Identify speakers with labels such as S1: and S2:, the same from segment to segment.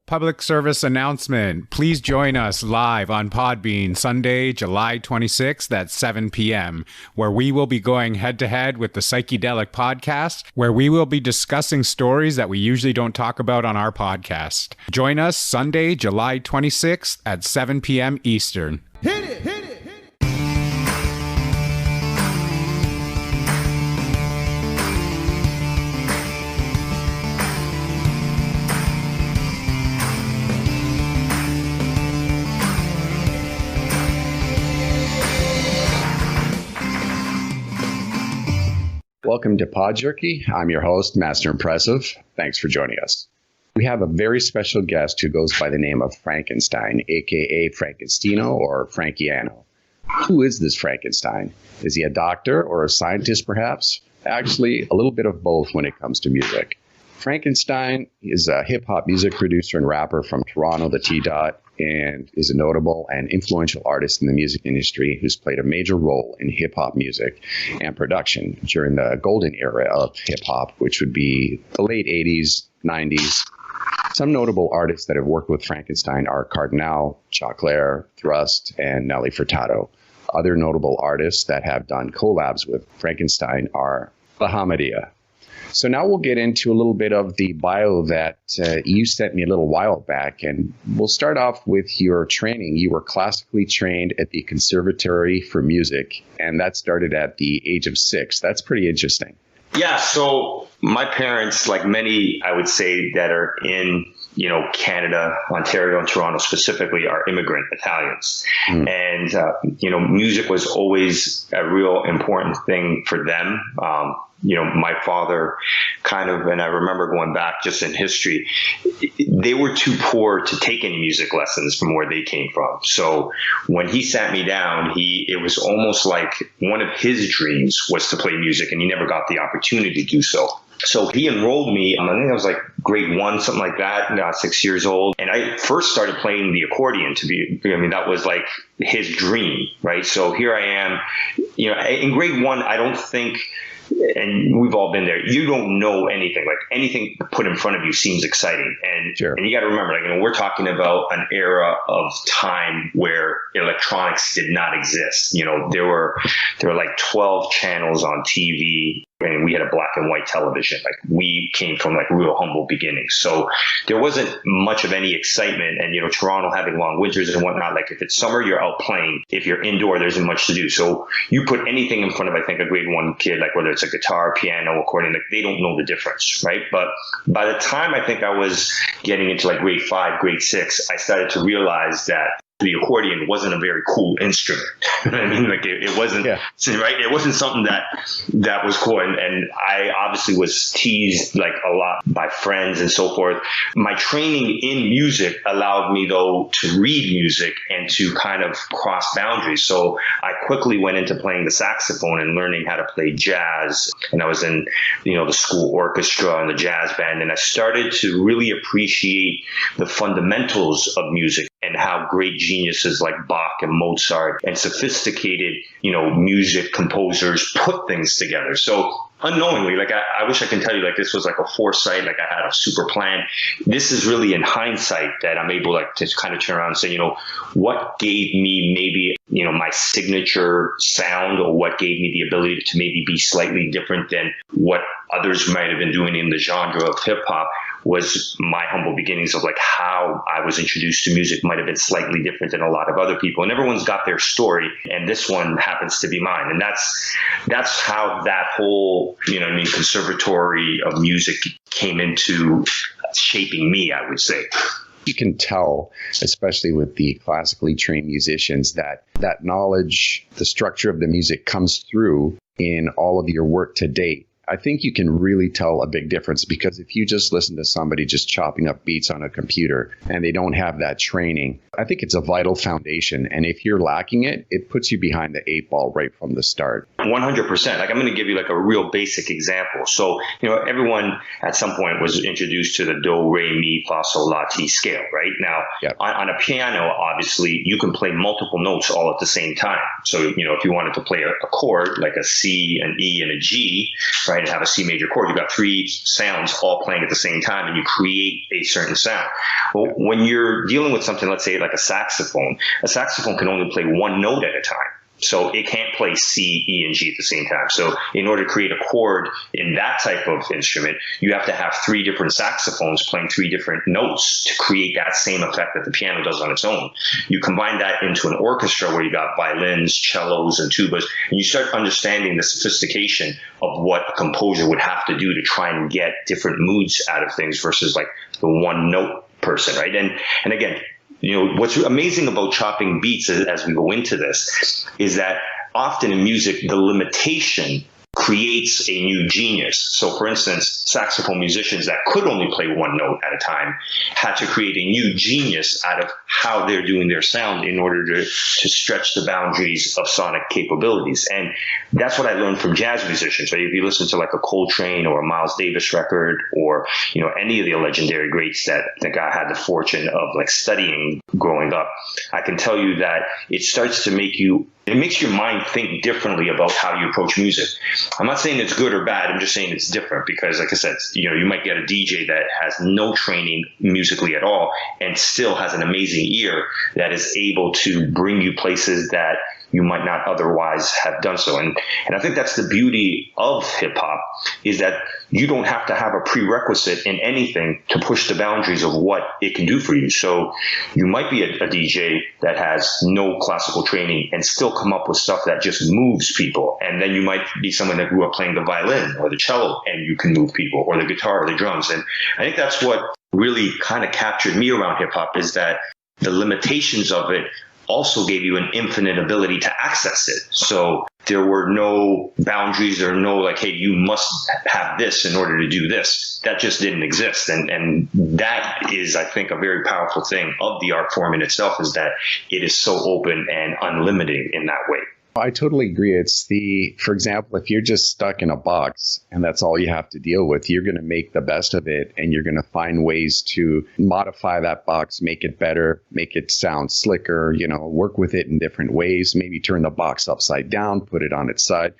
S1: Public service announcement. Please join us live on Podbean Sunday, July 26th at 7 p.m., where we will be going head-to-head with the Psychedelic Podcast, where we will be discussing stories that we usually don't talk about on our podcast. Join us Sunday, July 26th at 7 p.m. Eastern.
S2: Hit it, hit it, hit it.
S3: Welcome to PodJerky. I'm your host, Master Impressive. Thanks for joining us. We have a very special guest who goes by the name of Frankenstein, aka Frankensteino or Frankiano. Who is this Frankenstein? Is he a doctor or a scientist perhaps? Actually, a little bit of both when it comes to music. Frankenstein is a hip-hop music producer and rapper from Toronto, the T-Dot, and is a notable and influential artist in the music industry who's played a major role in hip-hop music and production during the golden era of hip-hop, which would be the late 80s, 90s. Some notable artists that have worked with Frankenstein are Cardinal, Choclair, Thrust, and Nelly Furtado. Other notable artists that have done collabs with Frankenstein are Bahamadia. So now we'll get into a little bit of the bio that you sent me a little while back, and we'll start off with your training. You were classically trained at the Conservatory for Music, and that started at the age of 6. That's pretty interesting.
S4: Yeah, so my parents, like many, I would say, that are in, Canada, Ontario, and Toronto specifically, are immigrant Italians. And, music was always a real important thing for them. My father and I remember going back just in history, they were too poor to take any music lessons from where they came from. So when he sat me down, it was almost like one of his dreams was to play music, and he never got the opportunity to do so. So he enrolled me, I think I was like grade 1, something like that, 6 years old. And I first started playing the accordion that was like his dream, right? So here I am, in grade 1, I don't think, and we've all been there, you don't know anything. Like anything put in front of you seems exciting. And
S3: Sure.
S4: And you got to remember, we're talking about an era of time where electronics did not exist. There were like 12 channels on TV, and we had a black and white television. Like we came from like real humble beginnings. So there wasn't much of any excitement. And, Toronto having long winters and whatnot, like if it's summer, you're out playing. If you're indoor, there isn't much to do. So you put anything in front of, I think, a grade 1 kid, like whether it's a guitar, piano, accordion, like they don't know the difference, right? But by the time I think I was getting into like grade 5, grade 6, I started to realize that the accordion wasn't a very cool instrument. Like it wasn't, right? It wasn't something that was cool. And I obviously was teased like a lot by friends and so forth. My training in music allowed me though to read music and to kind of cross boundaries. So I quickly went into playing the saxophone and learning how to play jazz. And I was in, the school orchestra and the jazz band. And I started to really appreciate the fundamentals of music and how great geniuses like Bach and Mozart and sophisticated, music composers put things together. So unknowingly, like I wish I can tell you like this was like a foresight, like I had a super plan. This is really in hindsight that I'm able like to kind of turn around and say, what gave me maybe, my signature sound, or what gave me the ability to maybe be slightly different than what others might have been doing in the genre of hip hop, was my humble beginnings of like how I was introduced to music might have been slightly different than a lot of other people. And everyone's got their story, and this one happens to be mine. And that's how that whole, conservatory of music came into shaping me, I would say.
S3: You can tell, especially with the classically trained musicians, that knowledge, the structure of the music comes through in all of your work to date. I think you can really tell a big difference, because if you just listen to somebody just chopping up beats on a computer and they don't have that training, I think it's a vital foundation. And if you're lacking it, it puts you behind the 8 ball right from the start. 100%.
S4: Like I'm going to give you like a real basic example. So, everyone at some point was introduced to the do, re, mi, fa, sol, la, ti scale, right? Now, on a piano, obviously, you can play multiple notes all at the same time. So, if you wanted to play a chord like a C, an E, and a G, right? right, and have a C major chord. You've got three sounds all playing at the same time, and you create a certain sound. Well, when you're dealing with something, let's say like a saxophone can only play one note at a time. So it can't play C, E, and G at the same time. So in order to create a chord in that type of instrument, you have to have three different saxophones playing three different notes to create that same effect that the piano does on its own. You combine that into an orchestra where you got violins, cellos, and tubas, and you start understanding the sophistication of what a composer would have to do to try and get different moods out of things versus like the one note person, right? And again, what's amazing about chopping beats as we go into this is that often in music, the limitation creates a new genius. So for instance, saxophone musicians that could only play one note at a time had to create a new genius out of how they're doing their sound in order to stretch the boundaries of sonic capabilities. And that's what I learned from jazz musicians. Right? If you listen to like a Coltrane or a Miles Davis record or, any of the legendary greats that I think I had the fortune of like studying growing up, I can tell you that it starts to make your mind think differently about how you approach music. I'm not saying it's good or bad. I'm just saying it's different because, like I said, you might get a DJ that has no training musically at all and still has an amazing ear that is able to bring you places that you might not otherwise have done so. And I think that's the beauty of hip hop is that you don't have to have a prerequisite in anything to push the boundaries of what it can do for you. So you might be a DJ that has no classical training and still come up with stuff that just moves people. And then you might be someone that grew up playing the violin or the cello and you can move people, or the guitar or the drums. And I think that's what really kind of captured me around hip hop is that the limitations of it also gave you an infinite ability to access it. So there were no boundaries. There were no like, hey, you must have this in order to do this. That just didn't exist. And that is, I think, a very powerful thing of the art form in itself is that it is so open and unlimited in that way.
S3: I totally agree. For example, if you're just stuck in a box and that's all you have to deal with, you're going to make the best of it and you're going to find ways to modify that box, make it better, make it sound slicker, work with it in different ways, maybe turn the box upside down, put it on its side,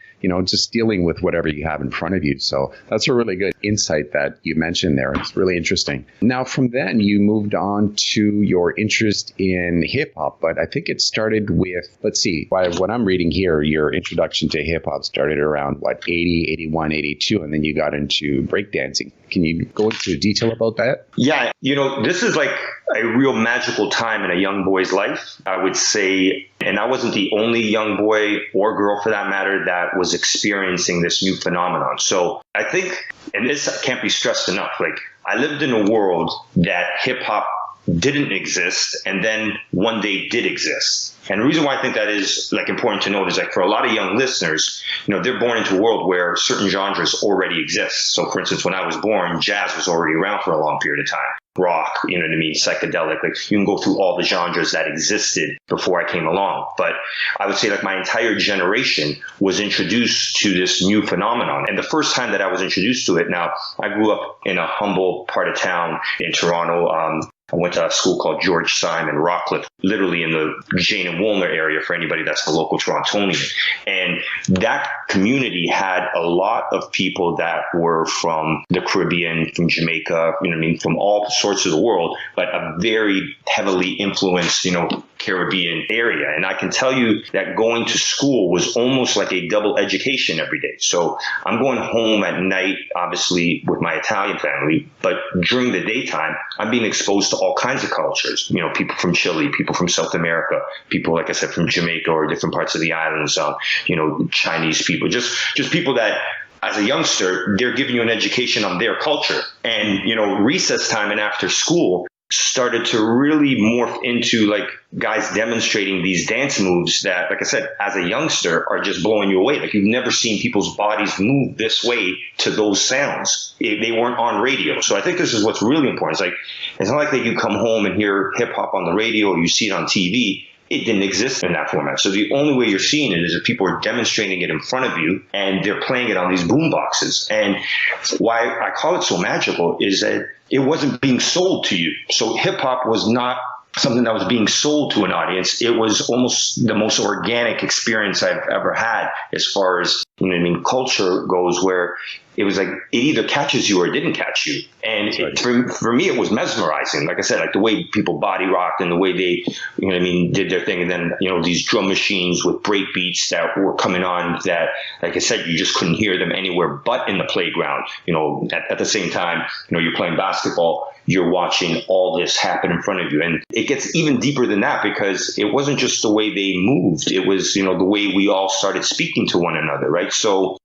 S3: just dealing with whatever you have in front of you. So that's a really good insight that you mentioned there. It's really interesting. Now, from then you moved on to your interest in hip hop, but I think it started with, let's see, by what I'm reading here, your introduction to hip hop started around 80, 81, 82, and then you got into breakdancing. Can you go into detail about that?
S4: Yeah, this is like a real magical time in a young boy's life, I would say. And I wasn't the only young boy or girl for that matter that was experiencing this new phenomenon. So I think, and this can't be stressed enough, like I lived in a world that hip hop didn't exist and then one day did exist. And the reason why I think that is like important to note is like for a lot of young listeners, they're born into a world where certain genres already exist. So for instance, when I was born, jazz was already around for a long period of time. Rock, psychedelic, like you can go through all the genres that existed before I came along. But I would say like my entire generation was introduced to this new phenomenon. And the first time that I was introduced to it, now I grew up in a humble part of town in Toronto. I went to a school called George Syme in Rockcliffe, literally in the Jane and Woolner area for anybody that's a local Torontonian. And that community had a lot of people that were from the Caribbean, from Jamaica, from all sorts of the world, but a very heavily influenced, Caribbean area. And I can tell you that going to school was almost like a double education every day. So I'm going home at night, obviously with my Italian family, but during the daytime, I'm being exposed to all kinds of cultures, people from Chile, people from South America, people, like I said, from Jamaica or different parts of the islands, Chinese people, just people that as a youngster, they're giving you an education on their culture. And, recess time and after school started to really morph into like guys demonstrating these dance moves that, like I said, as a youngster are just blowing you away. Like you've never seen people's bodies move this way to those sounds. They weren't on radio. So I think this is what's really important. It's like, it's not like that you come home and hear hip hop on the radio or you see it on TV. It didn't exist in that format. So the only way you're seeing it is if people are demonstrating it in front of you and they're playing it on these boom boxes. And why I call it so magical is that it wasn't being sold to you. So hip hop was not something that was being sold to an audience. It was almost the most organic experience I've ever had as far as, culture goes, where it was like it either catches you or it didn't catch you. And for me, it was mesmerizing. Like I said, like the way people body rocked and the way they, did their thing. And then, these drum machines with break beats that were coming on that, like I said, you just couldn't hear them anywhere but in the playground. At the same time, you're playing basketball, you're watching all this happen in front of you. And it gets even deeper than that, because it wasn't just the way they moved. It was, the way we all started speaking to one another, right? So,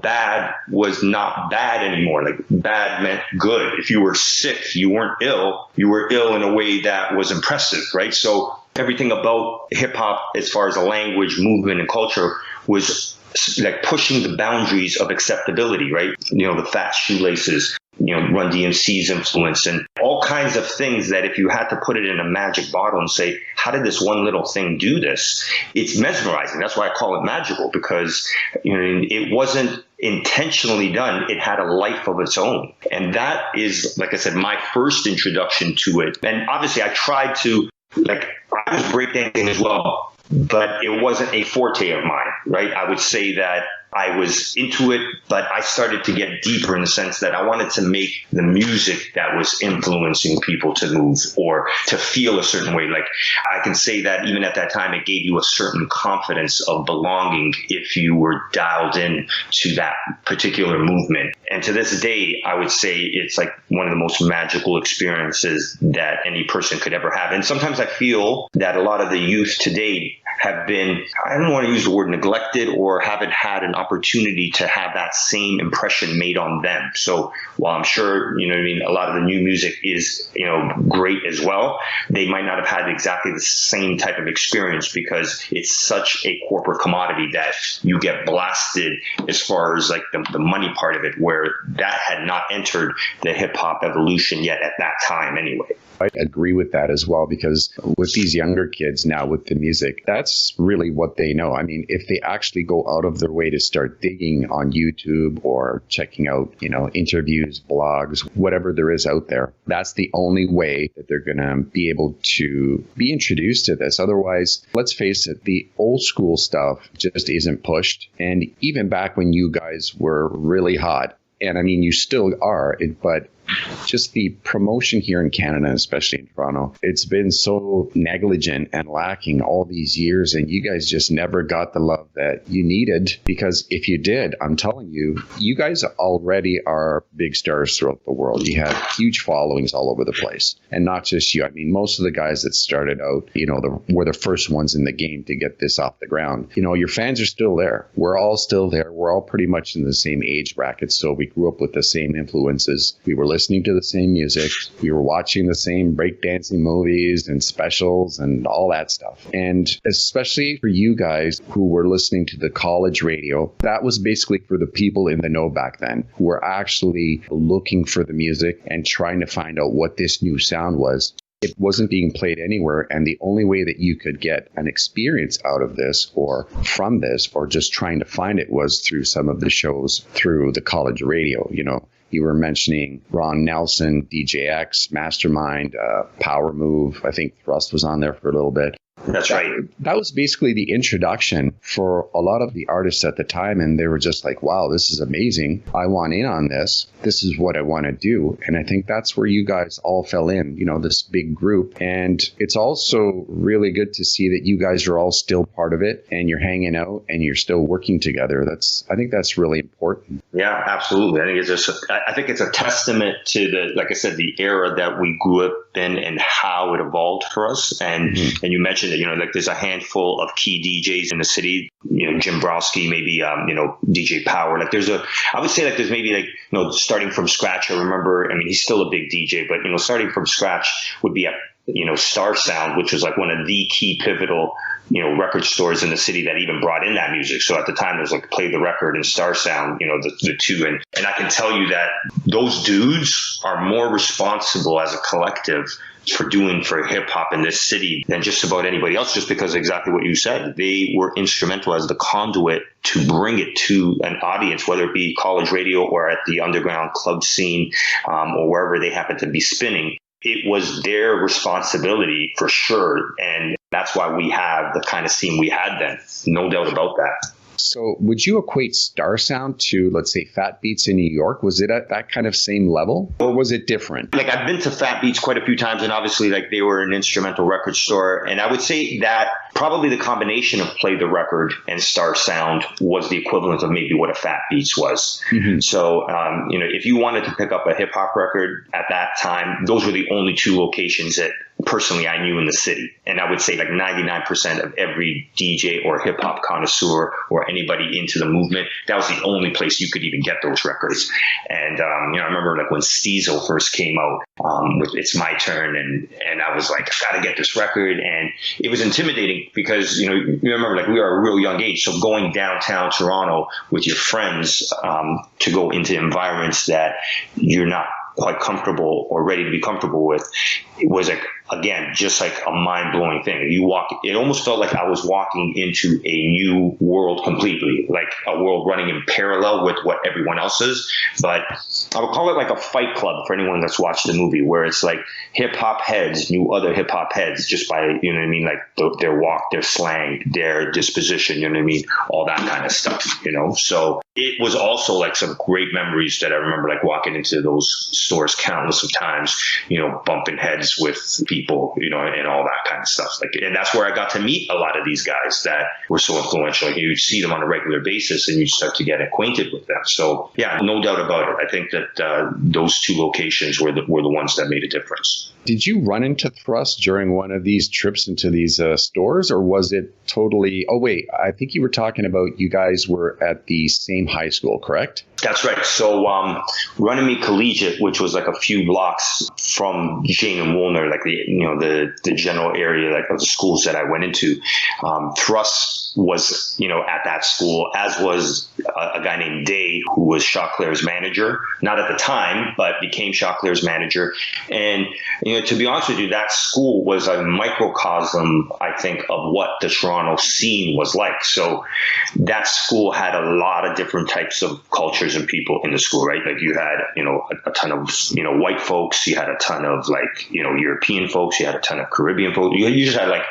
S4: bad was not bad anymore. Like, bad meant good. If you were sick, you weren't ill. You were ill in a way that was impressive, right? So everything about hip hop, as far as a language, movement, and culture, was like pushing the boundaries of acceptability, right? The fat shoelaces, Run DMC's influence, and all kinds of things that if you had to put it in a magic bottle and say, how did this one little thing do this? It's mesmerizing. That's why I call it magical, because it wasn't intentionally done. It had a life of its own. And that is, like I said, my first introduction to it. And obviously I tried to, I was breakdancing as well, but it wasn't a forte of mine, right? I would say that I was into it, but I started to get deeper in the sense that I wanted to make the music that was influencing people to move or to feel a certain way. Like, I can say that even at that time, it gave you a certain confidence of belonging if you were dialed in to that particular movement. And to this day, I would say it's like one of the most magical experiences that any person could ever have. And sometimes I feel that a lot of the youth today have been, I don't want to use the word neglected, or haven't had an opportunity to have that same impression made on them. So while I'm sure, a lot of the new music is, great as well, they might not have had exactly the same type of experience, because it's such a corporate commodity that you get blasted as far as like the money part of it, where that had not entered the hip hop evolution yet at that time anyway.
S3: I agree with that as well, because with these younger kids now with the music, that's really what they know. I mean, if they actually go out of their way to start digging on YouTube or checking out, interviews, blogs, whatever there is out there, that's the only way that they're going to be able to be introduced to this. Otherwise, let's face it, the old school stuff just isn't pushed. And even back when you guys were really hot, and I mean, you still are, but just the promotion here in Canada, especially in Toronto, it's been so negligent and lacking all these years, and you guys just never got the love that you needed, because if you did, I'm telling you, you guys already are big stars throughout the world. You have huge followings all over the place, and not just you. I mean, most of the guys that started out, were the first ones in the game to get this off the ground. Your fans are still there. We're all still there. We're all pretty much in the same age bracket, so we grew up with the same influences. We were listening to the same music. We were watching the same breakdancing movies and specials and all that stuff. And especially for you guys who were listening to the college radio, that was basically for the people in the know back then, who were actually looking for the music and trying to find out what this new sound was. It wasn't being played anywhere, and the only way that you could get an experience out of this or from this or just trying to find it was through some of the shows through the college radio. You were mentioning Ron Nelson, DJX, Mastermind, Power Move. I think Thrust was on there for a little bit.
S4: That's right.
S3: That was basically the introduction for a lot of the artists at the time. And they were just like, wow, this is amazing. I want in on this. This is what I want to do. And I think that's where you guys all fell in, this big group. And it's also really good to see that you guys are all still part of it and you're hanging out and you're still working together. I think that's really important.
S4: Yeah, absolutely. I think it's a testament to like I said, the era that we grew up in and how it evolved for us. And and you mentioned that, like there's a handful of key DJs in the city, Jim Browski, maybe, DJ Power. I would say like there's maybe starting from scratch. I remember, he's still a big DJ, but, starting from scratch would be at, Star Sound, which was like one of the key pivotal, record stores in the city that even brought in that music. So at the time, there's like Play the Record and Star Sound, the two. And I can tell you that those dudes are more responsible as a collective for hip hop in this city than just about anybody else, just because exactly what you said. They were instrumental as the conduit to bring it to an audience, whether it be college radio or at the underground club scene, or wherever they happen to be spinning. it was their responsibility for sure. And that's why we have the kind of scene we had then. No doubt about that.
S3: So would you equate Star Sound to, let's say, Fat Beats in New York? Was it at that kind of same level, or was it different?
S4: Like, I've been to Fat Beats quite a few times, and obviously, like, they were an instrumental record store. And I would say that probably the combination of Play the Record and Star Sound was the equivalent of maybe what a Fat Beats was. Mm-hmm. So, if you wanted to pick up a hip hop record at that time, those were the only two locations that personally I knew in the city. And I would say like 99% of every DJ or hip hop connoisseur or anybody into the movement, that was the only place you could even get those records. And, I remember like when Steezo first came out with It's My Turn, and I was like, I gotta get this record. And it was intimidating because, you remember, like, we are a real young age. So going downtown Toronto with your friends to go into environments that you're not quite comfortable or ready to be comfortable with, it was like, again, just like a mind-blowing thing. It almost felt like I was walking into a new world completely, like a world running in parallel with what everyone else is. But I would call it like a fight club for anyone that's watched the movie, where it's like hip-hop heads knew other hip-hop heads just by, like their walk, their slang, their disposition, all that kind of stuff, So it was also like some great memories that I remember, like walking into those stores countless of times, bumping heads with people, and all that kind of stuff. And that's where I got to meet a lot of these guys that were so influential. Like, you'd see them on a regular basis and you start to get acquainted with them. So yeah, no doubt about it. I think that those two locations were the ones that made a difference.
S3: Did you run into Thrust during one of these trips into these stores, or was it totally, I think you were talking about you guys were at the same high school, correct?
S4: That's right. So Runnymede Collegiate, which was like a few blocks from Jane and Woolner, like the general area like of the schools that I went into, Thrust was at that school, as was a guy named Day, who was Chauclair's manager, not at the time, but became Chauclair's manager. And to be honest with you, that school was a microcosm, I think, of what the Toronto scene was like. So that school had a lot of different types of cultures and people in the school, right? Like, you had a ton of white folks, you had a ton of European folks, you had a ton of Caribbean folks. You just had, like,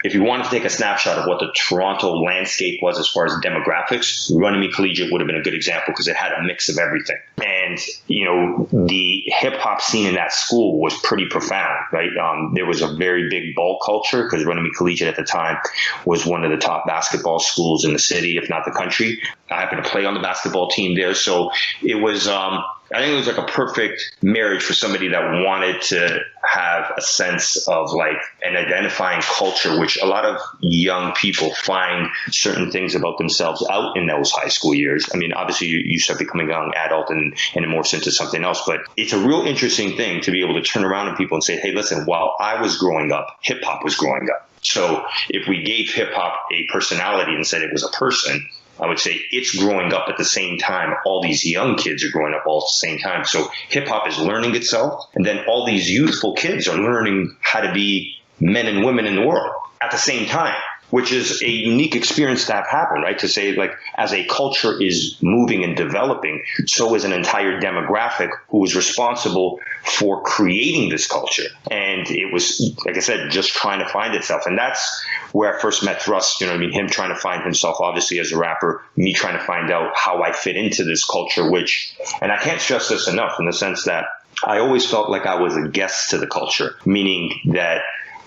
S4: if you wanted to take a snapshot of what the Toronto landscape was as far as demographics, Runnymede Collegiate would have been a good example, because it had a mix of everything. And, the hip hop scene in that school was pretty profound, right? There was a very big ball culture, because Runnymede Collegiate at the time was one of the top basketball schools in the city, if not the country. I happened to play on the basketball team there. So it was, I think it was like a perfect marriage for somebody that wanted to have a sense of like an identifying culture, which a lot of young people find certain things about themselves out in those high school years. I mean, obviously you start becoming a young adult and it morphs into something else, but it's a real interesting thing to be able to turn around to people and say, hey, listen, while I was growing up, hip hop was growing up. So if we gave hip hop a personality and said it was a person, I would say it's growing up at the same time. All these young kids are growing up all at the same time. So hip hop is learning itself. And then all these youthful kids are learning how to be men and women in the world at the same time, which is a unique experience to have happen, right? To say, like, as a culture is moving and developing, so is an entire demographic who is responsible for creating this culture. And it was, like I said, just trying to find itself. And that's where I first met Thrust, him trying to find himself, obviously, as a rapper, me trying to find out how I fit into this culture, which, and I can't stress this enough, in the sense that I always felt like I was a guest to the culture, meaning that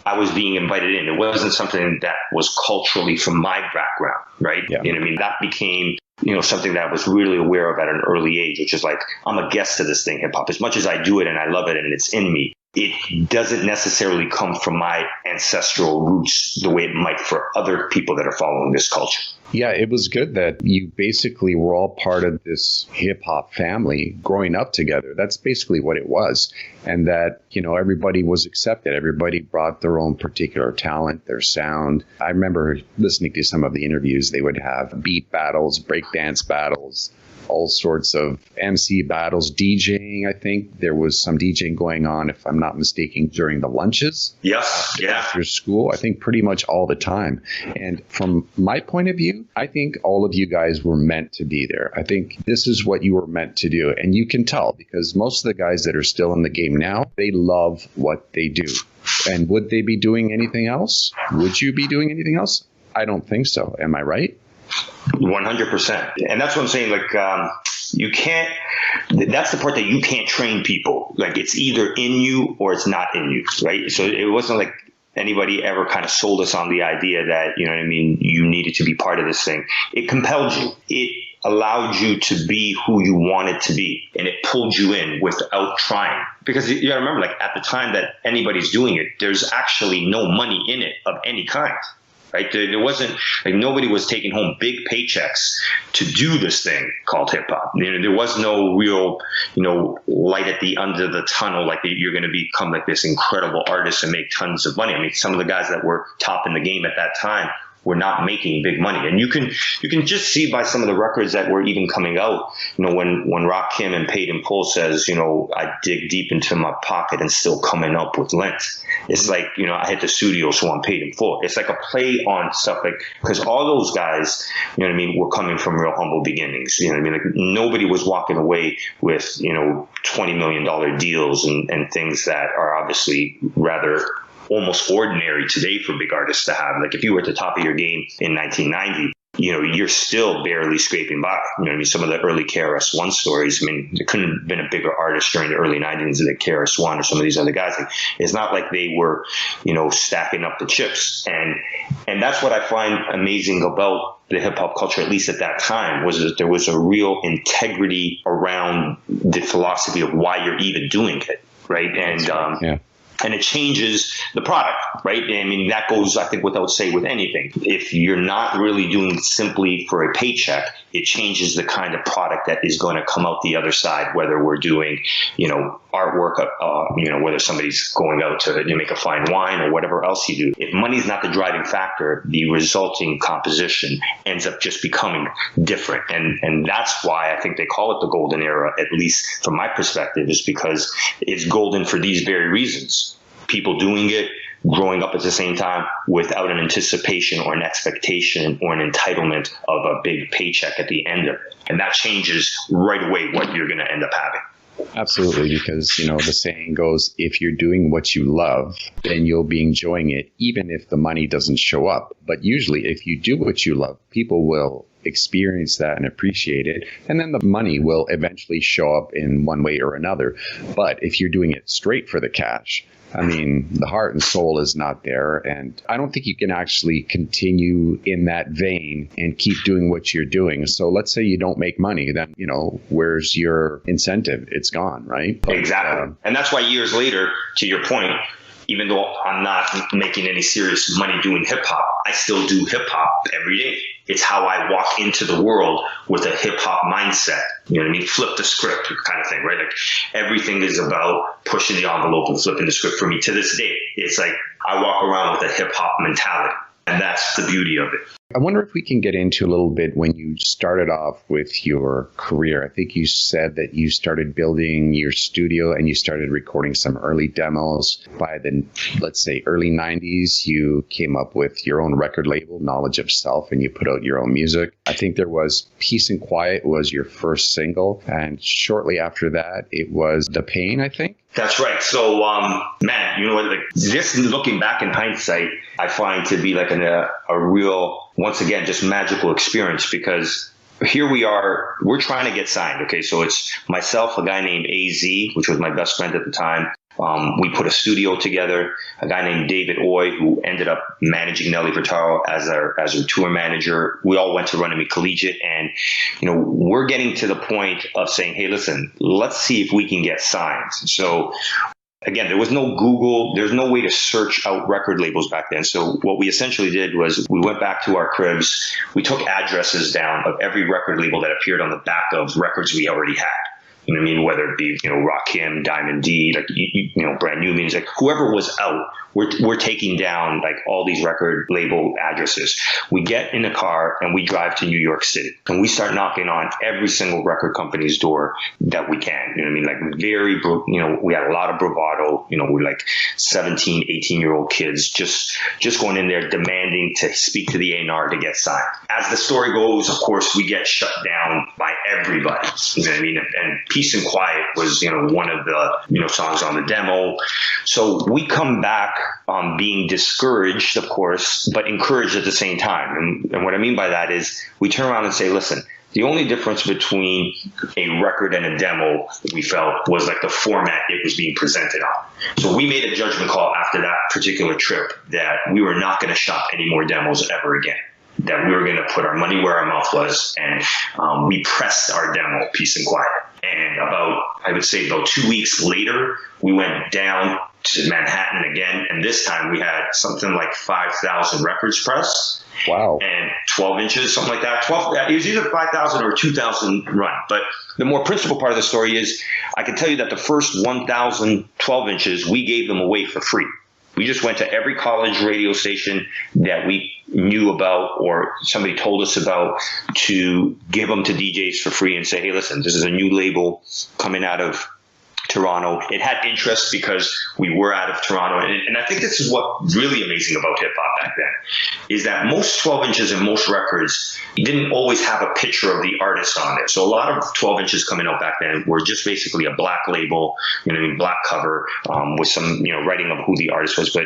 S4: I was being invited in. It wasn't something that was culturally from my background, right? Yeah. That became, something that I was really aware of at an early age, which is like, I'm a guest to this thing, hip hop. As much as I do it and I love it and it's in me, it doesn't necessarily come from my ancestral roots the way it might for other people that are following this culture.
S3: Yeah, it was good that you basically were all part of this hip hop family growing up together. That's basically what it was. And that, everybody was accepted. Everybody brought their own particular talent, their sound. I remember listening to some of the interviews. They would have beat battles, breakdance battles, all sorts of MC battles, DJing. I think there was some DJing going on, if I'm not mistaken, during the lunches.
S4: Yes, yeah.
S3: After school, I think pretty much all the time. And from my point of view, I think all of you guys were meant to be there. I think this is what you were meant to do. And you can tell because most of the guys that are still in the game now, they love what they do. And would they be doing anything else? Would you be doing anything else? I don't think so. Am I right?
S4: 100%. And that's what I'm saying. Like, you can't, that's the part that you can't train people. Like, it's either in you or it's not in you, right? So it wasn't like anybody ever kind of sold us on the idea that, you know what I mean, you needed to be part of this thing. It compelled you. It allowed you to be who you wanted to be, and it pulled you in without trying. Because you gotta remember, like, at the time that anybody's doing it, there's actually no money in it of any kind. Right? There wasn't, like, nobody was taking home big paychecks to do this thing called hip hop. You know, there was no real, you know, light at the end of the tunnel, like you're going to become like this incredible artist and make tons of money. I mean, some of the guys that were top in the game at that time were not making big money. And you can just see by some of the records that were even coming out, you know, when Rakim and Paid in Full says, you know, I dig deep into my pocket and still coming up with lint. It's like, you know, I hit the studio, so I'm paid in full. It's like a play on stuff, like, because all those guys, you know what I mean, were coming from real humble beginnings. You know what I mean? Like, nobody was walking away with, you know, $20 million deals and things that are obviously rather almost ordinary today for big artists to have. Like, if you were at the top of your game in 1990, you know, you're still barely scraping by. You know what I mean? Some of the early KRS-One stories, I mean, there couldn't have been a bigger artist during the early 90s than KRS-One or some of these other guys. Like, it's not like they were, you know, stacking up the chips. And that's what I find amazing about the hip hop culture, at least at that time, was that there was a real integrity around the philosophy of why you're even doing it. Right. And, and it changes the product, right? I mean, that goes, I think, without say with anything. If you're not really doing it simply for a paycheck, it changes the kind of product that is going to come out the other side, whether we're doing, you know, artwork, you know, whether somebody's going out to make a fine wine or whatever else you do. If money's not the driving factor, the resulting composition ends up just becoming different. And that's why I think they call it the golden era, at least from my perspective, is because it's golden for these very reasons. People doing it, growing up at the same time without an anticipation or an expectation or an entitlement of a big paycheck at the end of it. And that changes right away what you're going to end up having.
S3: Absolutely, because, you know, the saying goes, if you're doing what you love, then you'll be enjoying it, even if the money doesn't show up. But usually, if you do what you love, people will experience that and appreciate it, and then the money will eventually show up in one way or another. But if you're doing it straight for the cash, I mean, the heart and soul is not there. And I don't think you can actually continue in that vein and keep doing what you're doing. So let's say you don't make money, then, you know, where's your incentive? It's gone, right?
S4: Exactly. And that's why years later, to your point, even though I'm not making any serious money doing hip hop, I still do hip hop every day. It's how I walk into the world with a hip hop mindset. You know what I mean? Flip the script kind of thing, right? Like, everything is about pushing the envelope and flipping the script for me to this day. It's like I walk around with a hip hop mentality, and that's the beauty of it.
S3: I wonder if we can get into a little bit when you started off with your career. I think you said that you started building your studio and you started recording some early demos. By the, let's say, early 90s, you came up with your own record label, Knowledge of Self, and you put out your own music. I think there was Peace and Quiet was your first single. And shortly after that, it was The Pain, I think.
S4: That's right. So, man, you know what? Like, this, looking back in hindsight, I find to be like a real, once again, just magical experience, because here we are, we're trying to get signed. Okay, so it's myself, a guy named AZ, which was my best friend at the time. We put a studio together, a guy named David Oy, who ended up managing Nelly Furtado as our tour manager. We all went to Runnymede Collegiate, and, you know, we're getting to the point of saying, hey, listen, let's see if we can get signed. So again, there was no Google, there's no way to search out record labels back then. So what we essentially did was we went back to our cribs, we took addresses down of every record label that appeared on the back of records we already had. You know what I mean? Whether it be, Rakim, Diamond D, like, brand new music, whoever was out, we're taking down like all these record label addresses. We get in a car and we drive to New York City and we start knocking on every single record company's door that we can. You know what I mean? Like we had a lot of bravado. We're like 17, 18-year-old kids just going in there demanding to speak to the A&R to get signed. As the story goes, of course, we get shut down by everybody. You know what I mean? And Peace and Quiet was, one of the, songs on the demo. So we come back being discouraged, of course, but encouraged at the same time. And what I mean by that is we turn around and say, listen, the only difference between a record and a demo, we felt, was like the format it was being presented on. So we made a judgment call after that particular trip that we were not going to shop any more demos ever again, that we were going to put our money where our mouth was. And we pressed our demo, Peace and Quiet. And I would say about 2 weeks later, we went down to Manhattan again. And this time we had something like 5,000 records pressed.
S3: Wow.
S4: And 12 inches, something like that. It was either 5,000 or 2,000 run. But the more principal part of the story is I can tell you that the first 1,000 12 inches, we gave them away for free. We just went to every college radio station that we knew about or somebody told us about to give them to DJs for free and say, hey, listen, this is a new label coming out of Toronto. It had interest because we were out of Toronto. And I think this is what really amazing about hip hop back then is that most 12 inches and most records didn't always have a picture of the artist on it. So a lot of 12 inches coming out back then were just basically a black label, black cover with some, writing of who the artist was. But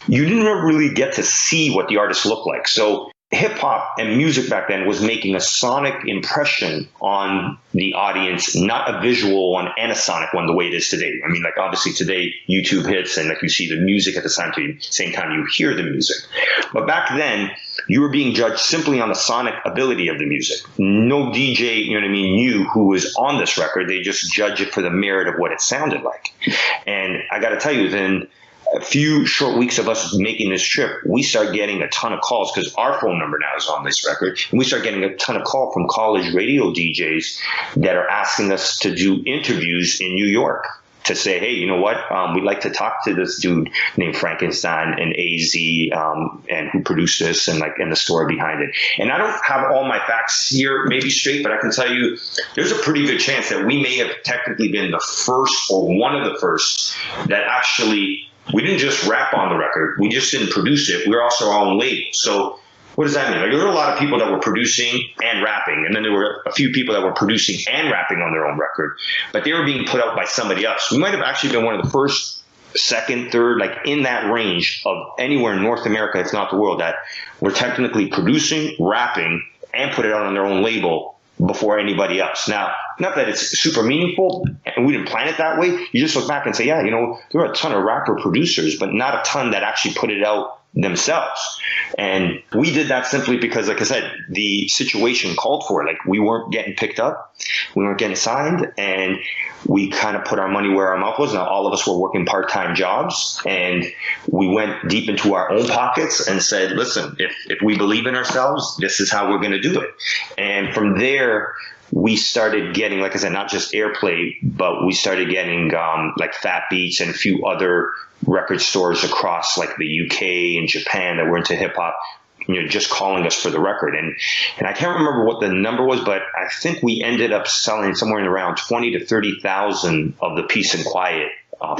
S4: you didn't really get to see what the artist looked like. So hip hop and music back then was making a sonic impression on the audience, not a visual one and a sonic one the way it is today. I mean, like obviously today YouTube hits and like you see the music at the same time you hear the music. But back then you were being judged simply on the sonic ability of the music. No DJ, knew who was on this record. They just judge it for the merit of what it sounded like. And I got to tell you, then a few short weeks of us making this trip, we start getting a ton of calls because our phone number now is on this record. And we start getting a ton of calls from college radio DJs that are asking us to do interviews in New York to say, hey, you know what? We'd like to talk to this dude named Frankenstein and AZ and who produced this and the story behind it. And I don't have all my facts here maybe straight, but I can tell you there's a pretty good chance that we may have technically been the first or one of the first that actually we didn't just rap on the record. We just didn't produce it. We were also our own label. So what does that mean? Like, there were a lot of people that were producing and rapping, and then there were a few people that were producing and rapping on their own record, but they were being put out by somebody else. We might have actually been one of the first, second, third, like in that range of anywhere in North America, if not the world, that were technically producing, rapping, and put it out on their own label before anybody else. Now, not that it's super meaningful, and we didn't plan it that way. You just look back and say, yeah, there are a ton of rapper producers, but not a ton that actually put it out themselves. And we did that simply because, like I said, the situation called for it. Like, we weren't getting picked up, we weren't getting signed, and we kind of put our money where our mouth was. Now, all of us were working part-time jobs, and we went deep into our own pockets and said, listen, if we believe in ourselves, this is how we're going to do it. And from there, we started getting, like I said, not just airplay, but we started getting like Fat Beats and a few other record stores across like the UK and Japan that were into hip hop, just calling us for the record. And I can't remember what the number was, but I think we ended up selling somewhere in around 20 to 30,000 of the Peace and Quiet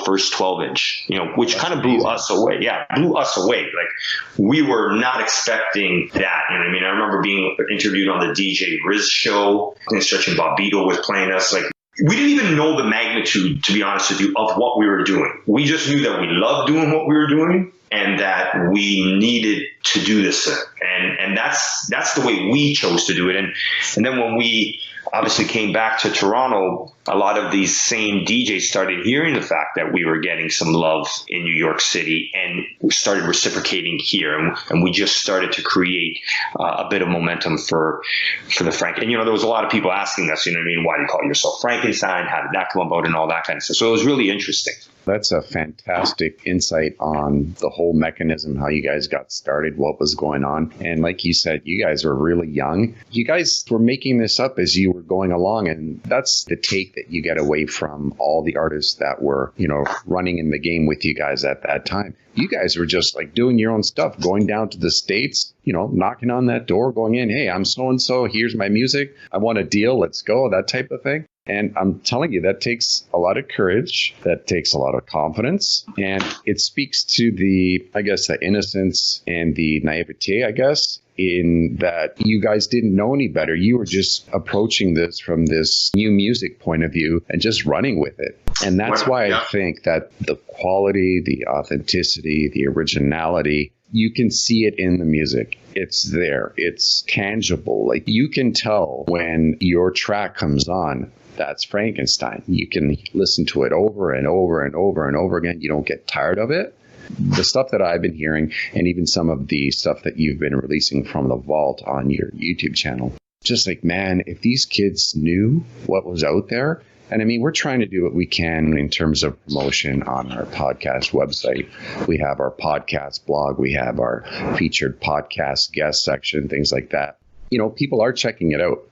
S4: first 12-inch, which kind of blew us away. Yeah, blew us away. Like, we were not expecting that. I remember being interviewed on the DJ Riz show. I think Stretch and Bobbito was playing us. Like, we didn't even know the magnitude, to be honest with you, of what we were doing. We just knew that we loved doing what we were doing and that we needed to do this thing. And that's the way we chose to do it. And then when we obviously came back to Toronto, a lot of these same DJs started hearing the fact that we were getting some love in New York City and started reciprocating here. And we just started to create a bit of momentum for the Frank. And, there was a lot of people asking us, why do you call yourself Frankenstein? How did that come about and all that kind of stuff? So it was really interesting.
S3: That's a fantastic insight on the whole mechanism, how you guys got started, what was going on. And like you said, you guys were really young. You guys were making this up as you were going along. And that's the take that you get away from all the artists that were, running in the game with you guys at that time. You guys were just like doing your own stuff, going down to the States, knocking on that door, going in, hey, I'm so-and-so, here's my music. I want a deal. Let's go. That type of thing. And I'm telling you, that takes a lot of courage. That takes a lot of confidence. And it speaks to the innocence and the naivete, in that you guys didn't know any better. You were just approaching this from this new music point of view and just running with it. And that's why I think that the quality, the authenticity, the originality, you can see it in the music. It's there. It's tangible. Like you can tell when your track comes on, that's Frankenstein. You can listen to it over and over and over and over again. You don't get tired of it. The stuff that I've been hearing, and even some of the stuff that you've been releasing from the vault on your YouTube channel, just like, man, if these kids knew what was out there, and I mean, we're trying to do what we can in terms of promotion on our podcast website. We have our podcast blog. We have our featured podcast guest section, things like that. People are checking it out.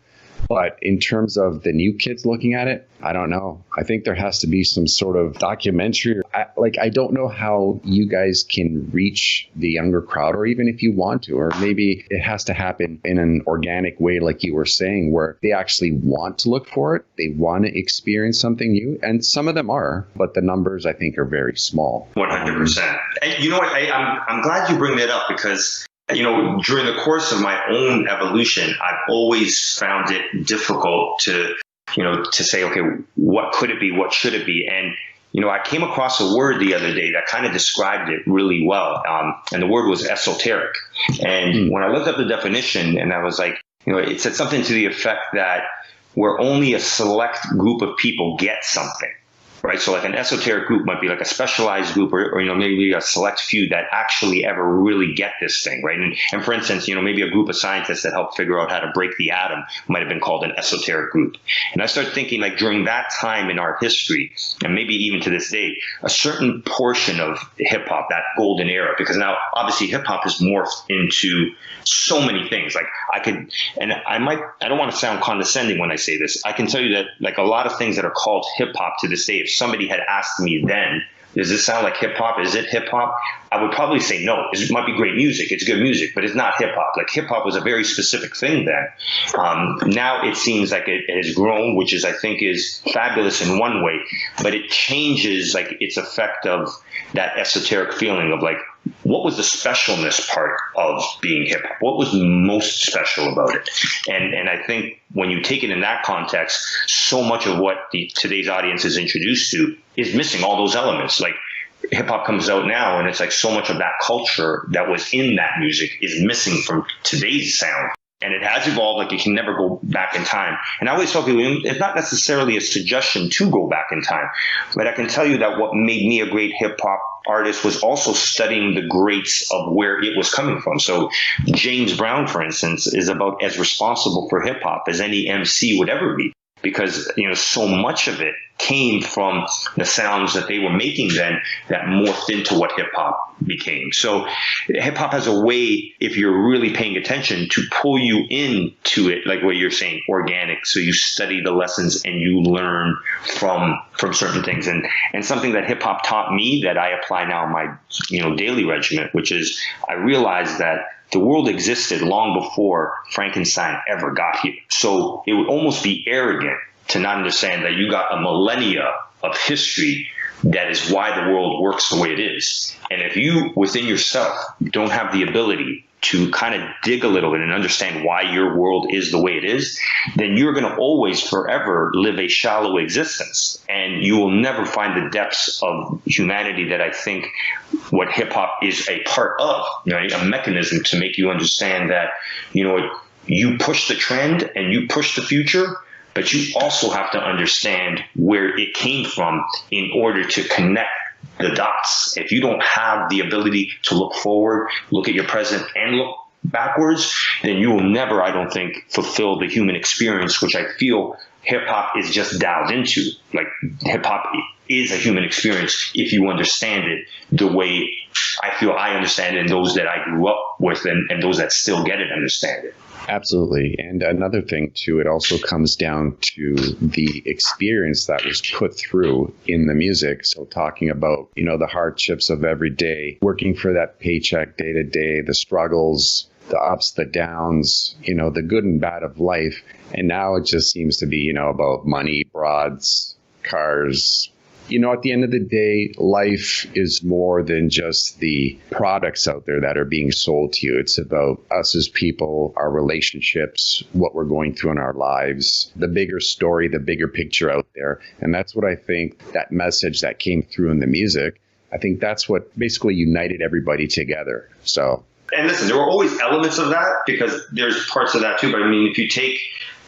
S3: But in terms of the new kids looking at it, I don't know. I think there has to be some sort of documentary. I don't know how you guys can reach the younger crowd, or even if you want to, or maybe it has to happen in an organic way, like you were saying, where they actually want to look for it. They want to experience something new. And some of them are, but the numbers, I think, are very small.
S4: 100%. And you know what? I'm glad you bring that up because during the course of my own evolution, I've always found it difficult to say, okay, what could it be? What should it be? And, I came across a word the other day that kind of described it really well. And the word was esoteric. And when I looked up the definition, and I was like, it said something to the effect that where only a select group of people get something. Right. So like an esoteric group might be like a specialized group or maybe a select few that actually ever really get this thing. Right. And for instance, maybe a group of scientists that help figure out how to break the atom might have been called an esoteric group. And I started thinking like during that time in our history, and maybe even to this day, a certain portion of hip hop, that golden era, because now obviously hip hop has morphed into so many things. Like I don't want to sound condescending when I say this. I can tell you that like a lot of things that are called hip hop to this day, if somebody had asked me then, does this sound like hip hop? Is it hip hop? I would probably say no. It might be great music. It's good music, but it's not hip hop. Like hip hop was a very specific thing then. Now it seems like it has grown, which I think is fabulous in one way, but it changes like its effect of that esoteric feeling of like, what was the specialness part of being hip hop? What was most special about it? And I think when you take it in that context, so much of what today's audience is introduced to is missing all those elements. Like hip hop comes out now and it's like so much of that culture that was in that music is missing from today's sound. And it has evolved, like you can never go back in time. And I always tell people, it's not necessarily a suggestion to go back in time, but I can tell you that what made me a great hip hop artist was also studying the greats of where it was coming from. So James Brown, for instance, is about as responsible for hip hop as any MC would ever be, because so much of it came from the sounds that they were making then that morphed into what hip hop became. So hip hop has a way, if you're really paying attention, to pull you into it, like what you're saying, organic. So you study the lessons and you learn from certain things. And something that hip hop taught me that I apply now in my daily regimen, which is I realized that the world existed long before Frankenstein ever got here. So it would almost be arrogant to not understand that you got a millennia of history that is why the world works the way it is. And if you, within yourself, don't have the ability to kind of dig a little bit and understand why your world is the way it is, then you're going to always forever live a shallow existence. And you will never find the depths of humanity that I think what hip hop is a part of, right? A mechanism to make you understand that, you push the trend and you push the future, but you also have to understand where it came from in order to connect the dots. If you don't have the ability to look forward, look at your present, and look backwards, then you will never, I don't think, fulfill the human experience, which I feel hip hop is just dialed into. Like hip hop is a human experience if you understand it the way I feel I understand it, and those that I grew up with and those that still get it understand it.
S3: Absolutely. And another thing, too, it also comes down to the experience that was put through in the music. So talking about, the hardships of every day, working for that paycheck day to day, the struggles, the ups, the downs, the good and bad of life. And now it just seems to be, about money, broads, cars. At the end of the day, life is more than just the products out there that are being sold to you. It's about us as people, our relationships, what we're going through in our lives, the bigger story, the bigger picture out there. And that's what I think that message that came through in the music, I think that's what basically united everybody together. So.
S4: And listen, there were always elements of that because there's parts of that too. But I mean, if you take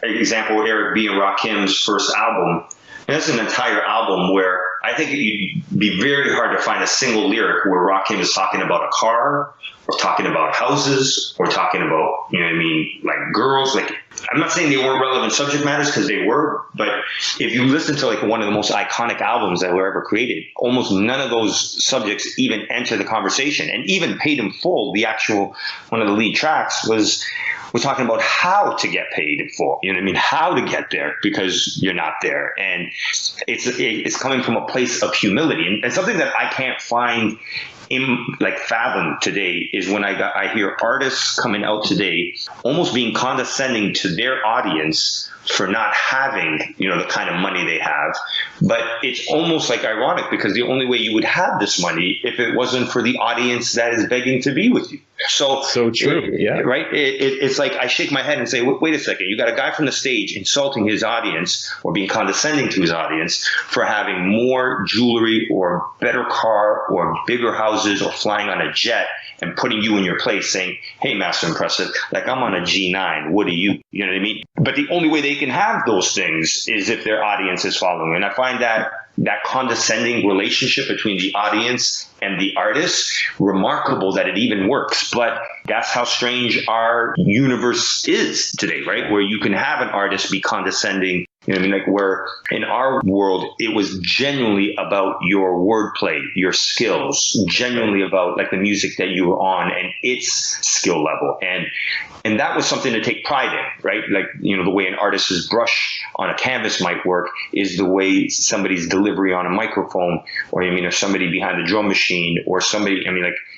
S4: an example, Eric B. and Rakim's first album, and that's an entire album where I think it'd be very hard to find a single lyric where Rakim is talking about a car or talking about houses or talking about, like girls. Like, I'm not saying they weren't relevant subject matters because they were, but if you listen to like one of the most iconic albums that were ever created, almost none of those subjects even enter the conversation. And even Paid in Full, the actual one of the lead tracks we're talking about how to get paid in full, how to get there because you're not there. And it's coming from a place of humility. And something that I can't find fathom today is when I hear artists coming out today almost being condescending to their audience for not having, the kind of money they have. But it's almost like ironic because the only way you would have this money if it wasn't for the audience that is begging to be with you. So
S3: true. Yeah.
S4: Right. It's like I shake my head and say, wait a second. You got a guy from the stage insulting his audience or being condescending to his audience for having more jewelry or better car or bigger houses or flying on a jet and putting you in your place saying, hey, Master Impressive, like I'm on a G9. What are you? You know what I mean? But the only way they can have those things is if their audience is following. And I find that condescending relationship between the audience and the artist remarkable that it even works. But that's how strange our universe is today, right? Where you can have an artist be condescending. Like where in our world, it was genuinely about your wordplay, your skills, genuinely about like the music that you were on and its skill level. And that was something to take pride in, right? Like, the way an artist's brush on a canvas might work is the way somebody's delivery on a microphone or somebody behind the drum machine or somebody,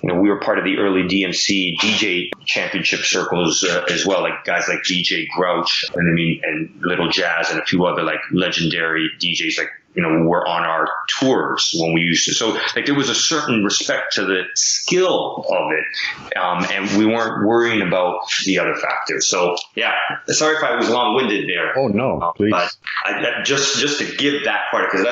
S4: we were part of the early DMC DJ championship circles as well, like guys like DJ Grouch and Little Jazz and a few other like legendary DJs were on our tours when we used to. So like there was a certain respect to the skill of it. And we weren't worrying about the other factors. So yeah, sorry if I was long-winded there.
S3: Oh no, please.
S4: But just to give that part, because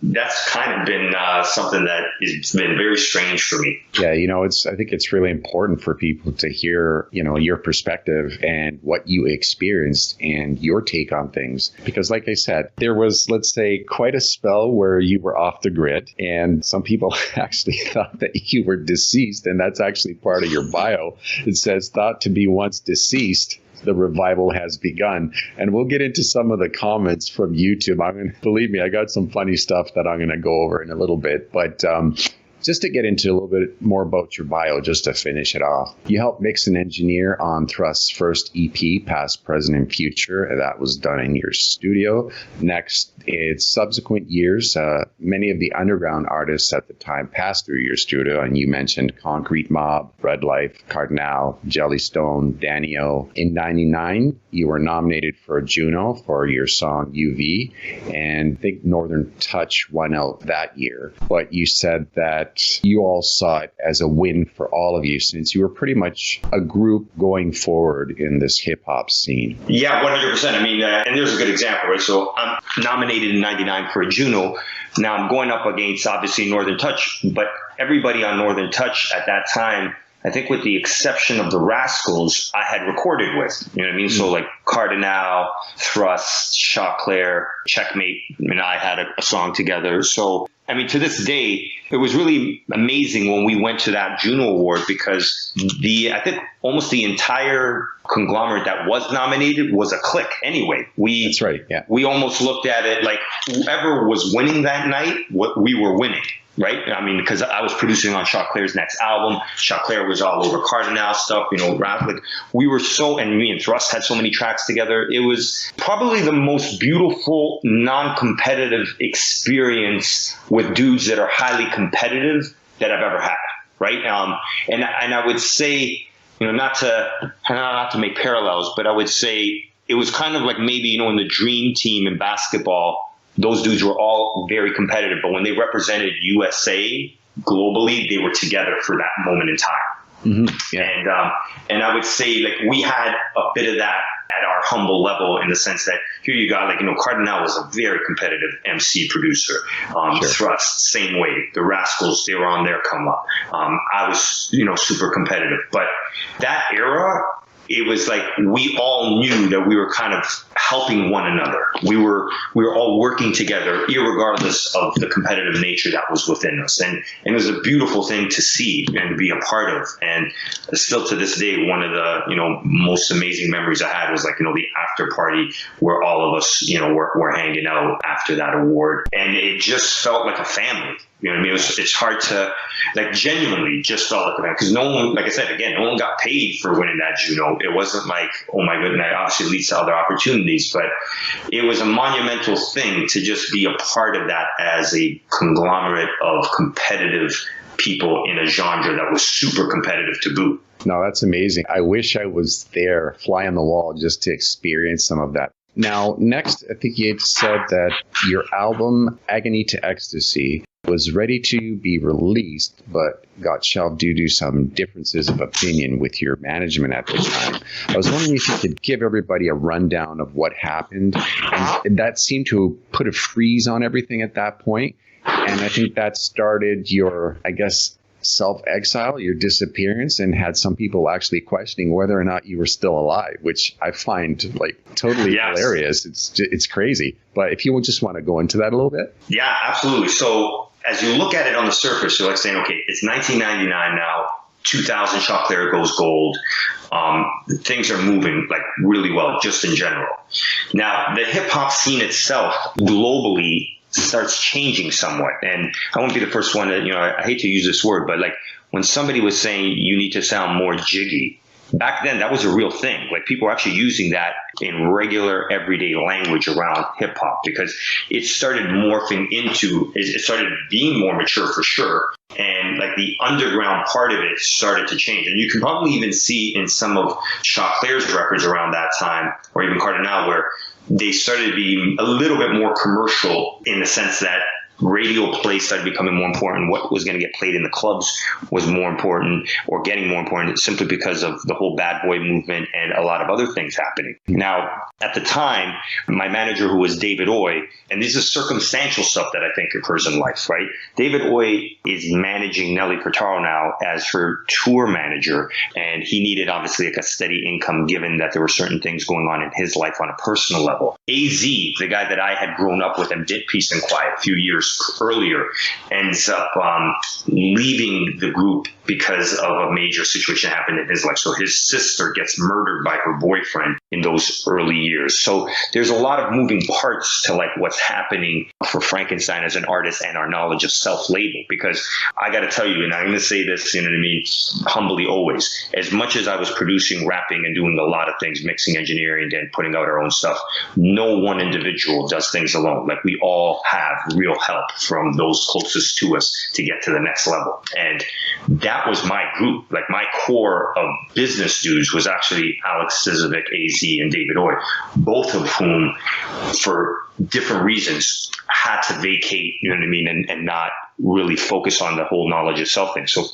S4: that's kind of been something that has been very strange for me.
S3: Yeah, I think it's really important for people to hear, your perspective and what you experienced and your take on things. Because like I said, there was, let's say, quite a spell where you were off the grid. And some people actually thought that you were deceased. And that's actually part of your bio. It says, thought to be once deceased. The revival has begun. And we'll get into some of the comments from YouTube. Believe me, I got some funny stuff that I'm going to go over in a little bit. But just to get into a little bit more about your bio, just to finish it off. You helped mix and engineer on Thrust's first EP, Past, Present, and Future. That was done in your studio. Next, in subsequent years, many of the underground artists at the time passed through your studio, and you mentioned Concrete Mob, Red Life, Cardinal, Jellystone, Danio. In '99, you were nominated for a Juno for your song UV, and I think Northern Touch won out that year. But you said that you all saw it as a win for all of you since you were pretty much a group going forward in this hip-hop scene.
S4: Yeah, 100%. And there's a good example, right? So I'm nominated in '99 for a Juno. Now I'm going up against, obviously, Northern Touch, but everybody on Northern Touch at that time, I think with the exception of the Rascals, I had recorded with, you know what I mean? So like Cardinal, Thrust, Choclair, Checkmate, and I had a song together. So I mean, to this day, it was really amazing when we went to that Juno Award because I think almost the entire conglomerate that was nominated was a clique anyway.
S3: That's right. Yeah.
S4: We almost looked at it like whoever was winning that night, we were winning. Right? I mean, because I was producing on Choclair's next album. Choclair was all over Cardinal stuff, rap. Like we were and me and Thrust had so many tracks together. It was probably the most beautiful, non-competitive experience with dudes that are highly competitive that I've ever had. Right? And I would say, not to make parallels, but I would say it was kind of like maybe, in the dream team in basketball. Those dudes were all very competitive, but when they represented USA globally, they were together for that moment in time.
S3: Mm-hmm. Yeah.
S4: And I would say like we had a bit of that at our humble level in the sense that here you got Cardinal was a very competitive MC producer.
S3: Sure.
S4: Thrust, same way. The Rascals, they were on their come up. I was, super competitive, but that era, it was like we all knew that we were kind of helping one another. We were all working together, irregardless of the competitive nature that was within us. And it was a beautiful thing to see and to be a part of. And still to this day, one of the most amazing memories I had was the after party where all of us were hanging out after that award, and it just felt like a family. It's hard to genuinely just felt like a family because no one, like I said again, no one got paid for winning that Juno. It wasn't like, oh my goodness, obviously leads to other opportunities, but it was a monumental thing to just be a part of that as a conglomerate of competitive people in a genre that was super competitive to boot.
S3: No, that's amazing. I wish I was there, fly on the wall, just to experience some of that. Now, next, I think you had said that your album, Agony to Ecstasy, was ready to be released, but got shelved due to some differences of opinion with your management at the time. I was wondering if you could give everybody a rundown of what happened. And that seemed to put a freeze on everything at that point. And I think that started your, self-exile, your disappearance, and had some people actually questioning whether or not you were still alive, which I find totally hilarious. It's crazy. But if you just want to go into that a little bit.
S4: Yeah, absolutely. So as you look at it on the surface, you're saying, okay, it's 1999 now, 2000 Choclair goes gold. Things are moving really well, just in general. Now, the hip hop scene itself globally starts changing somewhat. And I won't be the first one to, I hate to use this word, but when somebody was saying you need to sound more jiggy, back then that was a real thing. People were actually using that in regular everyday language around hip hop because it started morphing into, it started being more mature for sure. And the underground part of it started to change. And you can probably even see in some of Choclair's records around that time, or even Cardinal, where they started to be a little bit more commercial in the sense that radio play started becoming more important. What was going to get played in the clubs was more important, or getting more important, simply because of the whole bad boy movement and a lot of other things happening. Now, at the time, my manager, who was David Oy, and this is circumstantial stuff that I think occurs in life, right? David Oy is managing Nelly Furtado now as her tour manager, and he needed obviously a steady income given that there were certain things going on in his life on a personal level. AZ, the guy that I had grown up with and did Peace and Quiet a few years earlier, ends up leaving the group because of a major situation that happened in his life. So his sister gets murdered by her boyfriend in those early years. So there's a lot of moving parts to what's happening for Frankenstein as an artist and our knowledge of self-label. Because I got to tell you, and I'm going to say this, humbly always, as much as I was producing, rapping, and doing a lot of things, mixing, engineering, and putting out our own stuff, no one individual does things alone. We all have real help from those closest to us to get to the next level. And that was my group. My core of business dudes was actually Alex Sizovic, AZ, and David Oy, both of whom, for different reasons, had to vacate, and not really focus on the whole knowledge of self thing. So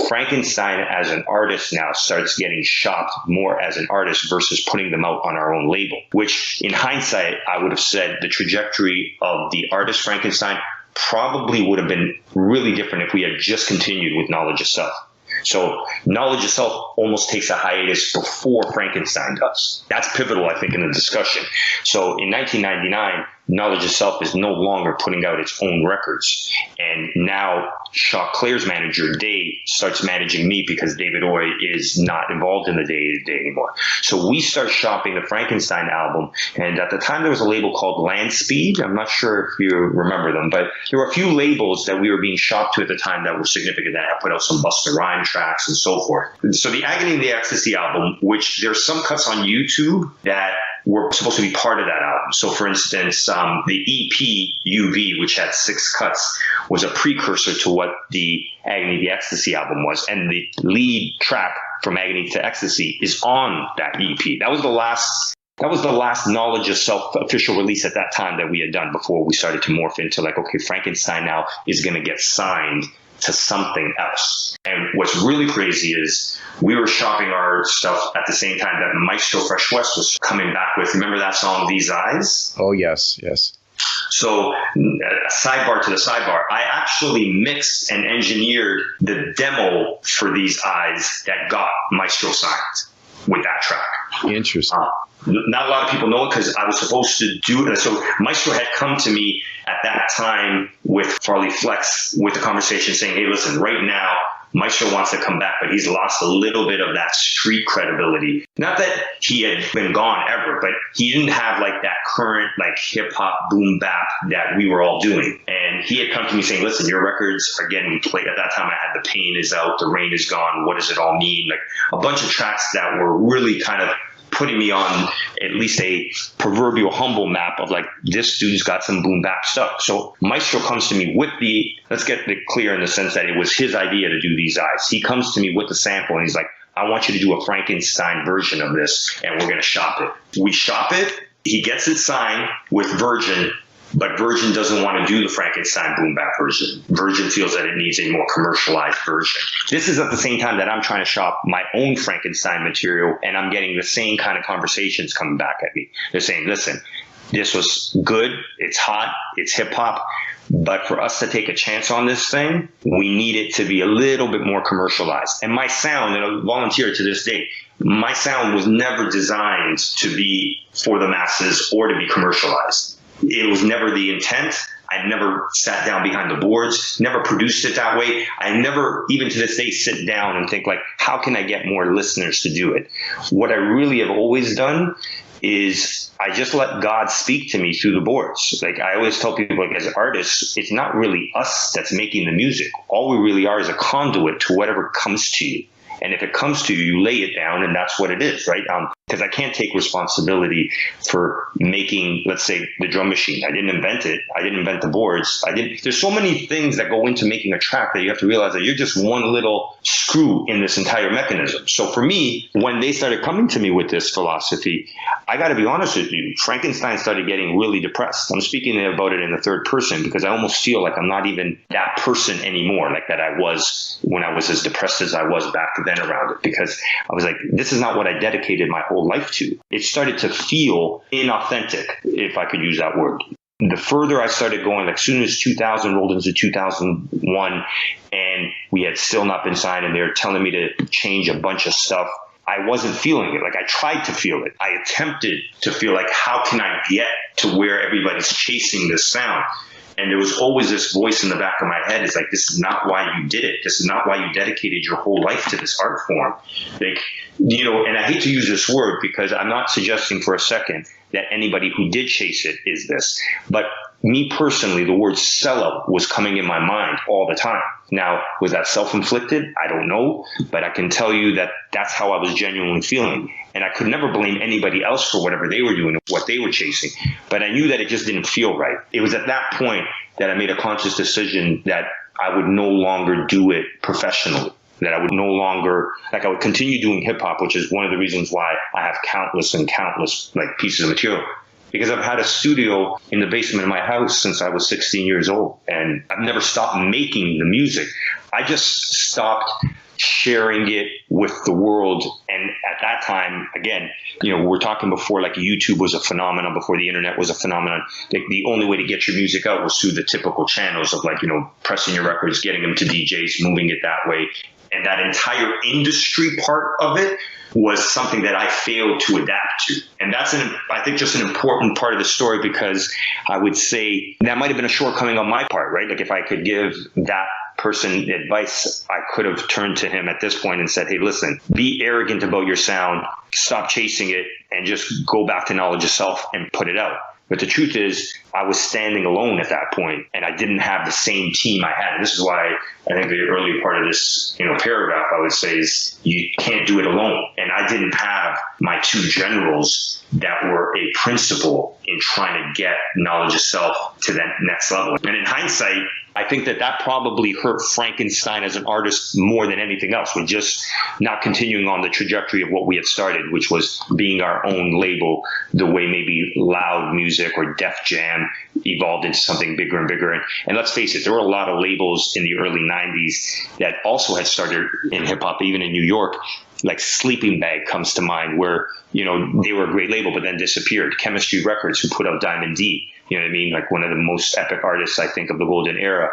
S4: Frankenstein as an artist now starts getting shopped more as an artist versus putting them out on our own label, which in hindsight, I would have said the trajectory of the artist Frankenstein probably would have been really different if we had just continued with Knowledge of Self. So Knowledge of Self almost takes a hiatus before Frankenstein does. That's pivotal, I think, in the discussion. So in 1999, Knowledge of Self is no longer putting out its own records. And now Shaw Claire's manager, Dave, starts managing me because David Oy is not involved in the day-to-day anymore. So we start shopping the Frankenstein album. And at the time, there was a label called Landspeed. I'm not sure if you remember them, but there were a few labels that we were being shopped to at the time that were significant, that had put out some Busta Rhymes tracks and so forth. So the Agony and the Ecstasy album, which there's some cuts on YouTube that were supposed to be part of that album. So for instance, the EP UV, which had 6 cuts, was a precursor to what the Agony the Ecstasy album was. And the lead track from Agony to Ecstasy is on that EP. That was the last Knowledge of Self official release at that time that we had done before we started to morph into like, okay, Frankenstein now is going to get signed to something else. And what's really crazy is we were shopping our stuff at the same time that Maestro Fresh West was coming back with, remember that song, These Eyes?
S3: Oh, yes.
S4: So sidebar to the sidebar, I actually mixed and engineered the demo for These Eyes that got Maestro signed with that track.
S3: Interesting.
S4: Not a lot of people know it because I was supposed to do it. So Maestro had come to me at that time with Farley Flex with the conversation saying, hey, listen, right now, Maestro wants to come back, but he's lost a little bit of that street credibility. Not that he had been gone ever, but he didn't have like that current like hip hop boom bap that we were all doing. And he had come to me saying, listen, your records are getting played. At that time I had The Pain Is Out, The Rain Is Gone, What Does It All Mean? Like a bunch of tracks that were really kind of putting me on at least a proverbial humble map of like, this dude's got some boom bap stuff. So Maestro comes to me with let's get it clear in the sense that it was his idea to do These Eyes. He comes to me with the sample and he's like, I want you to do a Frankenstein version of this and we're going to shop it. We shop it. He gets it signed with Virgin, but Virgin doesn't want to do the Frankenstein boom bap version. Virgin feels that it needs a more commercialized version. This is at the same time that I'm trying to shop my own Frankenstein material, and I'm getting the same kind of conversations coming back at me. They're saying, listen, this was good, it's hot, it's hip hop, but for us to take a chance on this thing, we need it to be a little bit more commercialized. And my sound, and I volunteer to this day, my sound was never designed to be for the masses or to be commercialized. It was never the intent. I never sat down behind the boards, never produced it that way. I never, even to this day, sit down and think like, how can I get more listeners to do it? What I really have always done is I just let God speak to me through the boards. Like I always tell people, like as artists, it's not really us that's making the music. All we really are is a conduit to whatever comes to you. And if it comes to you, you lay it down, and that's what it is, right? Because I can't take responsibility for making, let's say, the drum machine. I didn't invent it. I didn't invent the boards. There's so many things that go into making a track that you have to realize that you're just one little screw in this entire mechanism. So for me, when they started coming to me with this philosophy, I got to be honest with you, Frankenstein started getting really depressed. I'm speaking about it in the third person because I almost feel like I'm not even that person anymore, like that I was when I was as depressed as I was back then around it, because I was like, this is not what I dedicated my whole life to. It started to feel inauthentic, if I could use that word. The further I started going, like soon as 2000 rolled into 2001 and we had still not been signed and they were telling me to change a bunch of stuff, I wasn't feeling it. Like I tried to feel it. I attempted to feel like, how can I get to where everybody's chasing this sound? And there was always this voice in the back of my head. It's like, this is not why you did it. This is not why you dedicated your whole life to this art form. Like, you know, and I hate to use this word because I'm not suggesting for a second that anybody who did chase it is this. But me personally, the word sellout was coming in my mind all the time. Now, was that self-inflicted? I don't know. But I can tell you that that's how I was genuinely feeling. And I could never blame anybody else for whatever they were doing, what they were chasing. But I knew that it just didn't feel right. It was at that point that I made a conscious decision that I would no longer do it professionally. That I would no longer, like I would continue doing hip hop, which is one of the reasons why I have countless and countless like pieces of material. Because I've had a studio in the basement of my house since I was 16 years old. And I've never stopped making the music. I just stopped sharing it with the world. And at that time, again, you know, we're talking before like YouTube was a phenomenon, before the internet was a phenomenon. The only way to get your music out was through the typical channels of like, you know, pressing your records, getting them to DJs, moving it that way. And that entire industry part of it was something that I failed to adapt to. And that's, I think, just an important part of the story, because I would say that might have been a shortcoming on my part, right? Like if I could give that person advice, I could have turned to him at this point and said, hey, listen, be arrogant about your sound, stop chasing it, and just go back to knowledge of self and put it out. But the truth is, I was standing alone at that point, and I didn't have the same team I had. And this is why I think the earlier part of this, paragraph I would say is you can't do it alone. And I didn't have my two generals that were a principal in trying to get knowledge of self to that next level. And in hindsight, I think that probably hurt Frankenstein as an artist more than anything else, with just not continuing on the trajectory of what we had started, which was being our own label, the way maybe Loud Music or Def Jam evolved into something bigger and bigger. And let's face it, there were a lot of labels in the early 90s that also had started in hip hop, even in New York. Like Sleeping Bag comes to mind, where, they were a great label, but then disappeared. Chemistry Records, who put out Diamond D, you know what I mean? Like one of the most epic artists, I think, of the golden era,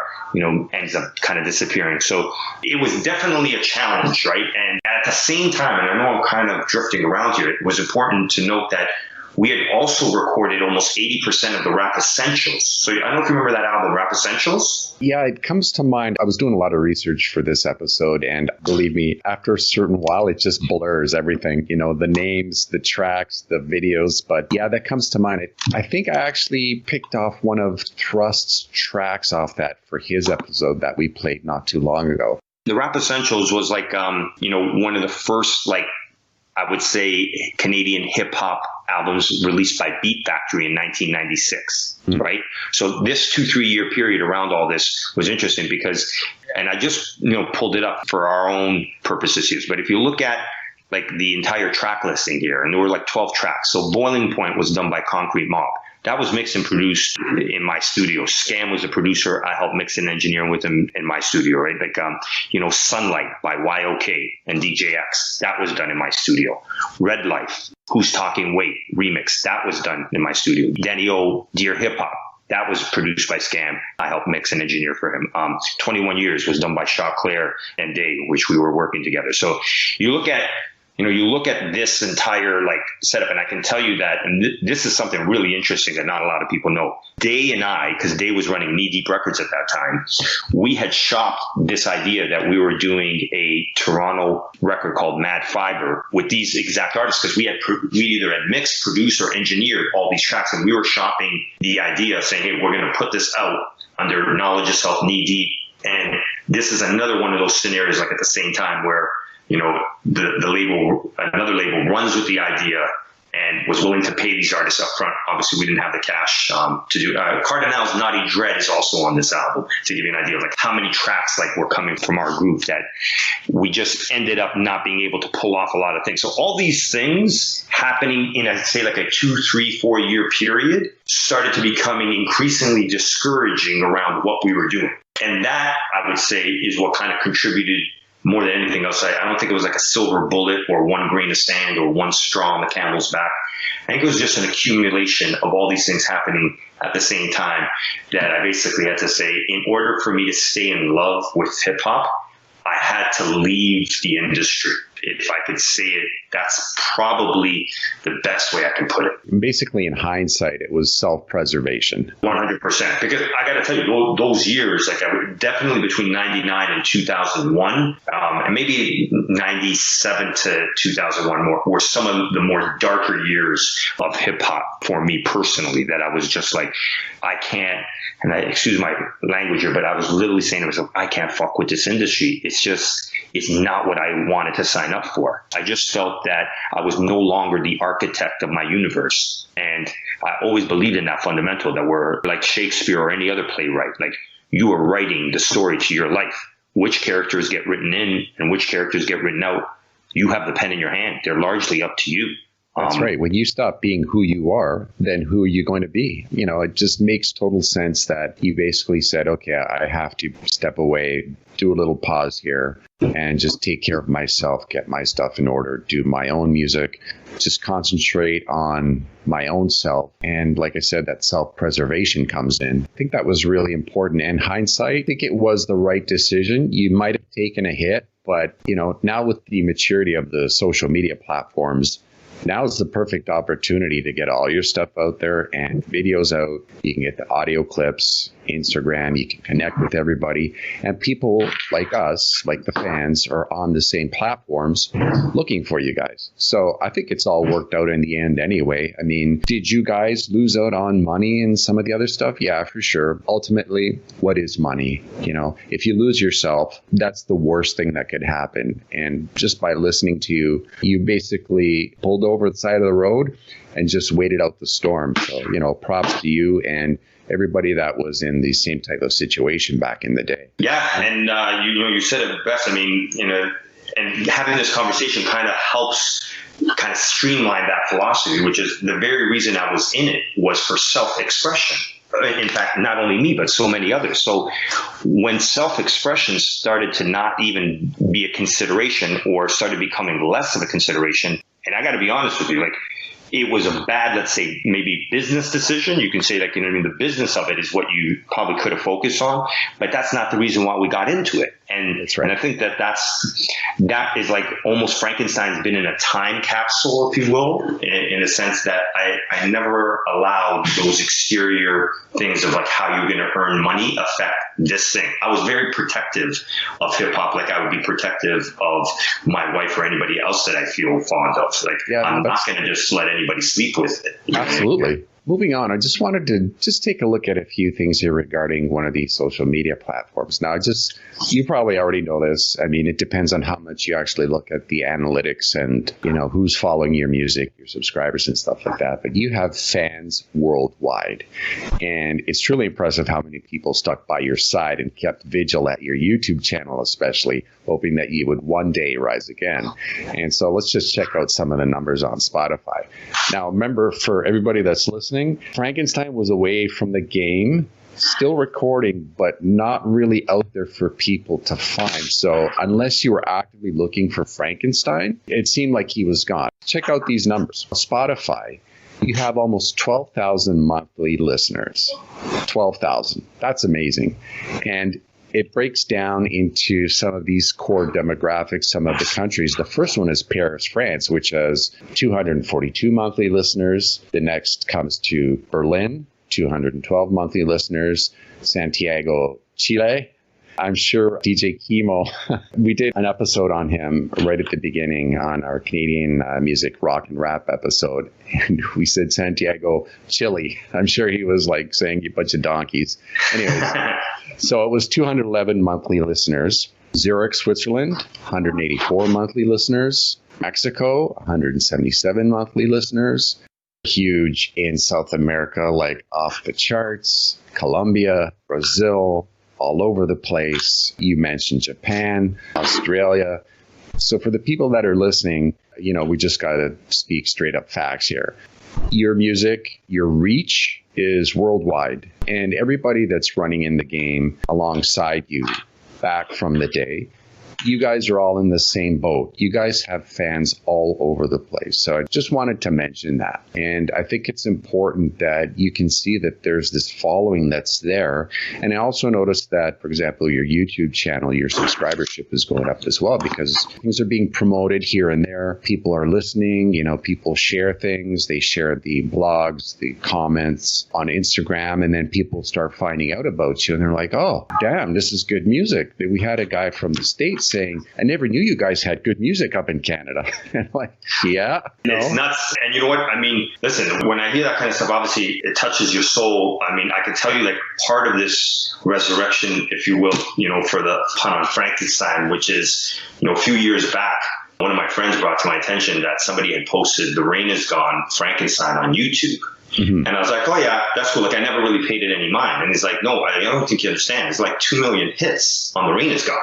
S4: ends up kind of disappearing. So it was definitely a challenge, right? And at the same time, and I know I'm kind of drifting around here, it was important to note that we had also recorded almost 80% of the Rap Essentials. So I don't know if you remember that album, Rap Essentials?
S3: Yeah, it comes to mind. I was doing a lot of research for this episode, and believe me, after a certain while, it just blurs everything. The names, the tracks, the videos. But yeah, that comes to mind. I think I actually picked off one of Thrust's tracks off that for his episode that we played not too long ago.
S4: The Rap Essentials was like, one of the first, I would say, Canadian hip hop albums released by Beat Factory in 1996, right? So this 2-3 year period around all this was interesting because, and I just, pulled it up for our own purposes here. But if you look at the entire track listing here, and there were 12 tracks. So Boiling Point was done by Concrete Mob. That was mixed and produced in my studio. Scam was a producer. I helped mix and engineer with him in my studio, right? Sunlight by YOK and DJX. That was done in my studio. Red Life, Who's Talking Wait remix. That was done in my studio. Danny O, Dear Hip Hop. That was produced by Scam. I helped mix and engineer for him. 21 Years was done by Shaw Claire and Day, which we were working together. So you look at this entire setup, and I can tell you that, and this is something really interesting that not a lot of people know. Day and I, because Day was running Knee Deep Records at that time, we had shopped this idea that we were doing a Toronto record called Mad Fiber with these exact artists, because we either had mixed, produced, or engineered all these tracks, and we were shopping the idea of saying, hey, we're going to put this out under Knowledge of Self, Knee Deep, and this is another one of those scenarios at the same time where another label runs with the idea and was willing to pay these artists up front. Obviously, we didn't have the cash to do. Cardinal's Naughty Dread is also on this album, to give you an idea of how many tracks were coming from our group that we just ended up not being able to pull off a lot of things. So all these things happening in, I'd say, a 2, 3, 4 year period started to becoming increasingly discouraging around what we were doing. And that, I would say, is what kind of contributed more than anything else. I don't think it was a silver bullet or one grain of sand or one straw on the camel's back. I think it was just an accumulation of all these things happening at the same time that I basically had to say, in order for me to stay in love with hip hop, I had to leave the industry. If I could say it, that's probably the best way I can put it.
S3: Basically, in hindsight, it was self-preservation.
S4: 100%. Because I got to tell you, those years, definitely between 99 and 2001, and maybe 97 to 2001 were some of the more darker years of hip hop for me personally, that I was just I can't, and excuse my language here, but I was literally saying to myself, I can't fuck with this industry. It's not what I wanted to sign up for. I just felt that I was no longer the architect of my universe. And I always believed in that fundamental, that we're like Shakespeare or any other playwright. You are writing the story to your life. Which characters get written in and which characters get written out, you have the pen in your hand. They're largely up to you.
S3: That's right. When you stop being who you are, then who are you going to be? It just makes total sense that you basically said, okay, I have to step away, do a little pause here, and just take care of myself, get my stuff in order, do my own music, just concentrate on my own self. And like I said, that self-preservation comes in. I think that was really important. And hindsight, I think it was the right decision. You might have taken a hit But, now with the maturity of the social media platforms, now is the perfect opportunity to get all your stuff out there and videos out. You can get the audio clips, Instagram, you can connect with everybody. And people like us, like the fans, are on the same platforms looking for you guys. So I think it's all worked out in the end anyway. I mean, did you guys lose out on money and some of the other stuff? Yeah, for sure. Ultimately, what is money? If you lose yourself, that's the worst thing that could happen. And just by listening to you, you basically pulled over the side of the road and just waited out the storm. So, props to you and everybody that was in the same type of situation back in the day.
S4: Yeah, and you said it best. I mean, and having this conversation kind of helps kind of streamline that philosophy, which is the very reason I was in it was for self-expression. In fact, not only me, but so many others. So when self-expression started to not even be a consideration or started becoming less of a consideration, and I got to be honest with you, like, it was a bad, let's say, maybe business decision. You can say that, the business of it is what you probably could have focused on, but that's not the reason why we got into it. And
S3: that's right.
S4: And I think that is like almost Frankenstein's been in a time capsule, if you will, in a sense that I never allowed those exterior things of like how you're going to earn money affect this thing. I was very protective of hip hop, like I would be protective of my wife or anybody else that I feel fond of. Like, I'm not going to just let anybody sleep with it.
S3: Absolutely. Moving on, I just wanted to take a look at a few things here regarding one of these social media platforms. Now, you probably already know this. I mean, it depends on how much you actually look at the analytics and, who's following your music, your subscribers and stuff like that. But you have fans worldwide. And it's truly impressive how many people stuck by your side and kept vigil at your YouTube channel, especially, hoping that you would one day rise again. And so let's just check out some of the numbers on Spotify. Now, remember, for everybody that's listening, Frankenstein was away from the game, still recording, but not really out there for people to find. So unless you were actively looking for Frankenstein, it seemed like he was gone. Check out these numbers. Spotify, you have almost 12,000 monthly listeners. 12,000. That's amazing. And it breaks down into some of these core demographics, some of the countries. The first one is Paris, France, which has 242 monthly listeners. The next comes to Berlin, 212 monthly listeners. Santiago, Chile. I'm sure DJ Kimo, we did an episode on him right at the beginning on our Canadian music rock and rap episode. And we said Santiago, Chile. I'm sure he was like saying, you bunch of donkeys. Anyways, so it was 211 monthly listeners. Zurich, Switzerland, 184 monthly listeners. Mexico, 177 monthly listeners. Huge in South America, like off the charts. Colombia, Brazil, all over the place. You mentioned Japan, Australia. So for the people that are listening, we just got to speak straight up facts here. Your music, your reach is worldwide. And everybody that's running in the game alongside you back from the day, you guys are all in the same boat. You guys have fans all over the place. So I just wanted to mention that. And I think it's important that you can see that there's this following that's there. And I also noticed that, for example, your YouTube channel, your subscribership is going up as well because things are being promoted here and there. People are listening, people share things. They share the blogs, the comments on Instagram, and then people start finding out about you. And they're like, oh, damn, this is good music. We had a guy from the States saying, I never knew you guys had good music up in Canada. And I'm like, yeah. No.
S4: It's nuts. And you know what? I mean, listen, when I hear that kind of stuff, obviously it touches your soul. I mean, I can tell you like part of this resurrection, if you will, for the pun on Frankenstein, which is, a few years back, one of my friends brought to my attention that somebody had posted The Rain Is Gone, Frankenstein on YouTube. Mm-hmm. And I was like, oh, yeah, that's cool. Like, I never really paid it any mind. And he's like, no, I don't think you understand. It's like 2 million hits on The Rain Is Gone.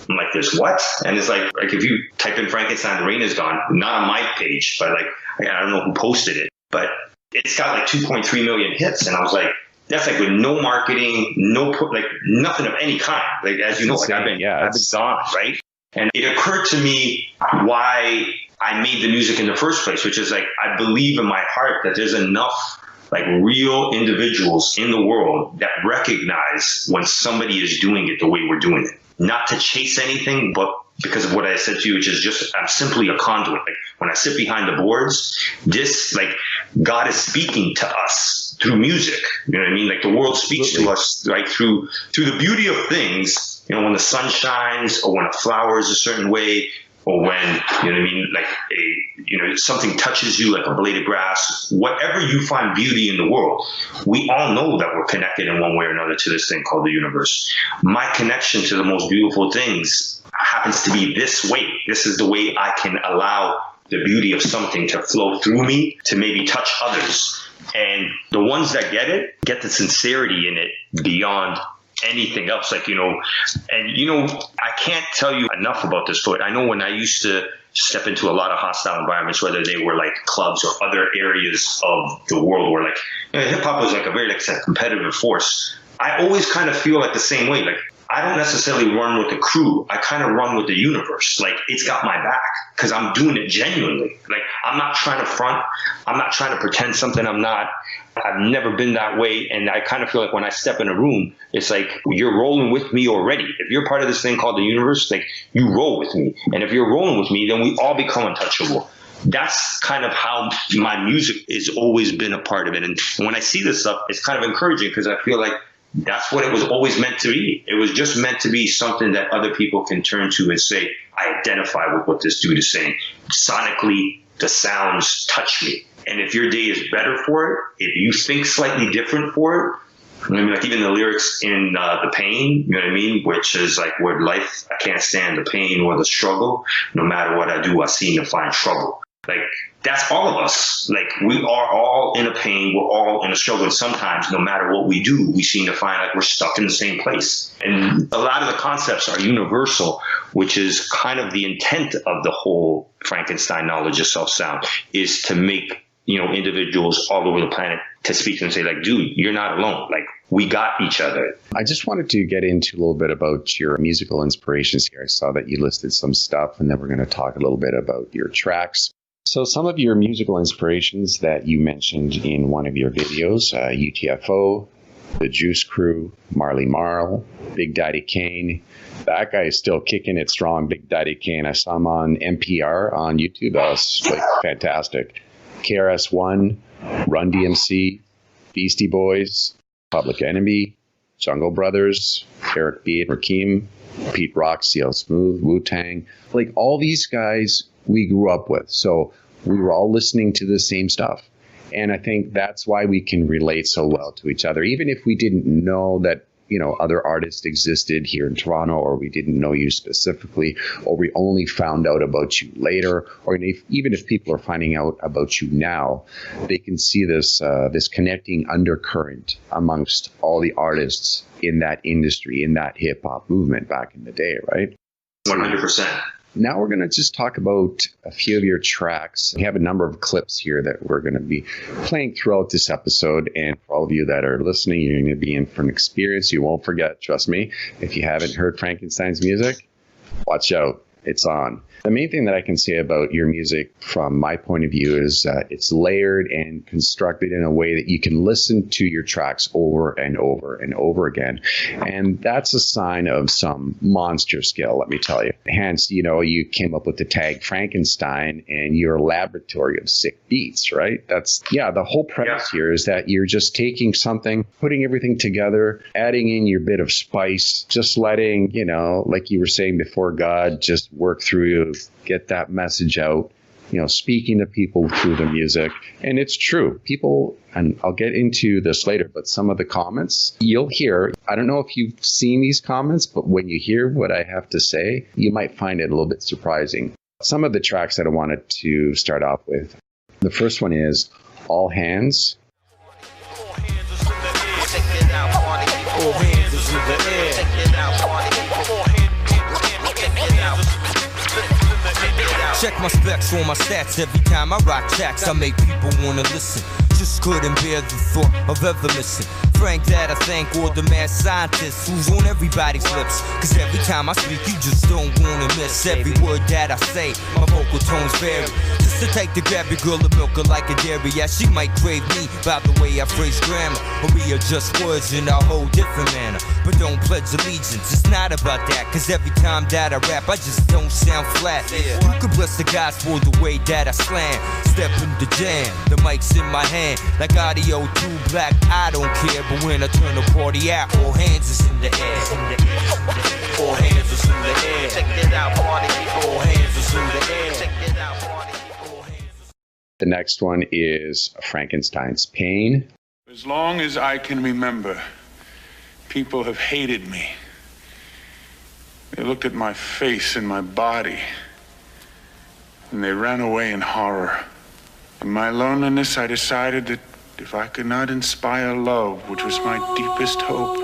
S4: I'm like, there's what? And it's like if you type in Frankenstein, The Rain Is Gone, not on my page, but like, I don't know who posted it, but it's got like 2.3 million hits. And I was like, that's like with no marketing, like nothing of any kind. Like, as you know, like I've been gone, right? And it occurred to me why I made the music in the first place, which is like, I believe in my heart that there's enough like real individuals in the world that recognize when somebody is doing it the way we're doing it. not to chase anything, but because of what I said to you, which is just, I'm simply a conduit. Like when I sit behind the boards, this, like, God is speaking to us through music. You know what I mean? Like the world speaks to us, like through the beauty of things. You know, when the sun shines, or when a flower is a certain way, or when, you know what I mean, like something touches you, like a blade of grass, whatever you find beauty in the world, we all know that we're connected in one way or another to this thing called the universe. My connection to the most beautiful things happens to be this way. This is the way I can allow the beauty of something to flow through me to maybe touch others. And the ones that get the sincerity in it beyond anything else. Like, I can't tell you enough about this story. I know when I used to step into a lot of hostile environments, whether they were like clubs or other areas of the world where hip hop was like a very competitive force. I always kind of feel like the same way. Like, I don't necessarily run with the crew. I kind of run with the universe. Like, it's got my back because I'm doing it genuinely. Like, I'm not trying to front. I'm not trying to pretend something I'm not. I've never been that way. And I kind of feel like when I step in a room, it's like you're rolling with me already. If you're part of this thing called the universe, like, you roll with me. And if you're rolling with me, then we all become untouchable. That's kind of how my music has always been a part of it. And when I see this stuff, it's kind of encouraging because I feel like that's what it was always meant to be. It was just meant to be something that other people can turn to and say, I identify with what this dude is saying. Sonically, the sounds touch me. And if your day is better for it, if you think slightly different for it, I mean, like even the lyrics in The Pain, you know what I mean? Which is like, word life, I can't stand the pain or the struggle. No matter what I do, I seem to find trouble. Like, that's all of us. Like, we are all in a pain. We're all in a struggle. And sometimes, no matter what we do, we seem to find like we're stuck in the same place. And a lot of the concepts are universal, which is kind of the intent of the whole Frankenstein knowledge of self sound, is to make, individuals all over the planet to speak to them and say, like, dude, you're not alone. Like, we got each other.
S3: I just wanted to get into a little bit about your musical inspirations here. I saw that you listed some stuff, and then we're going to talk a little bit about your tracks. So some of your musical inspirations that you mentioned in one of your videos, UTFO, The Juice Crew, Marley Marl, Big Daddy Kane. That guy is still kicking it strong, Big Daddy Kane. I saw him on NPR on YouTube. That was like fantastic. KRS-One, Run DMC, Beastie Boys, Public Enemy, Jungle Brothers, Eric B. and Rakim, Pete Rock, CL Smooth, Wu-Tang. Like, all these guys we grew up with. So we were all listening to the same stuff. And I think that's why we can relate so well to each other. Even if we didn't know that, other artists existed here in Toronto, or we didn't know you specifically, or we only found out about you later, or even if people are finding out about you now, they can see this connecting undercurrent amongst all the artists in that industry, in that hip hop movement back in the day, right?
S4: 100%.
S3: Now we're going to just talk about a few of your tracks. We have a number of clips here that we're going to be playing throughout this episode. And for all of you that are listening, you're going to be in for an experience you won't forget. Trust me. If you haven't heard Frankenstein's music, watch out. It's on. The main thing that I can say about your music from my point of view is that it's layered and constructed in a way that you can listen to your tracks over and over and over again. And that's a sign of some monster skill, let me tell you. Hence, you came up with the tag Frankenstein and your laboratory of sick beats, right? The whole premise here is that you're just taking something, putting everything together, adding in your bit of spice, just letting, like you were saying before, God just work through you, get that message out, speaking to people through the music. And it's true. People, and I'll get into this later, but some of the comments you'll hear, I don't know if you've seen these comments, but when you hear what I have to say, you might find it a little bit surprising. Some of the tracks that I wanted to start off with. The first one is All Hands.
S2: All hands is in the air. Check my specs on my stats every time I rock tracks. I make people wanna listen. Just couldn't bear the thought of ever missing. Frank, that I thank all the mad scientists who's on everybody's lips. Cause every time I speak, you just don't wanna miss every word that I say. My vocal tones vary. Just It's the type to grab your girl and milk her like a dairy. Yeah, she might crave me by the way I phrase grammar, or readjust words in a whole different manner. But don't pledge allegiance, it's not about that. Cause every time that I rap, I just don't sound flat. You can bless the gospel the way that I slam. Step in the jam, the mic's in my hand. Like audio too black, I don't care. But when I turn the party out, all hands is in the air. All hands is in the air. Check it out, party people. All hands is in the air. Check it out, party people.
S3: The next one is Frankenstein's Pain.
S5: As long as I can remember, people have hated me. They looked at my face and my body, and they ran away in horror. In my loneliness, I decided that if I could not inspire love, which was my deepest hope,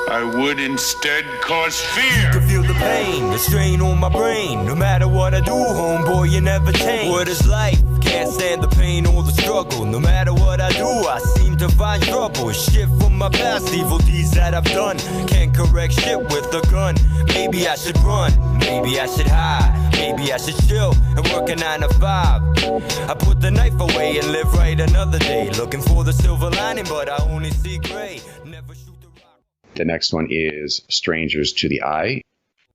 S5: I would instead cause fear.
S2: You can feel the pain, the strain on my brain. No matter what I do, homeboy, you never change. What is life? Can't stand the pain or the struggle. No matter what I do, I seem to find trouble. Shit from my past, evil deeds that I've done. Can't correct shit with a gun. Maybe I should run, maybe I should hide. Maybe I should chill and work a 9 to 5. I put the knife away and live right another day. Looking for the silver lining, but I only see gray. Never shoot the rock.
S3: The next one is Strangers to the Eye.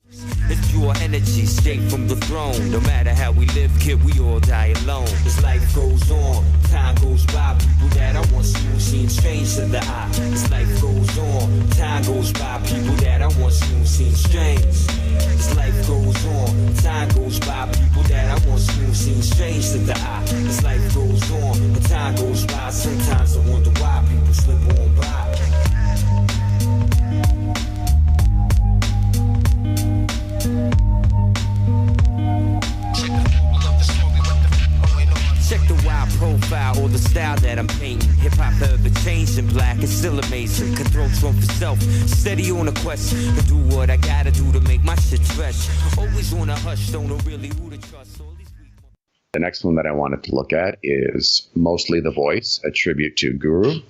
S2: It's pure energy straight from the throne. No matter how we live, kid, we all die alone. As life goes on, time goes by. People that I once knew seem strange to the eye. As life goes on, time goes by. People that I once knew seem strange. As life goes on, time goes by. People that I once knew seem strange to the eye. As life goes on, time goes by. Sometimes I wonder why people slip on by. Check the wild profile or the style that I'm painting. Hip-hop ever changed in black, it's still amazing. Controls one for self, steady on a quest to do what I gotta do to make my shit fresh. Always on a hush, don't know really who to trust.
S3: The next one that I wanted to look at is Mostly the Voice, a tribute to Guru.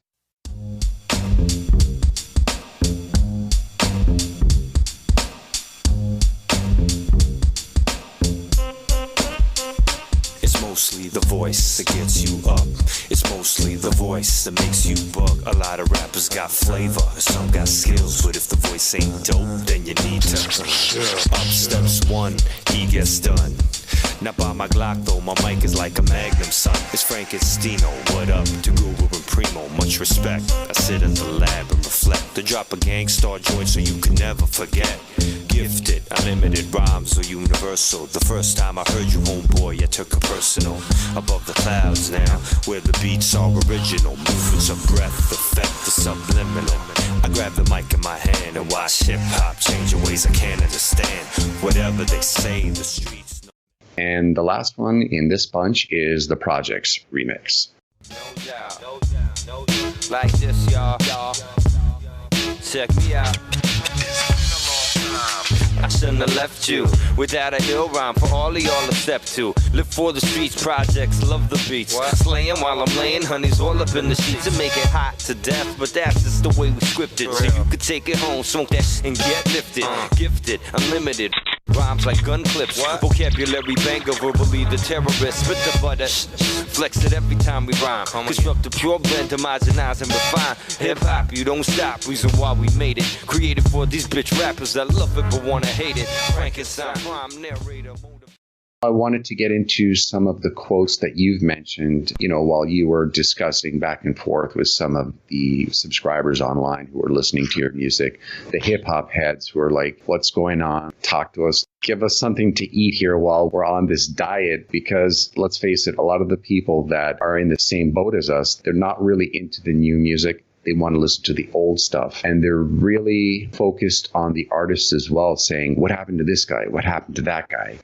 S6: Mostly the voice that gets you up. It's mostly the voice that makes you bug. A lot of rappers got flavor, some got skills, but if the voice ain't dope, then you need to up steps one, he gets done. Not by my Glock though, my mic is like a Magnum, son. It's Frankensteino, what up to Guru and Primo, much respect. I sit in the lab and reflect. To drop a gangstar joint so you can never forget. Gifted, unlimited rhymes are universal. The first time I heard you, homeboy, I took it personal. Above the clouds now, where the beats are original. Movements of breath, effect the subliminal. I grab the mic in my hand and watch hip-hop change in ways I can't understand. Whatever they say, the streets know.
S3: And the last one in this bunch is the Projects remix.
S2: No doubt, no doubt, no doubt. Like this, y'all. Check me out. I shouldn't have left you without a ill rhyme for all of y'all to step to. Live for the streets, projects, love the beats. Slaying while I'm laying, honey's all up in the sheets and make it hot to death. But that's just the way we scripted. So you could take it home, smoke that and get lifted. Gifted, unlimited. Rhymes like gun clips, vocabulary banger, verbally the terrorist. Spit the butter, flex it every time we rhyme. Construct the pure blend, homogenize and refine. Hip hop, you don't stop, reason why we made it. Created for these bitch rappers that love it but wanna hate it. Frankenstein, prime narrator.
S3: I wanted to get into some of the quotes that you've mentioned, while you were discussing back and forth with some of the subscribers online who were listening to your music, the hip hop heads who are like, what's going on? Talk to us. Give us something to eat here while we're on this diet, because let's face it, a lot of the people that are in the same boat as us, they're not really into the new music. They want to listen to the old stuff. And they're really focused on the artists as well, saying, what happened to this guy? What happened to that guy?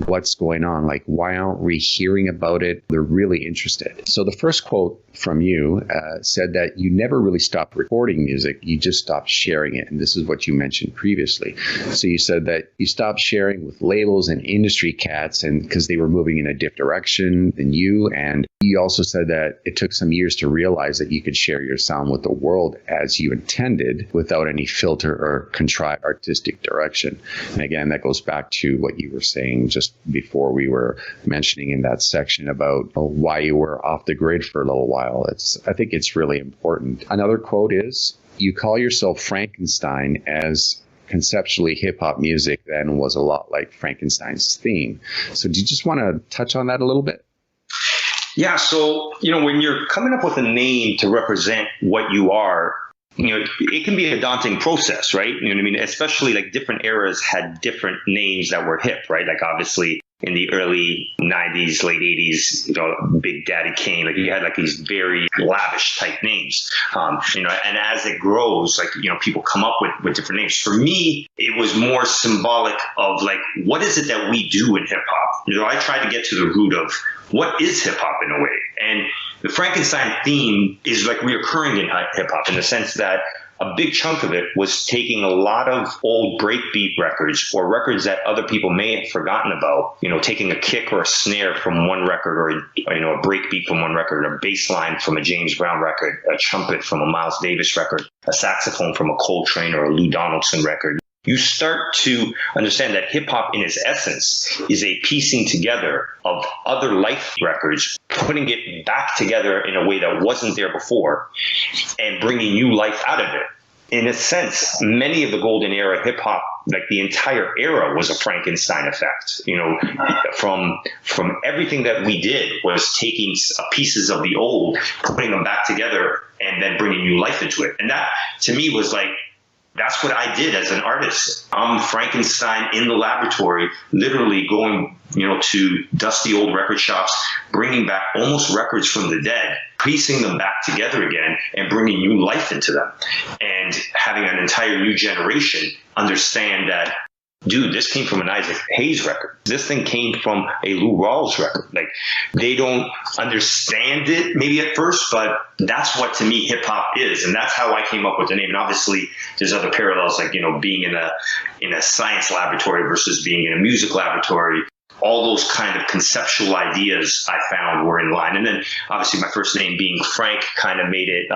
S3: What's going on? Like, why aren't we hearing about it? They're really interested. So the first quote from you said that you never really stopped recording music. You just stopped sharing it. And this is what you mentioned previously. So you said that you stopped sharing with labels and industry cats, and because they were moving in a different direction than you. And you also said that it took some years to realize that you could share your sound with the world as you intended without any filter or contrived artistic direction. And again, that goes back to what you were saying just before we were mentioning in that section about why you were off the grid for a little while. I think it's really important. Another quote is, "You call yourself Frankenstein as conceptually hip-hop music then was a lot like Frankenstein's theme." So do you just want to touch on that a little bit?
S4: Yeah. So, when you're coming up with a name to represent what you are, it can be a daunting process, right? You know what I mean? Especially like different eras had different names that were hip, right? Like obviously in the early 90s, late 80s, Big Daddy Kane, like you had like these very lavish type names, and as it grows, like, people come up with different names. For me, it was more symbolic of like, what is it that we do in hip hop? I tried to get to the root of what is hip hop in a way. And the Frankenstein theme is like reoccurring in hip hop in the sense that a big chunk of it was taking a lot of old breakbeat records or records that other people may have forgotten about, taking a kick or a snare from one record or, a breakbeat from one record, a bass line from a James Brown record, a trumpet from a Miles Davis record, a saxophone from a Coltrane or a Lou Donaldson record. You start to understand that hip hop in its essence is a piecing together of other life records, putting it back together in a way that wasn't there before and bringing new life out of it. In a sense, many of the golden era hip hop, like the entire era, was a Frankenstein effect. From everything that we did was taking pieces of the old, putting them back together and then bringing new life into it. And that to me was like, that's what I did as an artist. I'm Frankenstein in the laboratory, literally going, to dusty old record shops, bringing back almost records from the dead, piecing them back together again and bringing new life into them, and having an entire new generation understand that, dude, this came from an Isaac Hayes record. This thing came from a Lou Rawls record. Like, they don't understand it maybe at first, but that's what to me hip hop is. And that's how I came up with the name. And obviously there's other parallels, like, being in a science laboratory versus being in a music laboratory. All those kind of conceptual ideas I found were in line. And then obviously my first name being Frank kind of made it,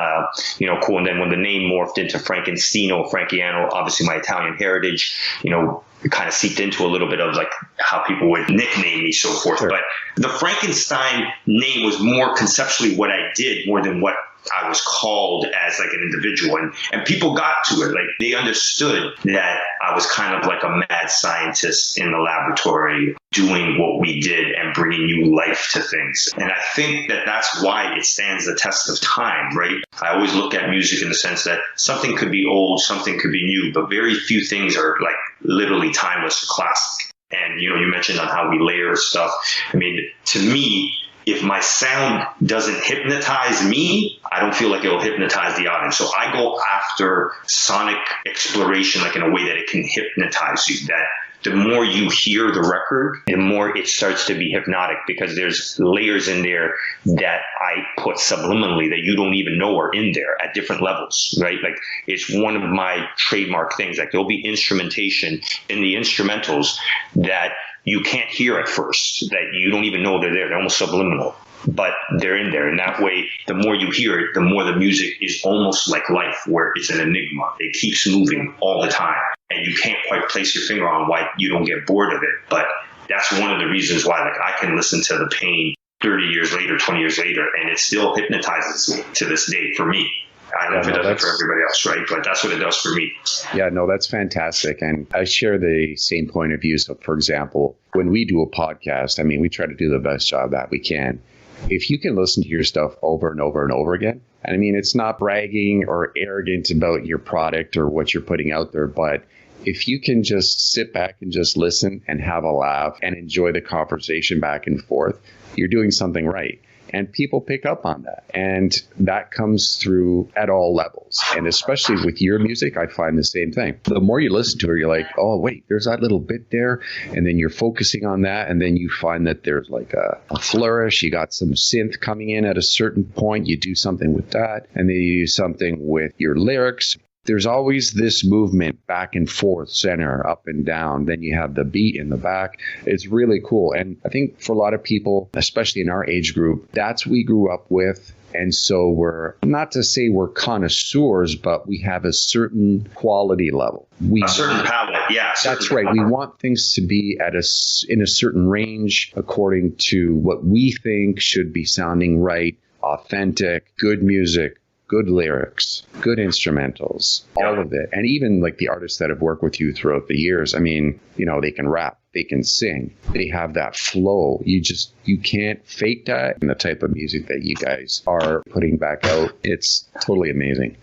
S4: cool. And then when the name morphed into Frankensteino, Frankiano, obviously my Italian heritage, it kind of seeped into a little bit of like how people would nickname me, so forth. Sure. But the Frankenstein name was more conceptually what I did more than what I was called as like an individual, and people got to it. Like, they understood that I was kind of like a mad scientist in the laboratory doing what we did and bringing new life to things. And I think that that's why it stands the test of time, right? I always look at music in the sense that something could be old, something could be new, but very few things are like literally timeless or classic. And, you mentioned on how we layer stuff. I mean, to me, if my sound doesn't hypnotize me, I don't feel like it'll hypnotize the audience. So I go after sonic exploration, like in a way that it can hypnotize you. That the more you hear the record, the more it starts to be hypnotic, because there's layers in there that I put subliminally that you don't even know are in there at different levels, right? Like, it's one of my trademark things. Like, there'll be instrumentation in the instrumentals that you can't hear at first, that you don't even know they're there. They're almost subliminal, but they're in there. And that way, the more you hear it, the more the music is almost like life, where it's an enigma. It keeps moving all the time, and you can't quite place your finger on why you don't get bored of it. But that's one of the reasons why, like, I can listen to The Pain 30 years later, 20 years later, and it still hypnotizes me to this day for me. I don't know if it does it for everybody else, right? But that's what it does for me.
S3: Yeah, no, that's fantastic. And I share the same point of view. So, for example, when we do a podcast, I mean, we try to do the best job that we can. If you can listen to your stuff over and over and over again, and I mean, it's not bragging or arrogant about your product or what you're putting out there, but if you can just sit back and just listen and have a laugh and enjoy the conversation back and forth, you're doing something right. And people pick up on that. And that comes through at all levels. And especially with your music, I find the same thing. The more you listen to it, you're like, oh, wait, there's that little bit there. And then you're focusing on that. And then you find that there's like a flourish. You got some synth coming in at a certain point. You do something with that. And then you do something with your lyrics. there's always this movement back and forth, center, up and down. Then you have the beat in the back. It's really cool. And I think for a lot of people, especially in our age group, that's what we grew up with. And so we're, not to say we're connoisseurs, but we have a certain quality level.
S4: A certain palette, yeah.
S3: That's right. We want things to be in a certain range according to what we think should be sounding right, authentic, good music, good lyrics, good instrumentals, all of it. And even like the artists that have worked with you throughout the years, I mean, you know, they can rap, they can sing, they have that flow. You can't fake that. And the type of music that you guys are putting back out, it's totally amazing.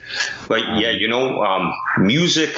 S4: But yeah, you know, music,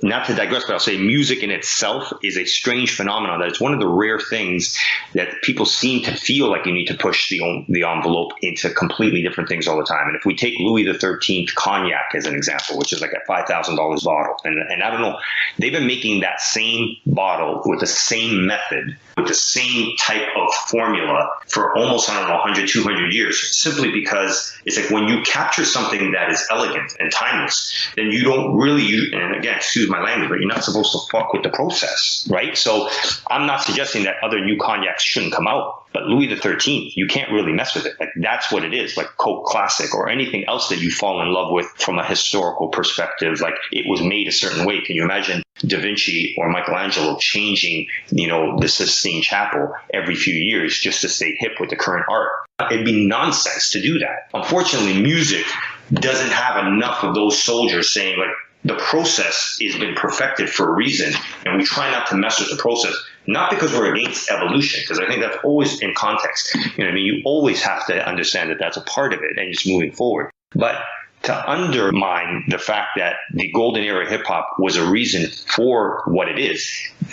S4: not to digress, but I'll say music in itself is a strange phenomenon. That it's one of the rare things that people seem to feel like you need to push the envelope into completely different things all the time. And if we take Louis XIII cognac as an example, which is like a $5,000 bottle, and I don't know, they've been making that same bottle with the same method, with the same type of formula for almost, I don't know, 100, 200 years, simply because it's like when you capture something that is elegant and timeless, then you don't really, and again, excuse my language, but you're not supposed to fuck with the process, right? So I'm not suggesting that other new cognacs shouldn't come out, but Louis XIII, you can't really mess with it. Like, that's what it is, like Coke Classic or anything else that you fall in love with from a historical perspective. Like, it was made a certain way. Can you imagine Da Vinci or Michelangelo changing, you know, the Sistine Chapel every few years just to stay hip with the current art? It'd be nonsense to do that. Unfortunately, music doesn't have enough of those soldiers saying, like, the process has been perfected for a reason, and we try not to mess with the process, not because we're against evolution, because I think that's always in context. You know what I mean? You always have to understand that that's a part of it and just moving forward. But to undermine the fact that the golden era of hip-hop was a reason for what it is,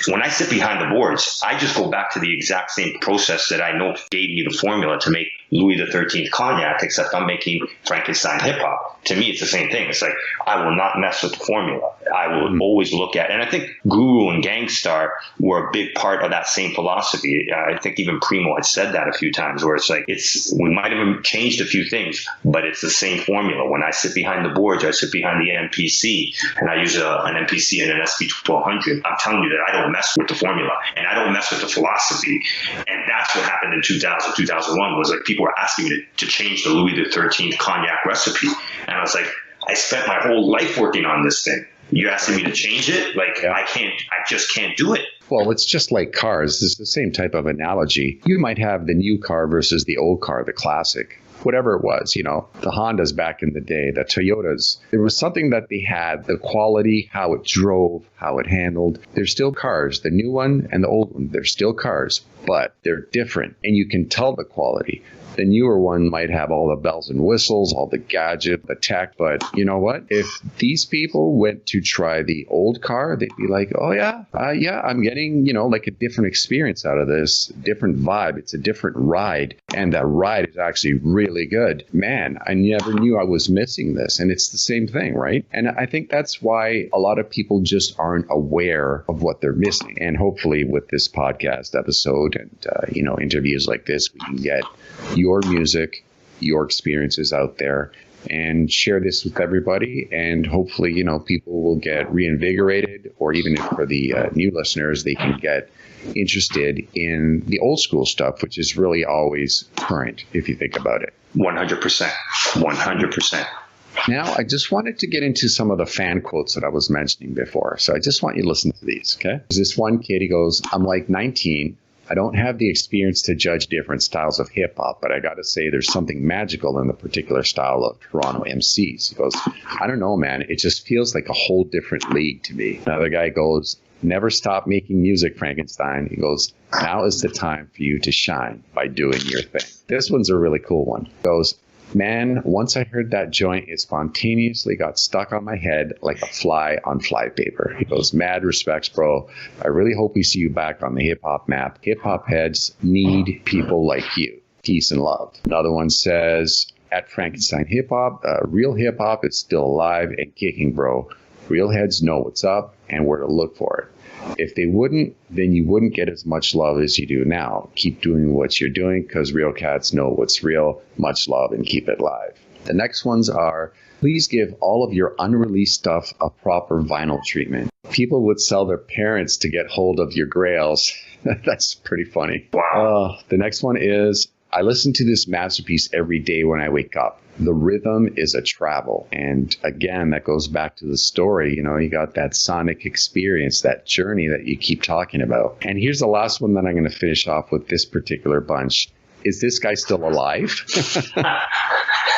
S4: when I sit behind the boards, I just go back to the exact same process that I know gave me the formula to make Louis XIII cognac, except I'm making Frankenstein hip-hop. To me, it's the same thing. It's like, I will not mess with the formula. I will always look at, and I think Guru and Gangstar were a big part of that same philosophy. I think even Primo had said that a few times, where it's like, we might have changed a few things, but it's the same formula. When I sit behind the boards, I sit behind the MPC, and I use an MPC and an SP1200. I'm telling you that I don't mess with the formula, and I don't mess with the philosophy. And that's what happened in 2000, 2001, was like people were asking me to change the Louis XIII cognac recipe. And I was like, I spent my whole life working on this thing. You asking me to change it? Like, I just can't do it.
S3: Well, it's just like cars. It's the same type of analogy. You might have the new car versus the old car, the classic, whatever it was, you know, the Hondas back in the day, the Toyotas. There was something that they had, the quality, how it drove, how it handled. They're still cars. The new one and the old one, they're still cars, but they're different. And you can tell the quality. The newer one might have all the bells and whistles, all the gadget, the tech. But you know what? If these people went to try the old car, they'd be like, oh, yeah, I'm getting, you know, like a different experience out of this, different vibe. It's a different ride. And that ride is actually really good. Man, I never knew I was missing this. And it's the same thing, right? And I think that's why a lot of people just aren't aware of what they're missing. And hopefully with this podcast episode and, you know, interviews like this, we can get your music, your experiences out there, and share this with everybody. And hopefully, you know, people will get reinvigorated, or even if for the new listeners, they can get interested in the old school stuff, which is really always current, if you think about it.
S4: 100%. 100%.
S3: Now, I just wanted to get into some of the fan quotes that I was mentioning before. So I just want you to listen to these, okay? There's this one kid, he goes, I'm like 19. I don't have the experience to judge different styles of hip hop, but I got to say there's something magical in the particular style of Toronto MCs. He goes, I don't know, man. It just feels like a whole different league to me. Another guy goes, never stop making music, Frankenstein. He goes, now is the time for you to shine by doing your thing. This one's a really cool one. He goes, man, once I heard that joint, it spontaneously got stuck on my head like a fly on flypaper. He goes, mad respects, bro. I really hope we see you back on the hip-hop map. Hip-hop heads need people like you. Peace and love. Another one says, at Frankenstein Hip-Hop, real hip-hop is still alive and kicking, bro. Real heads know what's up and where to look for it. If they wouldn't, then you wouldn't get as much love as you do now. Keep doing what you're doing because real cats know what's real. Much love and keep it live. The next ones are, please give all of your unreleased stuff a proper vinyl treatment. People would sell their parents to get hold of your grails. That's pretty funny.
S4: Wow.
S3: The next one is, I listen to this masterpiece every day when I wake up. The rhythm is a travel. And again, that goes back to the story. You know, you got that sonic experience, that journey that you keep talking about. And here's the last one that I'm going to finish off with this particular bunch. Is this guy still alive?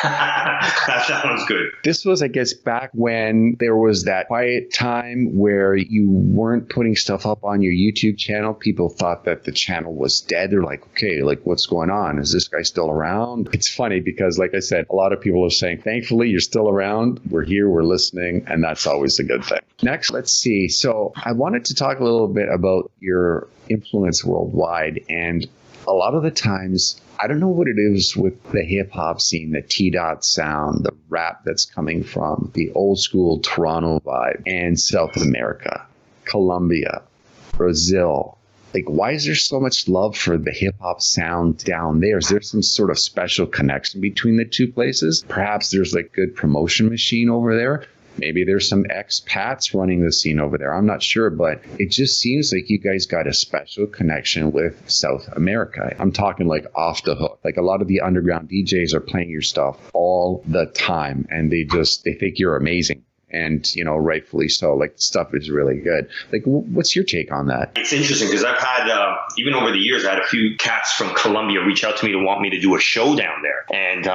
S4: That sounds good.
S3: This was, I guess, back when there was that quiet time where you weren't putting stuff up on your YouTube channel. People thought that the channel was dead. They're like, okay, like what's going on? Is this guy still around? It's funny because, like I said, a lot of people are saying, thankfully, you're still around. We're here, we're listening, and that's always a good thing. Next, let's see. So I wanted to talk a little bit about your influence worldwide. And a lot of the times, I don't know what it is with the hip hop scene, the T-Dot sound, the rap that's coming from the old school Toronto vibe, and South America, Colombia, Brazil. Like, why is there so much love for the hip hop sound down there? Is there some sort of special connection between the two places? Perhaps there's like good promotion machine over there. Maybe there's some expats running the scene over there. I'm not sure, but it just seems like you guys got a special connection with South America. I'm talking like off the hook. Like a lot of the underground DJs are playing your stuff all the time, and they think you're amazing. And, you know, rightfully so. Like, stuff is really good. Like, what's your take on that?
S4: It's interesting because I've had, even over the years, I had a few cats from Colombia reach out to me to want me to do a show down there. And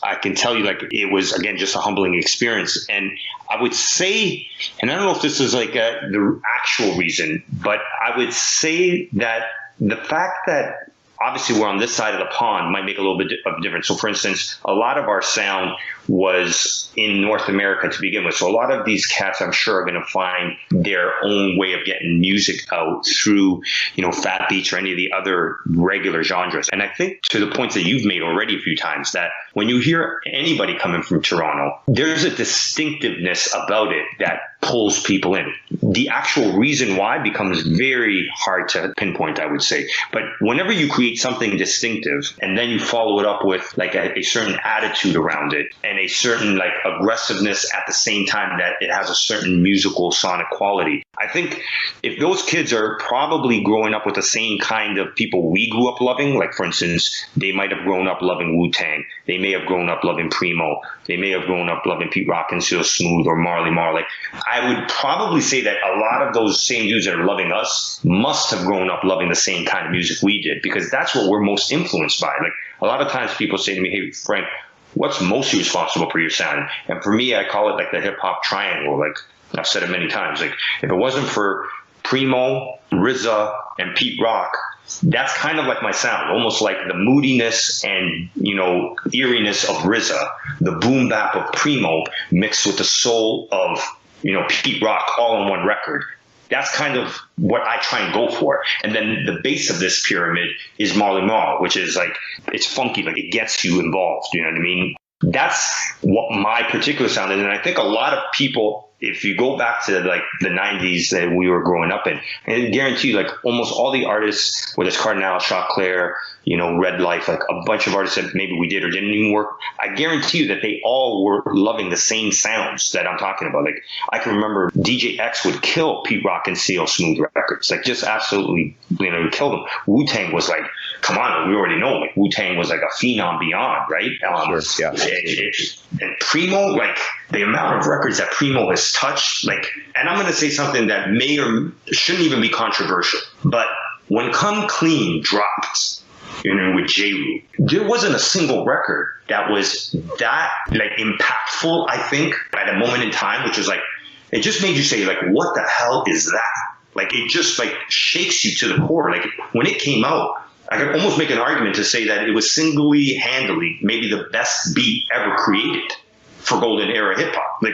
S4: I can tell you, like, it was, again, just a humbling experience. And I would say, and I don't know if this is like the actual reason, but I would say that the fact that obviously we're on this side of the pond might make a little bit of difference. So, for instance, a lot of our sound was in North America to begin with. So a lot of these cats, I'm sure, are going to find their own way of getting music out through, you know, fat beats or any of the other regular genres. And I think to the points that you've made already a few times, that when you hear anybody coming from Toronto, there's a distinctiveness about it that pulls people in. The actual reason why becomes very hard to pinpoint, I would say. But whenever you create something distinctive and then you follow it up with like a certain attitude around it and a certain like aggressiveness at the same time that it has a certain musical sonic quality, I think if those kids are probably growing up with the same kind of people we grew up loving, like for instance, they might have grown up loving Wu-Tang, they may have grown up loving Primo, they may have grown up loving Pete Rock and Seal Smooth or Marley Marl. Like, I would probably say that a lot of those same dudes that are loving us must have grown up loving the same kind of music we did, because that's what we're most influenced by. Like, a lot of times people say to me, hey, Frank, what's mostly responsible for your sound? And for me, I call it like the hip hop triangle. Like, I've said it many times. Like, if it wasn't for Primo, RZA, and Pete Rock, that's kind of like my sound, almost like the moodiness and, you know, eeriness of RZA, the boom bap of Primo mixed with the soul of, you know, Pete Rock all in one record. That's kind of what I try and go for. And then the base of this pyramid is Marley Marl, which is like, it's funky, like it gets you involved. You know what I mean? That's what my particular sound is. And I think a lot of people, if you go back to like the 90s that we were growing up in, I guarantee you, like almost all the artists, whether it's Cardinal, Shot Claire, you know, Red Life, like a bunch of artists that maybe we did or didn't even work, I guarantee you that they all were loving the same sounds that I'm talking about. Like, I can remember DJ X would kill Pete Rock and CL Smooth records, like just absolutely, you know, kill them. Wu-Tang was like, come on, we already know, like Wu-Tang was like a phenom beyond, right?
S3: Sure, yeah.
S4: And Primo, like the amount of records that Primo has touched, like, and I'm going to say something that may or shouldn't even be controversial, but when Come Clean dropped, you know, with J-Roo, there wasn't a single record that was that like impactful, I think, at a moment in time, which was like, it just made you say, like, what the hell is that? Like, it just like shakes you to the core. Like, when it came out, I could almost make an argument to say that it was single-handedly maybe the best beat ever created for golden era hip hop. Like,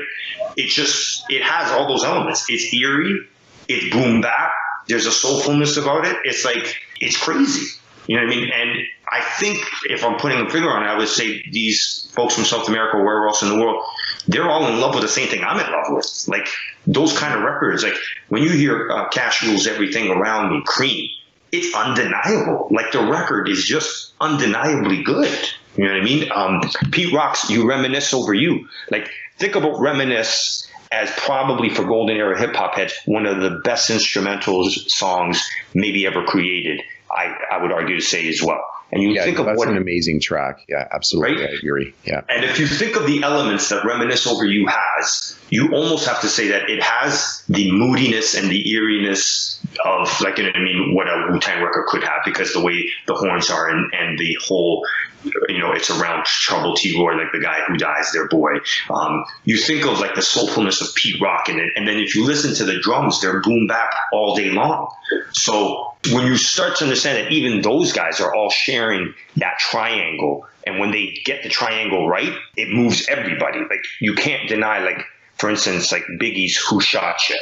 S4: it has all those elements. It's eerie, it's boom bap, there's a soulfulness about it. It's like, it's crazy. You know what I mean? And I think if I'm putting a finger on it, I would say these folks from South America or wherever else in the world, they're all in love with the same thing I'm in love with. Like, those kind of records, like when you hear Cash Rules Everything Around Me, Cream, it's undeniable. Like the record is just undeniably good. You know what I mean? Pete Rock's "You Reminisce Over You." Like, think about "Reminisce" as probably for golden era hip hop heads one of the best instrumental songs maybe ever created. I would argue to say as well. And you think of
S3: that's
S4: what
S3: an amazing track. Yeah, absolutely. Right? I agree. Yeah.
S4: And if you think of the elements that "Reminisce Over You" has, you almost have to say that it has the moodiness and the eeriness of, like, you know what I mean, what a Wu-Tang record could have, because the way the horns are and the whole, you know, it's around Trouble T-Roy, like the guy who dies, their boy. You think of like the soulfulness of Pete Rock in it, and then if you listen to the drums, they're boom bap all day long. So when you start to understand that even those guys are all sharing that triangle, and when they get the triangle right, it moves everybody. Like, you can't deny, like, for instance, like Biggie's "Who Shot Ya?"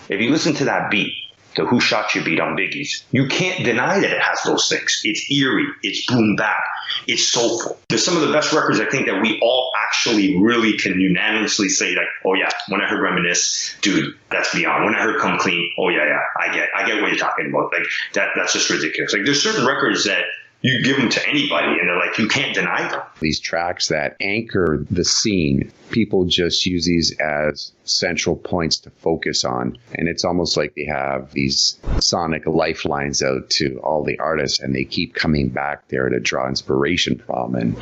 S4: If you listen to that beat, the "Who Shot Ya" beat on Biggie's, you can't deny that it has those things. It's eerie, it's boom bap, it's soulful. There's some of the best records I think that we all actually really can unanimously say, like, oh yeah, when I heard "Reminisce," dude, that's beyond. When I heard "Come Clean," oh yeah, I get what you're talking about. Like, that's just ridiculous. Like, there's certain records that you give them to anybody and they're like, you can't deny them.
S3: These tracks that anchor the scene, people just use these as central points to focus on. And it's almost like they have these sonic lifelines out to all the artists, and they keep coming back there to draw inspiration from and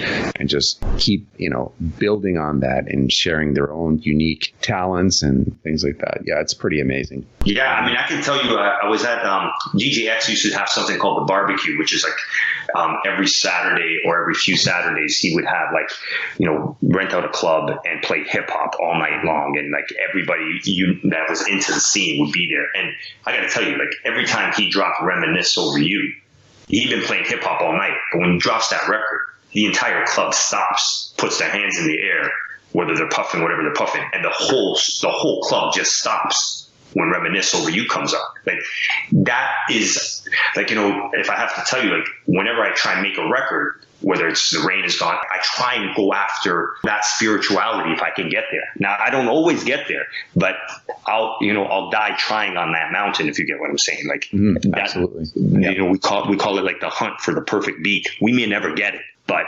S3: just keep, you know, building on that and sharing their own unique talents and things like that. Yeah, it's pretty amazing.
S4: Yeah, I mean, I can tell you, I was at DJ X used to have something called the barbecue, which is like every Saturday or every few Saturdays, he would have, like, you know, rent out a club and play hip hop all night long. And like everybody that was into the scene would be there. And I got to tell you, like, every time he dropped "Reminisce Over You," he'd been playing hip hop all night. But when he drops that record, the entire club stops, puts their hands in the air, whether they're puffing, whatever they're puffing. And the whole club just stops when "Reminisce Over You" comes up. Like, that is, like, you know, if I have to tell you, like, whenever I try and make a record, whether it's "The Rain Is Gone," I try and go after that spirituality if I can get there. Now, I don't always get there, but I'll die trying on that mountain, if you get what I'm saying. Like,
S3: absolutely.
S4: You know, we call it like the hunt for the perfect beat. We may never get it, but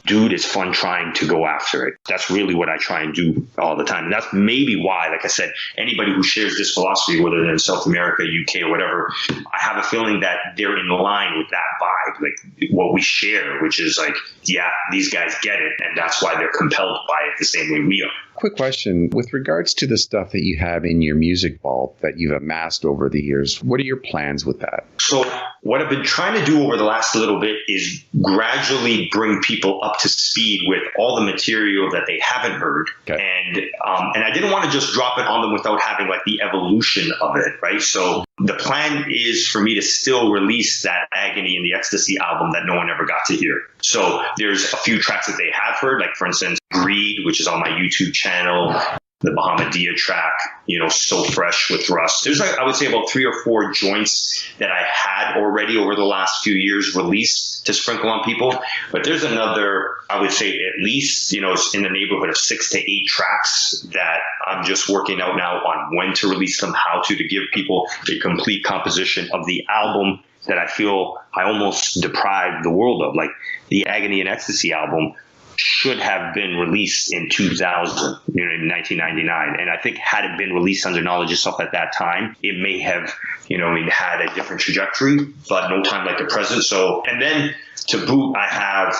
S4: dude, it's fun trying to go after it. That's really what I try and do all the time. And that's maybe why, like I said, anybody who shares this philosophy, whether they're in South America, UK, or whatever, I have a feeling that they're in line with that vibe, like what we share, which is like, yeah, these guys get it, and that's why they're compelled by it the same way we are.
S3: Quick question. With regards to the stuff that you have in your music vault that you've amassed over the years, what are your plans with that?
S4: So what I've been trying to do over the last little bit is gradually bring people up to speed with all the material that they haven't heard. Okay. And I didn't want to just drop it on them without having like the evolution of it, right? So the plan is for me to still release that Agony and the Ecstasy album that no one ever got to hear. So there's a few tracks that they have heard, like for instance, Greed, which is on my YouTube channel, the Bahamadia track, you know, So Fresh with Rust. There's like, I would say about 3 or 4 joints that I had already over the last few years released to sprinkle on people. But there's another, I would say at least, you know, it's in the neighborhood of 6 to 8 tracks that I'm just working out now on when to release them, how to give people a complete composition of the album that I feel I almost deprived the world of. Like the Agony and Ecstasy album should have been released in 2000, you know, in 1999. And I think had it been released under Knowledge Itself at that time, it may have, you know, had a different trajectory, but no time like the present. So, and then to boot, I have,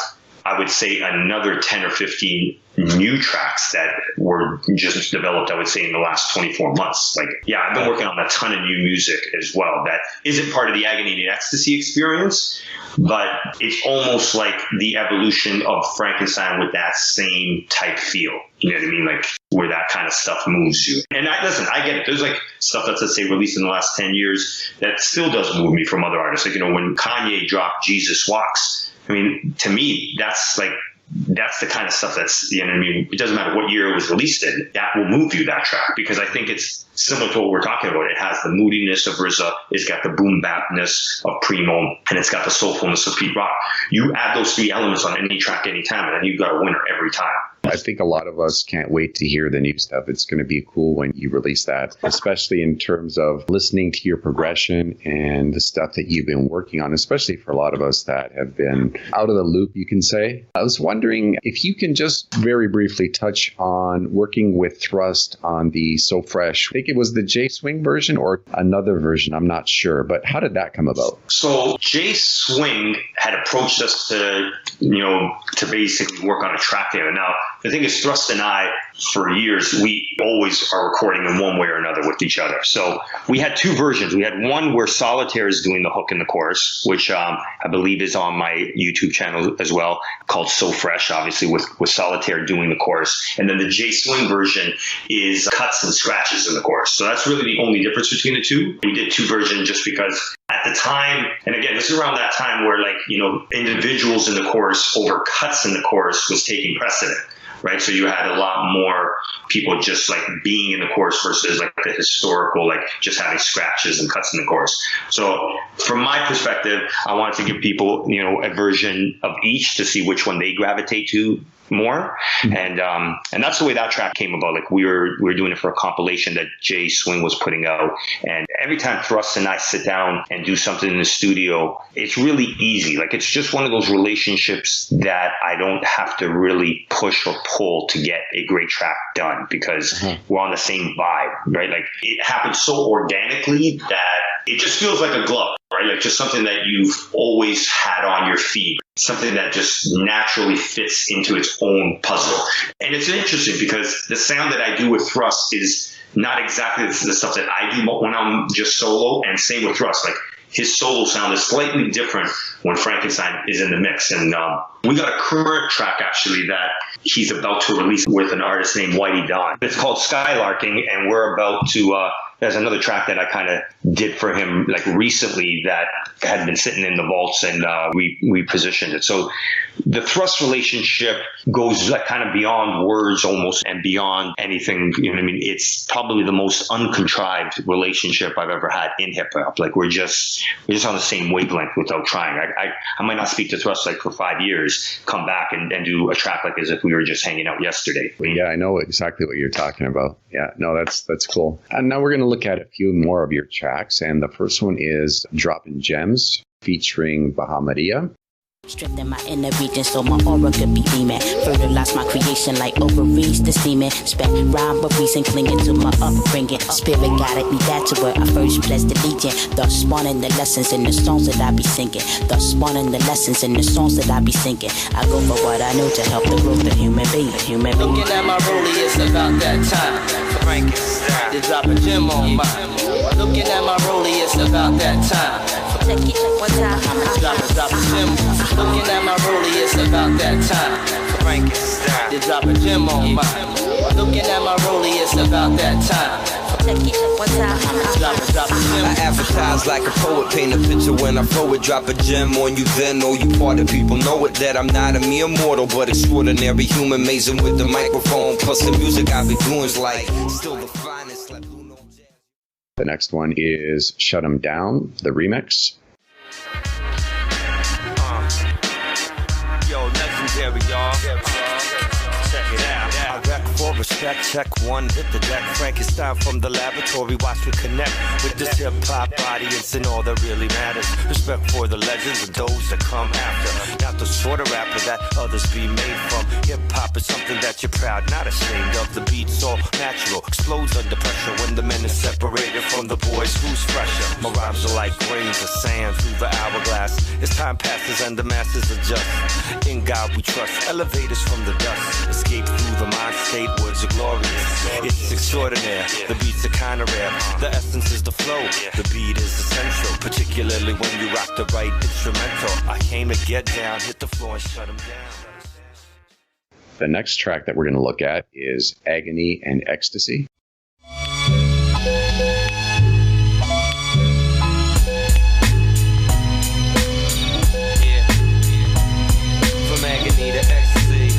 S4: I would say, another 10 or 15 new tracks that were just developed, I would say, in the last 24 months. Like, yeah, I've been working on a ton of new music as well that isn't part of the Agony and Ecstasy experience, but it's almost like the evolution of Frankenstein with that same type feel. You know what I mean? Like where that kind of stuff moves you. And I get it. There's like stuff that's, let's say, released in the last 10 years that still does move me from other artists. Like, you know, when Kanye dropped Jesus Walks, I mean, to me, that's the kind of stuff that's, you know what I mean? It doesn't matter what year it was released in, that will move you, that track, because I think it's similar to what we're talking about. It has the moodiness of RZA, it's got the boom bapness of Primo, and it's got the soulfulness of Pete Rock. You add those 3 elements on any track, anytime, and then you've got a winner every time.
S3: I think a lot of us can't wait to hear the new stuff. It's going to be cool when you release that, especially in terms of listening to your progression and the stuff that you've been working on, especially for a lot of us that have been out of the loop, you can say. I was wondering if you can just very briefly touch on working with Thrust on the So Fresh. I think it was the J Swing version or another version. I'm not sure, but how did that come about?
S4: So J Swing had approached us to basically work on a track there. Now, the thing is, Thrust and I, for years, we always are recording in one way or another with each other. So we had two versions. We had one where Solitaire is doing the hook in the chorus, which I believe is on my YouTube channel as well, called So Fresh, obviously, with Solitaire doing the chorus. And then the J Swing version is cuts and scratches in the chorus. So that's really the only difference between the two. We did two versions just because at the time, and again, this is around that time where individuals in the chorus over cuts in the chorus was taking precedent, right? So you had a lot more people just like being in the chorus versus like the historical, like just having scratches and cuts in the chorus. So from my perspective, I wanted to give people, a version of each to see which one they gravitate to more. And that's the way that track came about. Like we were doing it for a compilation that J Swing was putting out. And every time Thrust and I sit down and do something in the studio, it's really easy. Like it's just one of those relationships that I don't have to really push or pull to get a great track done because we're on the same vibe, right? Like it happens so organically that it just feels like a glove, right? Like just something that you've always had on your feet, something that just naturally fits into its own puzzle. And it's interesting because the sound that I do with Thrust is not exactly the stuff that I do when I'm just solo, and same with Thrust. Like his solo sound is slightly different when Frankenstein is in the mix. And we got a current track actually that he's about to release with an artist named Whitey Don. It's called Skylarking, and we're about to there's another track that I kind of did for him like recently that had been sitting in the vaults, and we repositioned it. So the Thrust relationship goes like kind of beyond words almost and beyond anything. You know what I mean? It's probably the most uncontrived relationship I've ever had in hip hop. Like we're just on the same wavelength without trying. I might not speak to Thrust like for 5 years, come back and do a track like as if we were just hanging out yesterday.
S3: Yeah, I know exactly what you're talking about. Yeah, no, that's cool. And now we're going to look at a few more of your tracks. And the first one is Dropping Gems featuring Bahamadia.
S7: Strengthen my inner region so my aura could be beaming. Fertilize my creation like ovaries, the steaming. Spec robberies and clinging to my upbringing. Spirit guided me back to where I first blessed the legion. Thus spawning the lessons in the songs that I be singing. Thus spawning the lessons in the songs that I be singing. I go for what I know to help the growth of human being.
S8: Looking at my rollie, it's about that time. Frankenstein, to drop a gem on mine. Looking at my rollie, it's about that time.
S7: Check it one time.
S8: Drop a gem. Looking at my rollie, it's about that time.
S2: Frankenstein,
S8: to drop a gem on mine. Looking at my rollie, it's about that time.
S7: Check it one time.
S8: Drop a gem.
S2: I advertise like a poet, paint a picture when I throw it, drop a gem on you, then all you part of people know it, that I'm not a mere mortal, but extraordinary human, amazing with the microphone, plus the music I be doing's like, still the finest, like Juno.
S3: The next one is Shut 'Em Down, the remix.
S2: Yo, legendary, y'all. Check it out. I rap for respect, check one, hit the deck. Frankenstein from the laboratory, watch me connect with this hip-hop audience and all that really matters. Respect for the legends and those that come after. Not the sort of rapper that others be made from. Hip-hop is something that you're proud, not ashamed of. The beat's all natural, explodes under pressure when the men are separated from the boys who's fresher. My rhymes are like grains of sand through the hourglass. As time passes and the masses adjust, in God we trust, elevators from the dust. Escape through the mind state, words are glorious. It's extraordinary, the beats are kinda rare. The essence is the flow, the beat is essential. Particularly when you rock the right instrumental. I came to get down, hit the floor and shut them down.
S3: The next track that we're going to look at is Agony and Ecstasy.
S2: From agony to ecstasy.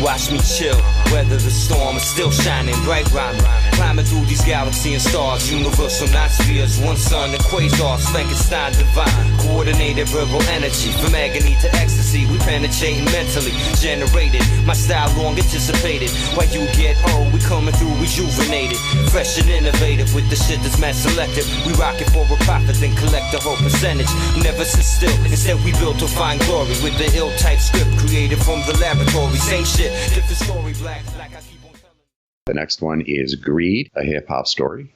S2: Watch me chill, weather the storm, it's still shining bright, rhyming. Climbing through these galaxies and stars, universal night spheres, one sun and quasars, Frankenstein divine, coordinated verbal energy, from agony to ecstasy, we penetrating mentally, generated, my style long anticipated, while you get old, we coming through rejuvenated, fresh and innovative, with the shit that's mass selective, we rock it for a profit, then collect the whole percentage, never sit still, instead we built to find glory, with the ill type script, created from the laboratory, same shit, different story, black I keep on telling.
S3: The next one is Greed, a hip-hop story.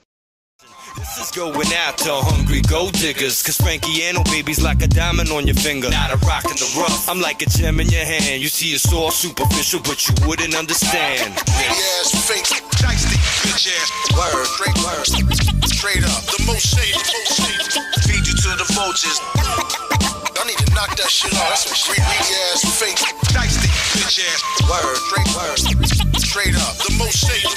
S6: This is going out to hungry gold diggers, cause Frankie ain't no baby's like a diamond on your finger, not a rock in the rough. I'm like a gem in your hand. You see it's all superficial, but you wouldn't understand.
S9: Ass, fake, dicey, bitch ass. Word, straight up. The most shady, feed you to the vultures. I need to knock that shit off. That's some greedy ass, fake, dicey, bitch ass. Word, straight up. The most shady,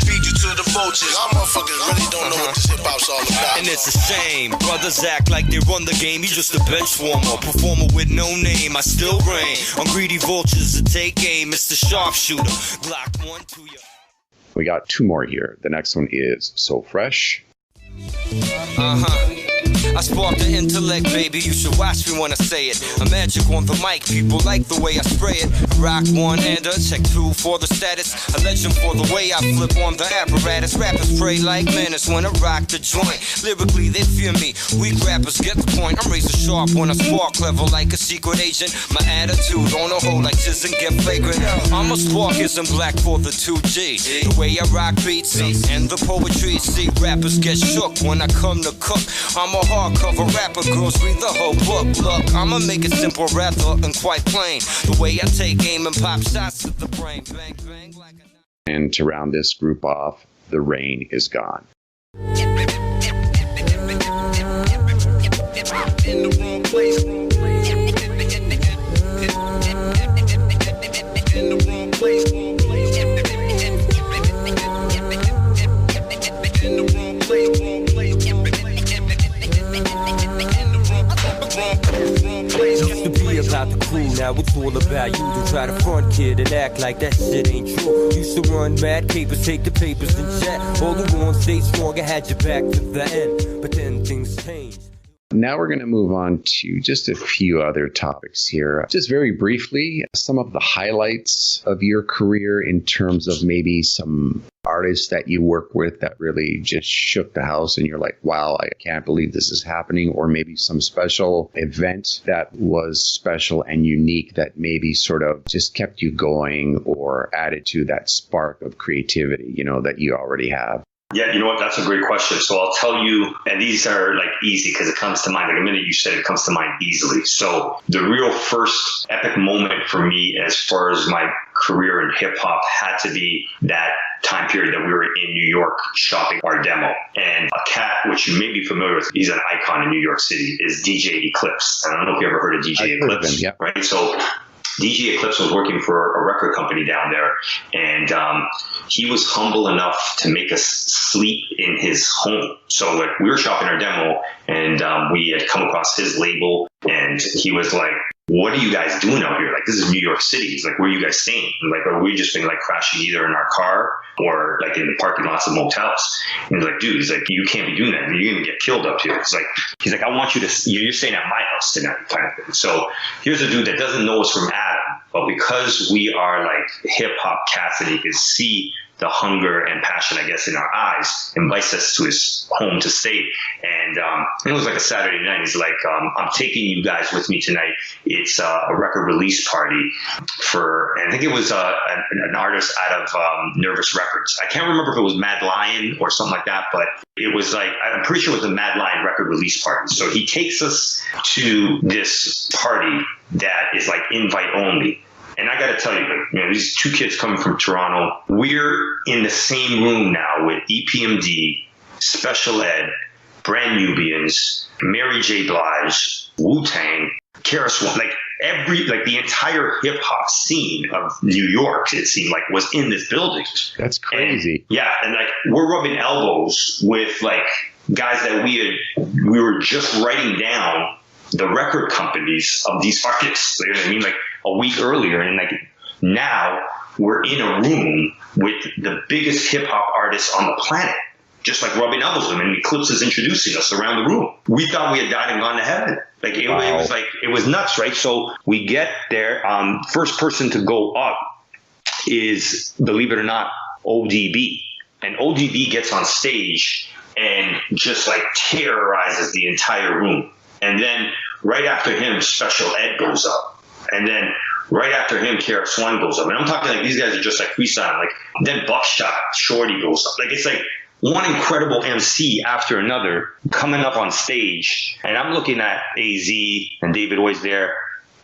S9: feed you to the vultures. Y'all motherfuckers really don't know what this hip hop's all about.
S6: And it's a shame, brothers act like they run the game. He's just a bench warmer, performer with no name. I still reign on greedy vultures to take aim. It's the sharpshooter. Glock 1 to you.
S3: We got two more here. The next one is So Fresh.
S2: I spark the intellect, baby, you should watch me when I say it. A magic on the mic, people like the way I spray it. Rock one and a check two for the status. A legend for the way I flip on the apparatus. Rappers pray like menace when I rock the joint. Lyrically, they fear me. Weak rappers get the point. I'm razor sharp when I spark, clever like a secret agent. My attitude on a whole like jizz and get flagrant. I'm a sparkism black for the 2G. The way I rock beats and the poetry. See, rappers get shook when I come to cook. I'm a hardcover rapper, girls read the whole book. Look, I'ma make it simple rather and quite plain. The way I take aim and pop shots at the brain. Bang, bang, like a...
S3: And to round this group off, The Rain Is Gone.
S9: In the wrong place. In the wrong place. In the wrong place.
S2: Used to be about the crew, now it's all about you. To try to front kid and act like that shit ain't true. Used to run mad capers, take the papers and chat. All who on stay strong, I had your back to the end. But then things changed.
S3: Now we're going to move on to just a few other topics here. Just very briefly, some of the highlights of your career in terms of maybe some artists that you work with that really just shook the house and you're like, wow, I can't believe this is happening. Or maybe some special event that was special and unique that maybe sort of just kept you going or added to that spark of creativity, you know, that you already have.
S4: Yeah, you know what? That's a great question. So I'll tell you, and these are like easy because it comes to mind. Like a minute you said, it comes to mind easily. So the real first epic moment for me as far as my career in hip hop had to be that time period that we were in New York shopping our demo. And a cat, which you may be familiar with, he's an icon in New York City, is DJ Eclipse. I don't know if you ever heard of DJ Eclipse.
S3: Him, yeah. Right?
S4: So DJ Eclipse was working for a record company down there, and he was humble enough to make us sleep in his home. So like we were shopping our demo, and we had come across his label, and he was like, what are you guys doing out here? Like, this is New York City. He's like, where are you guys staying? And like, are we just been like crashing either in our car or like in the parking lots of motels? And he's like, dude, he's like, you can't be doing that. You're going to get killed up here. He's like, I want you to, you're staying at my house tonight, kind of thing. So here's a dude that doesn't know us from Adam, but because we are like hip hop cats and he can see the hunger and passion, I guess, in our eyes, invites us to his home to stay. And it was like a Saturday night. He's like, I'm taking you guys with me tonight. It's a record release party for, and I think it was an artist out of Nervous Records. I can't remember if it was Mad Lion or something like that, but it was like, I'm pretty sure it was a Mad Lion record release party. So he takes us to this party that is like invite only. And I got to tell you, these two kids coming from Toronto, we're in the same room now with EPMD, Special Ed, Brand Nubians, Mary J. Blige, Wu-Tang, KRS-One, like the entire hip hop scene of New York, it seemed like, was in this building.
S3: That's crazy.
S4: And like we're rubbing elbows with like guys that we were just writing down the record companies of these artists. You know what I mean? Like a week earlier, and like now we're in a room with the biggest hip hop artists on the planet, just like rubbing elbows with them, and Eclipse is introducing us around the room. We thought we had died and gone to heaven. Like it was like, it was nuts, right? So we get there. First person to go up is, believe it or not, ODB. And ODB gets on stage and just like terrorizes the entire room. And then right after him, Special Ed goes up. And then right after him, KRS-One goes up. And I'm talking like these guys are just like freestyling. Like then Buckshot, Shorty goes up. Like it's like one incredible MC after another coming up on stage. And I'm looking at AZ and David Boy's there.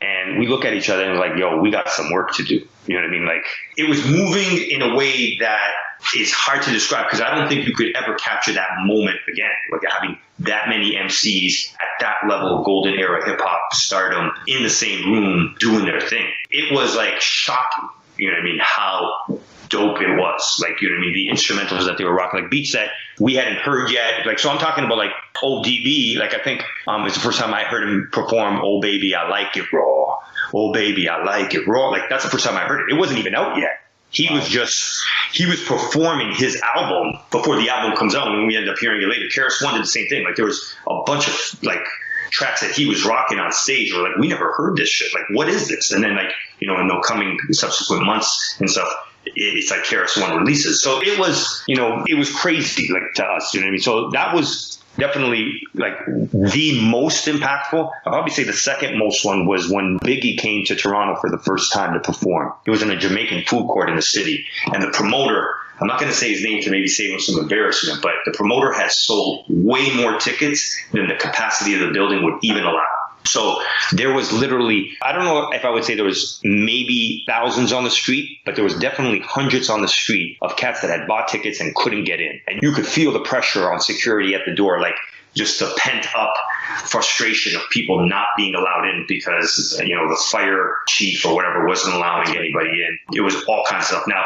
S4: And we look at each other and like, yo, we got some work to do. You know what I mean? Like it was moving in a way that is hard to describe, because I don't think you could ever capture that moment again. Like having that many MCs at that level of golden era hip hop stardom in the same room doing their thing. It was like shocking. You know what I mean? How dope it was. Like, you know what I mean? The instrumentals that they were rocking, like beats that we hadn't heard yet. Like, so I'm talking about like ODB. Like I think it's the first time I heard him perform "Oh Baby, I Like It Raw." "Oh Baby, I Like It Raw." Like that's the first time I heard it. It wasn't even out yet. He was performing his album before the album comes out, and we ended up hearing it later. KRS-One did the same thing. Like there was a bunch of like tracks that he was rocking on stage. We're like, we never heard this shit. Like, what is this? And then like, you know, in the coming subsequent months and stuff, it's like KRS-One releases. So it was, you know, it was crazy, like to us, you know what I mean? So that was definitely like the most impactful. I'll probably say the second most one was when Biggie came to Toronto for the first time to perform. It was in a Jamaican food court in the city. And the promoter, I'm not going to say his name to maybe save him some embarrassment, but the promoter has sold way more tickets than the capacity of the building would even allow. So there was literally, I don't know if I would say there was maybe thousands on the street, but there was definitely hundreds on the street of cats that had bought tickets and couldn't get in. And you could feel the pressure on security at the door, like just the pent up frustration of people not being allowed in because, you know, the fire chief or whatever wasn't allowing anybody in. It was all kinds of stuff. Now,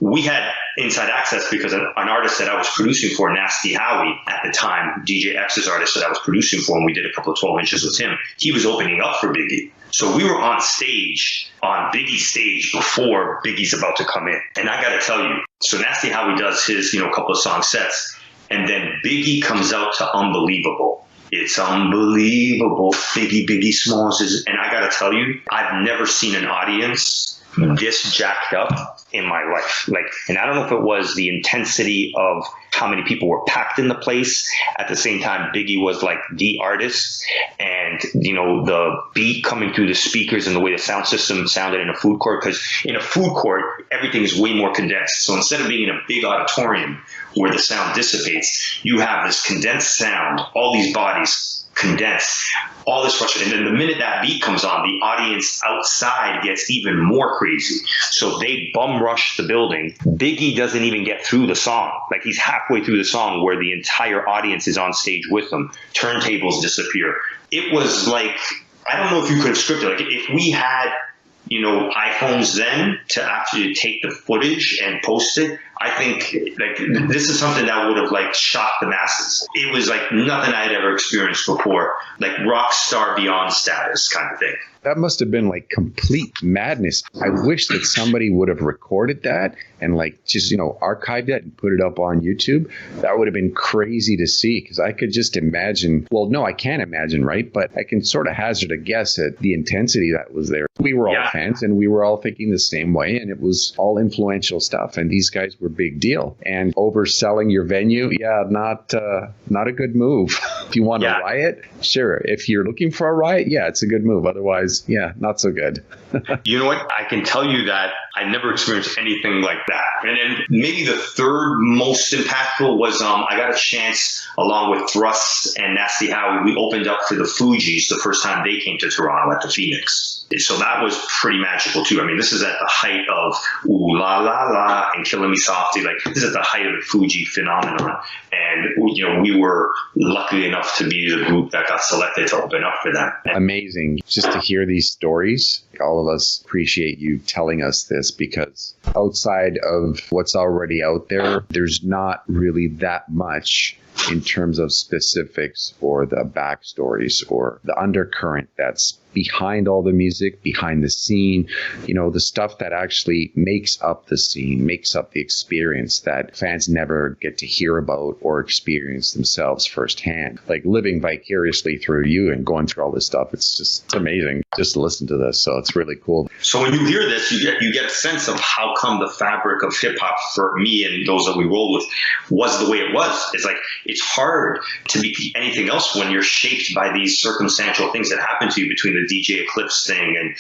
S4: we had inside access because an artist that I was producing for, Nasty Howie, at the time, DJ X's artist that I was producing for, and we did a couple of 12 inches with him, he was opening up for Biggie. So we were on stage, on Biggie's stage before Biggie's about to come in. And I got to tell you, so Nasty Howie does his, you know, couple of song sets, and then Biggie comes out to Unbelievable. It's unbelievable. Biggie Smalls is, and I got to tell you, I've never seen an audience this jacked up in my life. Like, and I don't know if it was the intensity of how many people were packed in the place. At the same time, Biggie was like the artist, and, you know, the beat coming through the speakers and the way the sound system sounded in a food court, because in a food court, everything is way more condensed. So instead of being in a big auditorium where the sound dissipates, you have this condensed sound, all these bodies condensed, all this frustration. And then the minute that beat comes on, the audience outside gets even more crazy. So they bum rush the building. Biggie doesn't even get through the song. Like he's halfway through the song where the entire audience is on stage with them. Turntables disappear. It was like, I don't know if you could have scripted. Like if we had, you know, iPhones then to actually take the footage and post it, I think like this is something that would have like shocked the masses. It was like nothing I had ever experienced before, like rock star beyond status kind of thing.
S3: That must have been like complete madness. I wish that somebody would have recorded that and like just, you know, archived it and put it up on YouTube. That would have been crazy to see, because I could just imagine. Well, no, I can't imagine, right? But I can sort of hazard a guess at the intensity that was there. We were all fans and we were all thinking the same way, and it was all influential stuff. And these guys were big deal. And overselling your venue, not a good move. If you want a riot, sure. If you're looking for a riot, it's a good move. Otherwise, not so good.
S4: You know what? I can tell you that I never experienced anything like that. And then maybe the third most impactful was I got a chance, along with Thrust and Nasty Howie, we opened up for the Fugees the first time they came to Toronto at the Phoenix. So that was pretty magical too. I mean, this is at the height of Ooh La La La and Killing Me Softly. Like, this is at the height of the Fuji phenomenon. And, you know, we were lucky enough to be the group that got selected to open up for them.
S3: Amazing. Just to hear these stories. All of us appreciate you telling us this, because outside of what's already out there, there's not really that much in terms of specifics or the backstories or the undercurrent that's behind all the music, behind the scene, the stuff that actually makes up the scene, makes up the experience that fans never get to hear about or experience themselves firsthand. Like living vicariously through you and going through all this stuff, it's amazing just to listen to this. So it's really cool.
S4: So when you hear this, you get a sense of how come the fabric of hip hop for me and those that we roll with was the way it was. It's like, it's hard to be anything else when you're shaped by these circumstantial things that happen to you between the DJ Eclipse thing and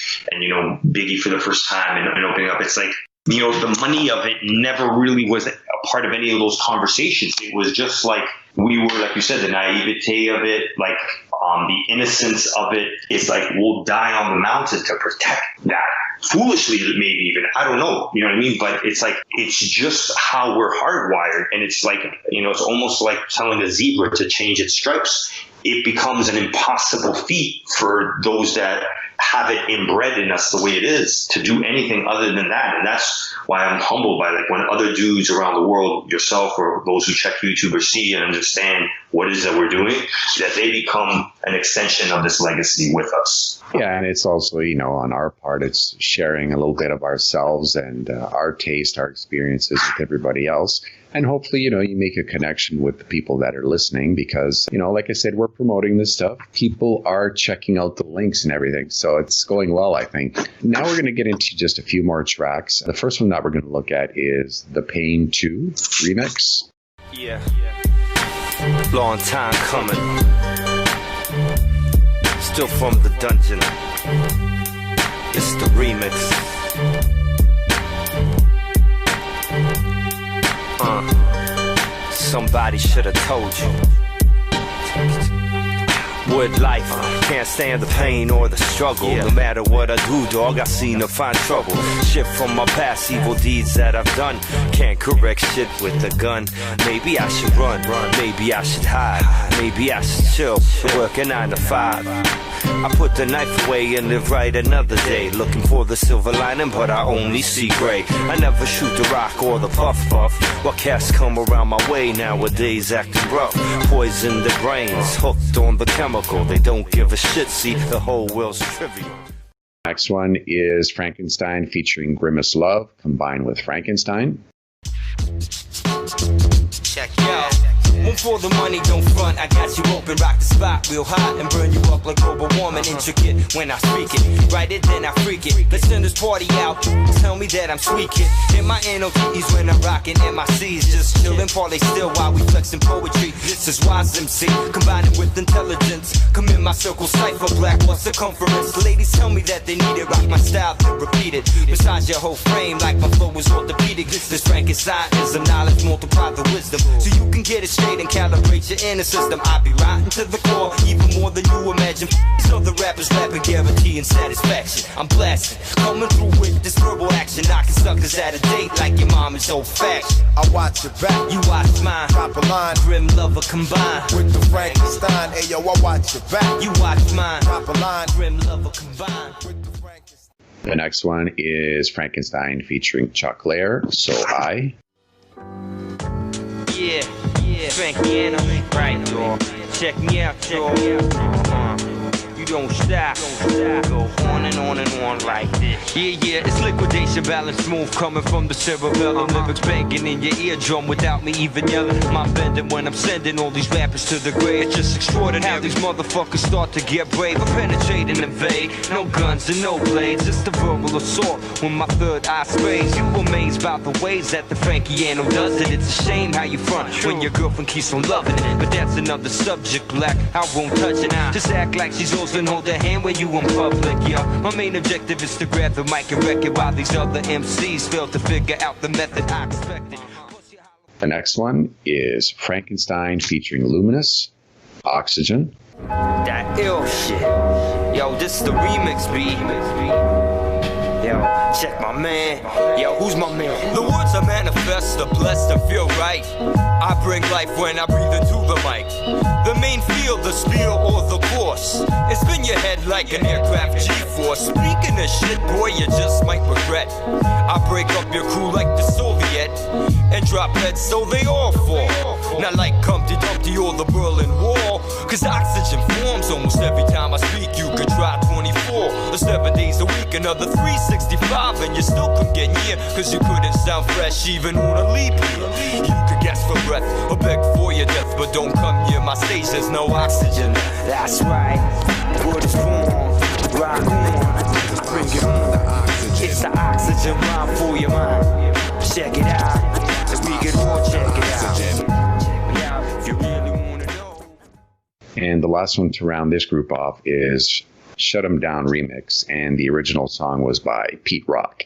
S4: Biggie for the first time and opening up. It's like, the money of it never really was a part of any of those conversations. It was just like, we were, like you said, the naivete of it, like the innocence of it. It's like, we'll die on the mountain to protect that. Foolishly, maybe even, I don't know, you know what I mean? But it's like, it's just how we're hardwired. And it's like, it's almost like telling a zebra to change its stripes. It becomes an impossible feat for those that have it inbred in us the way it is to do anything other than that. And that's why I'm humbled by, like, when other dudes around the world, yourself or those who check YouTube or see and understand what it is that we're doing, that they become an extension of this legacy with us.
S3: Yeah, and it's also, on our part, it's sharing a little bit of ourselves and our taste, our experiences with everybody else. And hopefully, you make a connection with the people that are listening because, like I said, we're promoting this stuff. People are checking out the links and everything. So it's going well, I think. Now we're going to get into just a few more tracks. The first one that we're going to look at is The Pain 2 remix.
S6: Yeah. Long time coming. Still from the dungeon. It's the remix. Somebody should have told you. Wood life, can't stand the pain or the struggle. No matter what I do, dog, I seem to find trouble. Shit from my past, evil deeds that I've done. Can't correct shit with a gun. Maybe I should run, maybe I should hide. Maybe I should chill, work a 9 to 5. I put the knife away and live right another day. Looking for the silver lining, but I only see gray. I never shoot the rock or the puff. While cats come around my way nowadays acting rough. Poison the brains, hooked on the chemical. They don't give a shit, see, the whole world's trivial.
S3: Next one is Frankenstein featuring Grimace Love combined with Frankenstein.
S2: Check it out. One for the money, don't front. I got you open, rock the spot real hot and burn you up like global warming. Intricate when I speak it, write it then I freak it. Let's send this party out. Tell me that I'm sweet kid. In my NOTs when I'm rocking MICs, just chilling, parlay still while we flexing poetry. This is wise MC, combining with intelligence. Come in my circle, cipher black, what's circumference? Ladies tell me that they need it, rock my style, then repeat it. Massage your whole frame like my flow is orthopedic. This Frankenstein is a knowledge, multiply the wisdom, so you can get it straight and calibrate your inner system. I be rotten to the core, even more than you imagine. So the rappers rapping, guaranteeing satisfaction. I'm blasting, coming through with this verbal action, knocking suckers out of date like your mom is old fashioned.
S9: I watch your back,
S2: you watch mine.
S9: Drop a line,
S2: grim lover combined
S9: with the Frankenstein. Ayo, I watch your back,
S2: you watch mine.
S9: Drop a line,
S2: grim lover combined with the Frankenstein.
S3: The next one is Frankenstein featuring Chuck Lair, So High.
S2: Yeah, Frankiano, right, y'all. Check me out, y'all. You don't stop. Go on and on and on like this. Yeah, it's liquidation, balance smooth, coming from the cerebellum. Lyrics banging in your eardrum without me even yelling. My bending when I'm sending all these rappers to the grave. It's just extraordinary how these motherfuckers start to get brave. I penetrate and invade. No guns and no blades, just a verbal assault. When my third eye sprays, you amazed by the ways that the Frankiano does it. It's a shame how you front when your girlfriend keeps on loving it. But that's another subject, black. I won't touch it. Just act like she's yours and hold her hand when you in public, yo. My main objective is to grab the mic and wreck it while these other MCs fail to figure out the method I expected.
S3: The next one is Frankenstein featuring Luminous, Oxygen.
S2: That ill shit. Yo, this the remix, B. Yo, check my man. Yo, who's my man? The words I manifest are blessed to feel right. I bring life when I breathe into the mic. The main field, the spiel, or the course. It's spin your head like an aircraft G-force. Speaking of shit, boy, you just might regret. I break up your crew like the Soviets. yet. And drop heads so they all fall. Not like Humpty Dumpty or the Berlin Wall. Cause oxygen forms almost every time I speak. You could try 24 or 7 days a week, another 365, and you still couldn't get near. Cause you couldn't sound fresh even on a leap year. You could gasp for breath or beg for your death, but don't come near my stage, there's no oxygen. That's right, word is born, rock on, bring it on. It's the oxygen rhyme for your mind. Check it out, we can all check it out. Yeah, if you really wanna know.
S3: And the last one to round this group off is Shut 'Em Down Remix, and the original song was by Pete Rock.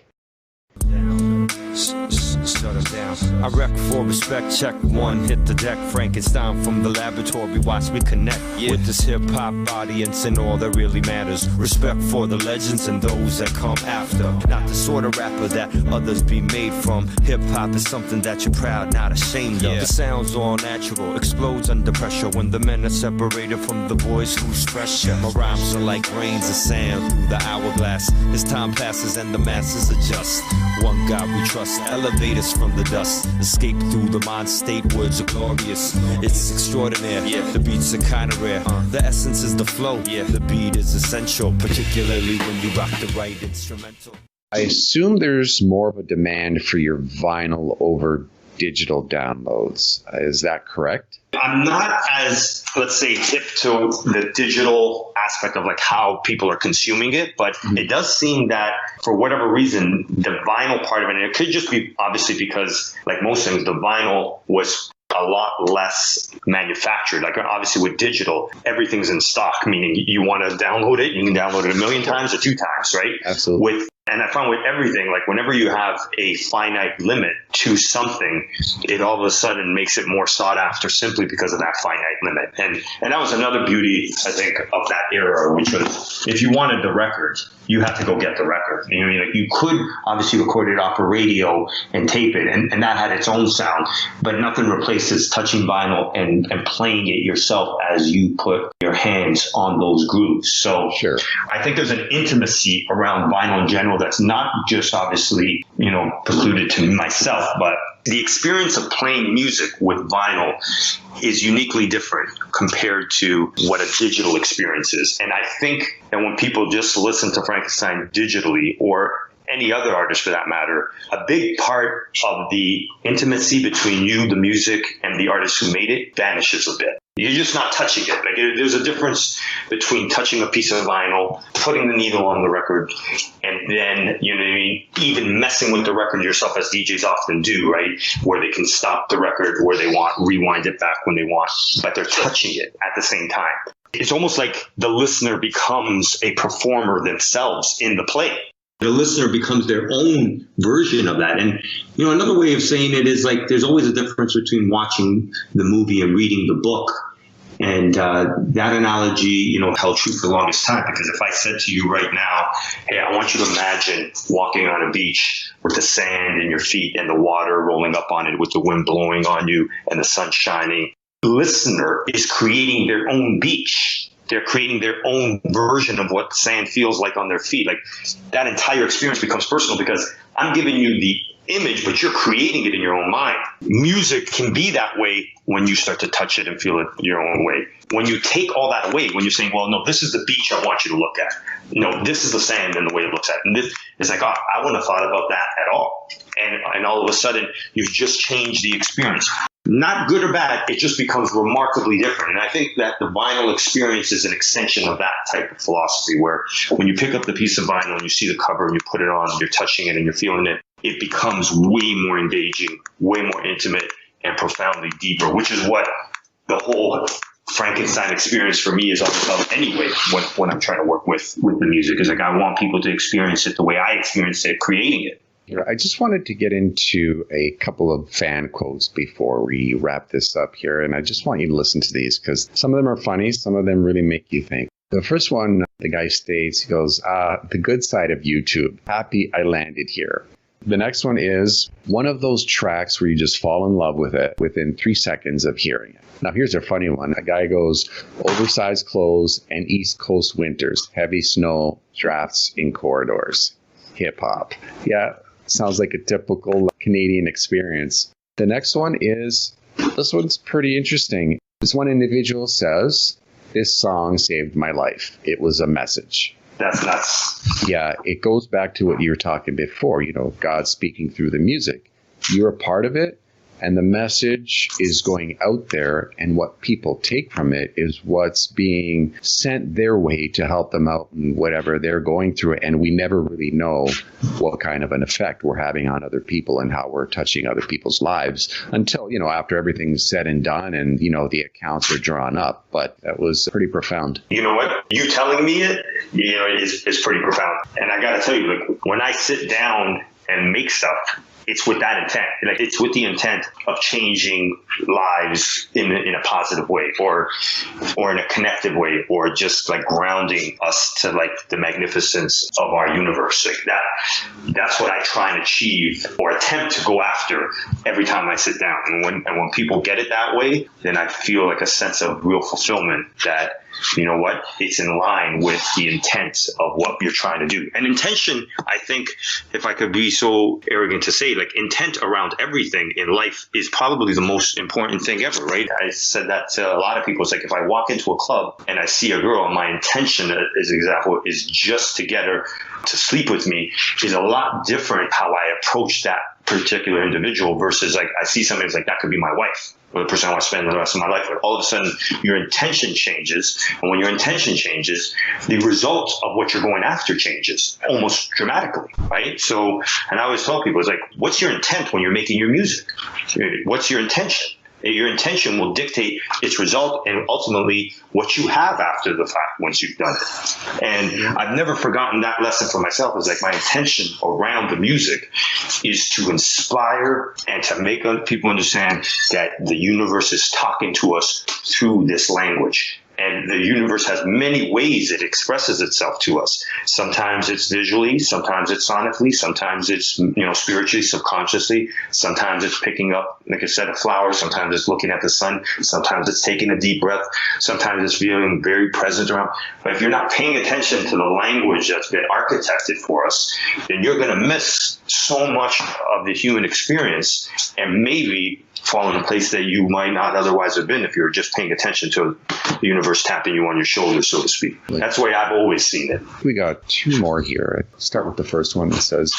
S2: Shut 'em down. I wreck for respect, check one, hit the deck. Frankenstein from the laboratory, watch me connect with this hip-hop audience and all that really matters. Respect for the legends and those that come after. Not the sort of rapper that others be made from. Hip-hop is something that you're proud, not ashamed of. The sound's all natural, explodes under pressure when the men are separated from the boys who's fresher. My rhymes are like grains of sand through the hourglass. As time passes and the masses adjust, one God we trust, elevate us from the dust, escape through the mind state, words are glorious. It's extraordinary, the beats are kinda rare. The essence is the flow, the beat is essential, particularly when you rock the right instrumental.
S3: I assume there's more of a demand for your vinyl over digital downloads. Is that correct?
S4: I'm not as, let's say, hip to the digital aspect of like how people are consuming it, but it does seem that for whatever reason, the vinyl part of it, and it could just be obviously because like most things, the vinyl was a lot less manufactured. Like obviously with digital, everything's in stock, meaning you want to download it, you can download it 1,000,000 times or 2 times, right?
S3: Absolutely.
S4: And I found with everything, like whenever you have a finite limit to something, it all of a sudden makes it more sought after simply because of that finite limit. And that was another beauty, I think, of that era, which was if you wanted the record, you had to go get the record. You know what I mean? Like you could obviously record it off a radio and tape it, and that had its own sound, but nothing replaces touching vinyl and playing it yourself as you put your hands on those grooves. So
S3: sure.
S4: I think there's an intimacy around vinyl in general that's not just obviously, precluded to myself, but the experience of playing music with vinyl is uniquely different compared to what a digital experience is. And I think that when people just listen to Frankenstein digitally, or any other artist for that matter, a big part of the intimacy between you, the music, and the artist who made it vanishes a bit. You're just not touching it. Like there's a difference between touching a piece of vinyl, putting the needle on the record, and then, even messing with the record yourself, as DJs often do, right? Where they can stop the record where they want, rewind it back when they want, but they're touching it at the same time. It's almost like the listener becomes a performer themselves in the play. The listener becomes their own version of that. And, another way of saying it is like there's always a difference between watching the movie and reading the book. And that analogy, held true for the longest time, because if I said to you right now, hey, I want you to imagine walking on a beach with the sand in your feet and the water rolling up on it with the wind blowing on you and the sun shining, the listener is creating their own beach. They're creating their own version of what sand feels like on their feet. Like that entire experience becomes personal because I'm giving you the image, but you're creating it in your own mind. Music can be that way when you start to touch it and feel it your own way. When you take all that away, when you're saying, well, no, this is the beach I want you to look at. No, this is the sand and the way it looks at. And this is like, I wouldn't have thought about that at all. And all of a sudden, you've just changed the experience. Not good or bad, it just becomes remarkably different. And I think that the vinyl experience is an extension of that type of philosophy, where when you pick up the piece of vinyl and you see the cover and you put it on, you're touching it and you're feeling it, it becomes way more engaging, way more intimate, and profoundly deeper, which is what the whole Frankenstein experience for me is all about anyway, when I'm trying to work with the music. Is like I want people to experience it the way I experienced it creating it.
S3: I just wanted to get into a couple of fan quotes before we wrap this up here, and I just want you to listen to these because some of them are funny, some of them really make you think. The first one, the guy states, he goes, the good side of YouTube, happy I landed here. The next one is one of those tracks where you just fall in love with it within 3 seconds of hearing it. Now, here's a funny one. A guy goes, oversized clothes and East Coast winters, heavy snow, drafts in corridors, hip hop. Yeah. Sounds like a typical Canadian experience. The next one is, this one's pretty interesting. This one individual says, "This song saved my life. It was a message."
S4: That's nuts.
S3: Yeah, it goes back to what you were talking before, God speaking through the music. You're a part of it, and the message is going out there, and what people take from it is what's being sent their way to help them out in whatever they're going through. And we never really know what kind of an effect we're having on other people and how we're touching other people's lives until, after everything's said and done and, the accounts are drawn up. But that was pretty profound.
S4: You know what? You telling me it, is pretty profound. And I got to tell you, like, when I sit down and make stuff, it's with that intent. Like, it's with the intent of changing lives in a positive way, or in a connective way, or just like grounding us to like the magnificence of our universe. Like that's what I try and achieve or attempt to go after every time I sit down. And when people get it that way, then I feel like a sense of real fulfillment that, you know what, it's in line with the intent of what you're trying to do. And intention, I think, if I could be so arrogant to say, like, intent around everything in life is probably the most important thing ever, right? I said that to a lot of people. It's like, if I walk into a club and I see a girl, my intention, as example, is just to get her to sleep with me, is a lot different how I approach that particular individual versus like I see somebody who's like, that could be my wife, or the person I want to spend the rest of my life with. All of a sudden, your intention changes. And when your intention changes, the result of what you're going after changes almost dramatically, right? So, and I always tell people, it's like, what's your intent when you're making your music? What's your intention? Your intention will dictate its result and ultimately what you have after the fact once you've done it. And I've never forgotten that lesson for myself. It's like, my intention around the music is to inspire and to make other people understand that the universe is talking to us through this language. And the universe has many ways it expresses itself to us. Sometimes it's visually, sometimes it's sonically, sometimes it's, spiritually, subconsciously. Sometimes it's picking up, like I said, a flower. Sometimes it's looking at the sun. Sometimes it's taking a deep breath. Sometimes it's feeling very present around. But if you're not paying attention to the language that's been architected for us, then you're going to miss so much of the human experience and maybe fall in a place that you might not otherwise have been if you were just paying attention to the universe tapping you on your shoulder, so to speak. That's the way I've always seen it.
S3: We got two more here. I'll start with the first one that says,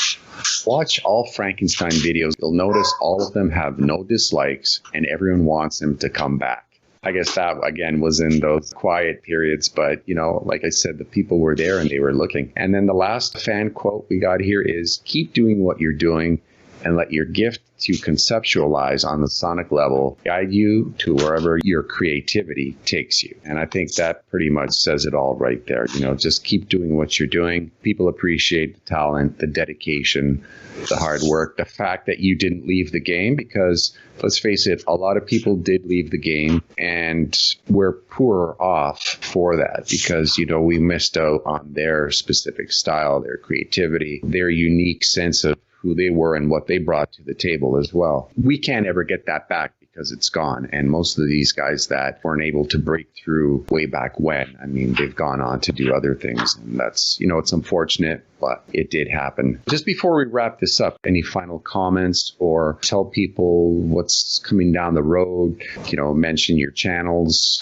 S3: "Watch all Frankenstein videos. You'll notice all of them have no dislikes and everyone wants him to come back." I guess that, again, was in those quiet periods. But, like I said, the people were there and they were looking. And then the last fan quote we got here is, "Keep doing what you're doing and let your gift to conceptualize on the sonic level guide you to wherever your creativity takes you." And I think that pretty much says it all right there. Just keep doing what you're doing. People appreciate the talent, the dedication, the hard work, the fact that you didn't leave the game, because let's face it, a lot of people did leave the game and we're poorer off for that because, we missed out on their specific style, their creativity, their unique sense of who they were and what they brought to the table as well. We can't ever get that back because it's gone. And most of these guys that weren't able to break through way back when, they've gone on to do other things. And that's, it's unfortunate, but it did happen. Just before we wrap this up, any final comments or tell people what's coming down the road, mention your channels,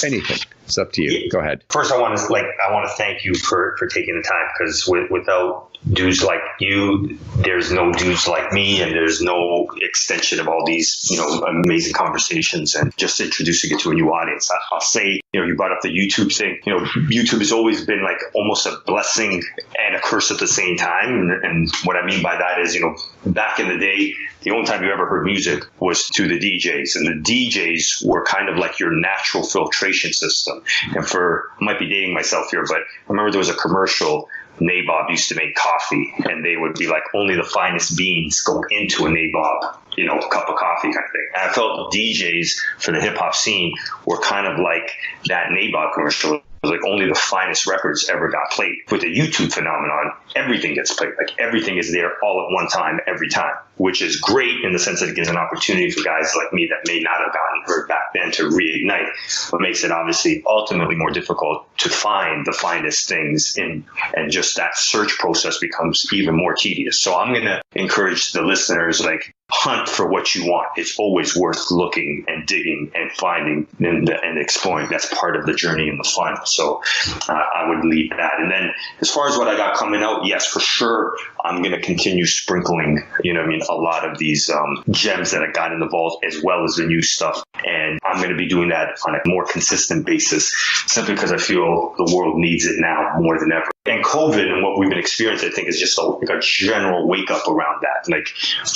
S3: anything. It's up to you. Go ahead.
S4: First, I want to thank you for taking the time, because without dudes like you, there's no dudes like me, and there's no extension of all these, amazing conversations and just introducing it to a new audience. I'll say, you brought up the YouTube thing. YouTube has always been like almost a blessing and a curse at the same time. And what I mean by that is, back in the day, the only time you ever heard music was to the DJs, and the DJs were kind of like your natural filtration system. And I might be dating myself here, but I remember there was a commercial. Nabob used to make coffee, and they would be like, only the finest beans go into a Nabob, cup of coffee kind of thing. And I felt DJs for the hip hop scene were kind of like that Nabob commercial. It was like only the finest records ever got played. With the YouTube phenomenon, everything gets played. Like everything is there all at one time, every time, which is great in the sense that it gives an opportunity for guys like me that may not have gotten heard back then to reignite, but makes it obviously ultimately more difficult to find the finest things in, and just that search process becomes even more tedious. So I'm going to encourage the listeners, like, hunt for what you want. It's always worth looking and digging and finding and exploring. That's part of the journey and the fun. So I would leave that. And then as far as what I got coming out, yes, for sure, I'm going to continue sprinkling, a lot of these gems that I got in the vault, as well as the new stuff. And I'm going to be doing that on a more consistent basis, simply because I feel the world needs it now more than ever. And COVID and what we've been experiencing, I think, is just a general wake up around that. Like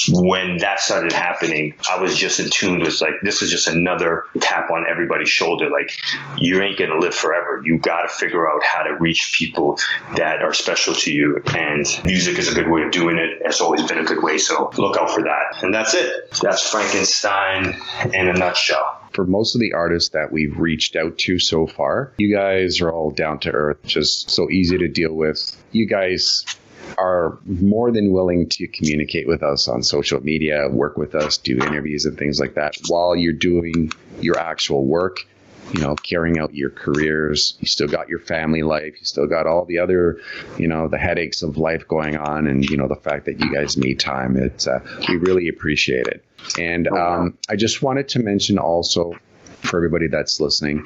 S4: when that started happening, I was just in tune with, like, this is just another tap on everybody's shoulder. Like, you ain't going to live forever. You got to figure out how to reach people that are special to you. And music is a good way of doing it. It's always been a good way. So look out for that. And that's it. That's Frankenstein in a nutshell.
S3: For most of the artists that we've reached out to so far, you guys are all down to earth, just so easy to deal with. You guys are more than willing to communicate with us on social media, work with us, do interviews and things like that while you're doing your actual work, carrying out your careers. You still got your family life. You still got all the other, the headaches of life going on. And, the fact that you guys need time, we really appreciate it. And I just wanted to mention also, for everybody that's listening,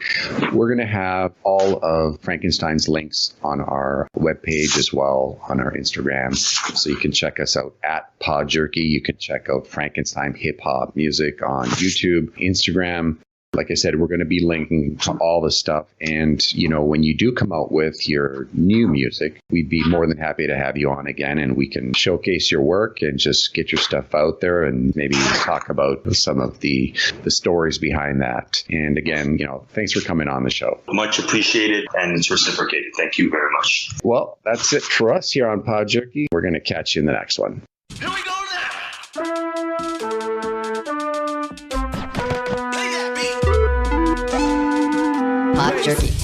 S3: we're going to have all of Frankenstein's links on our webpage as well, on our Instagram. So you can check us out at PodJerky. You can check out Frankenstein Hip Hop Music on YouTube, Instagram. Like I said, we're going to be linking to all the stuff. And, when you do come out with your new music, we'd be more than happy to have you on again, and we can showcase your work and just get your stuff out there and maybe talk about some of the stories behind that. And again, thanks for coming on the show.
S4: Much appreciated, and it's reciprocated. Thank you very much.
S3: Well, that's it for us here on PodJerky. We're going to catch you in the next one.
S9: Here we go now.
S7: PodJerky.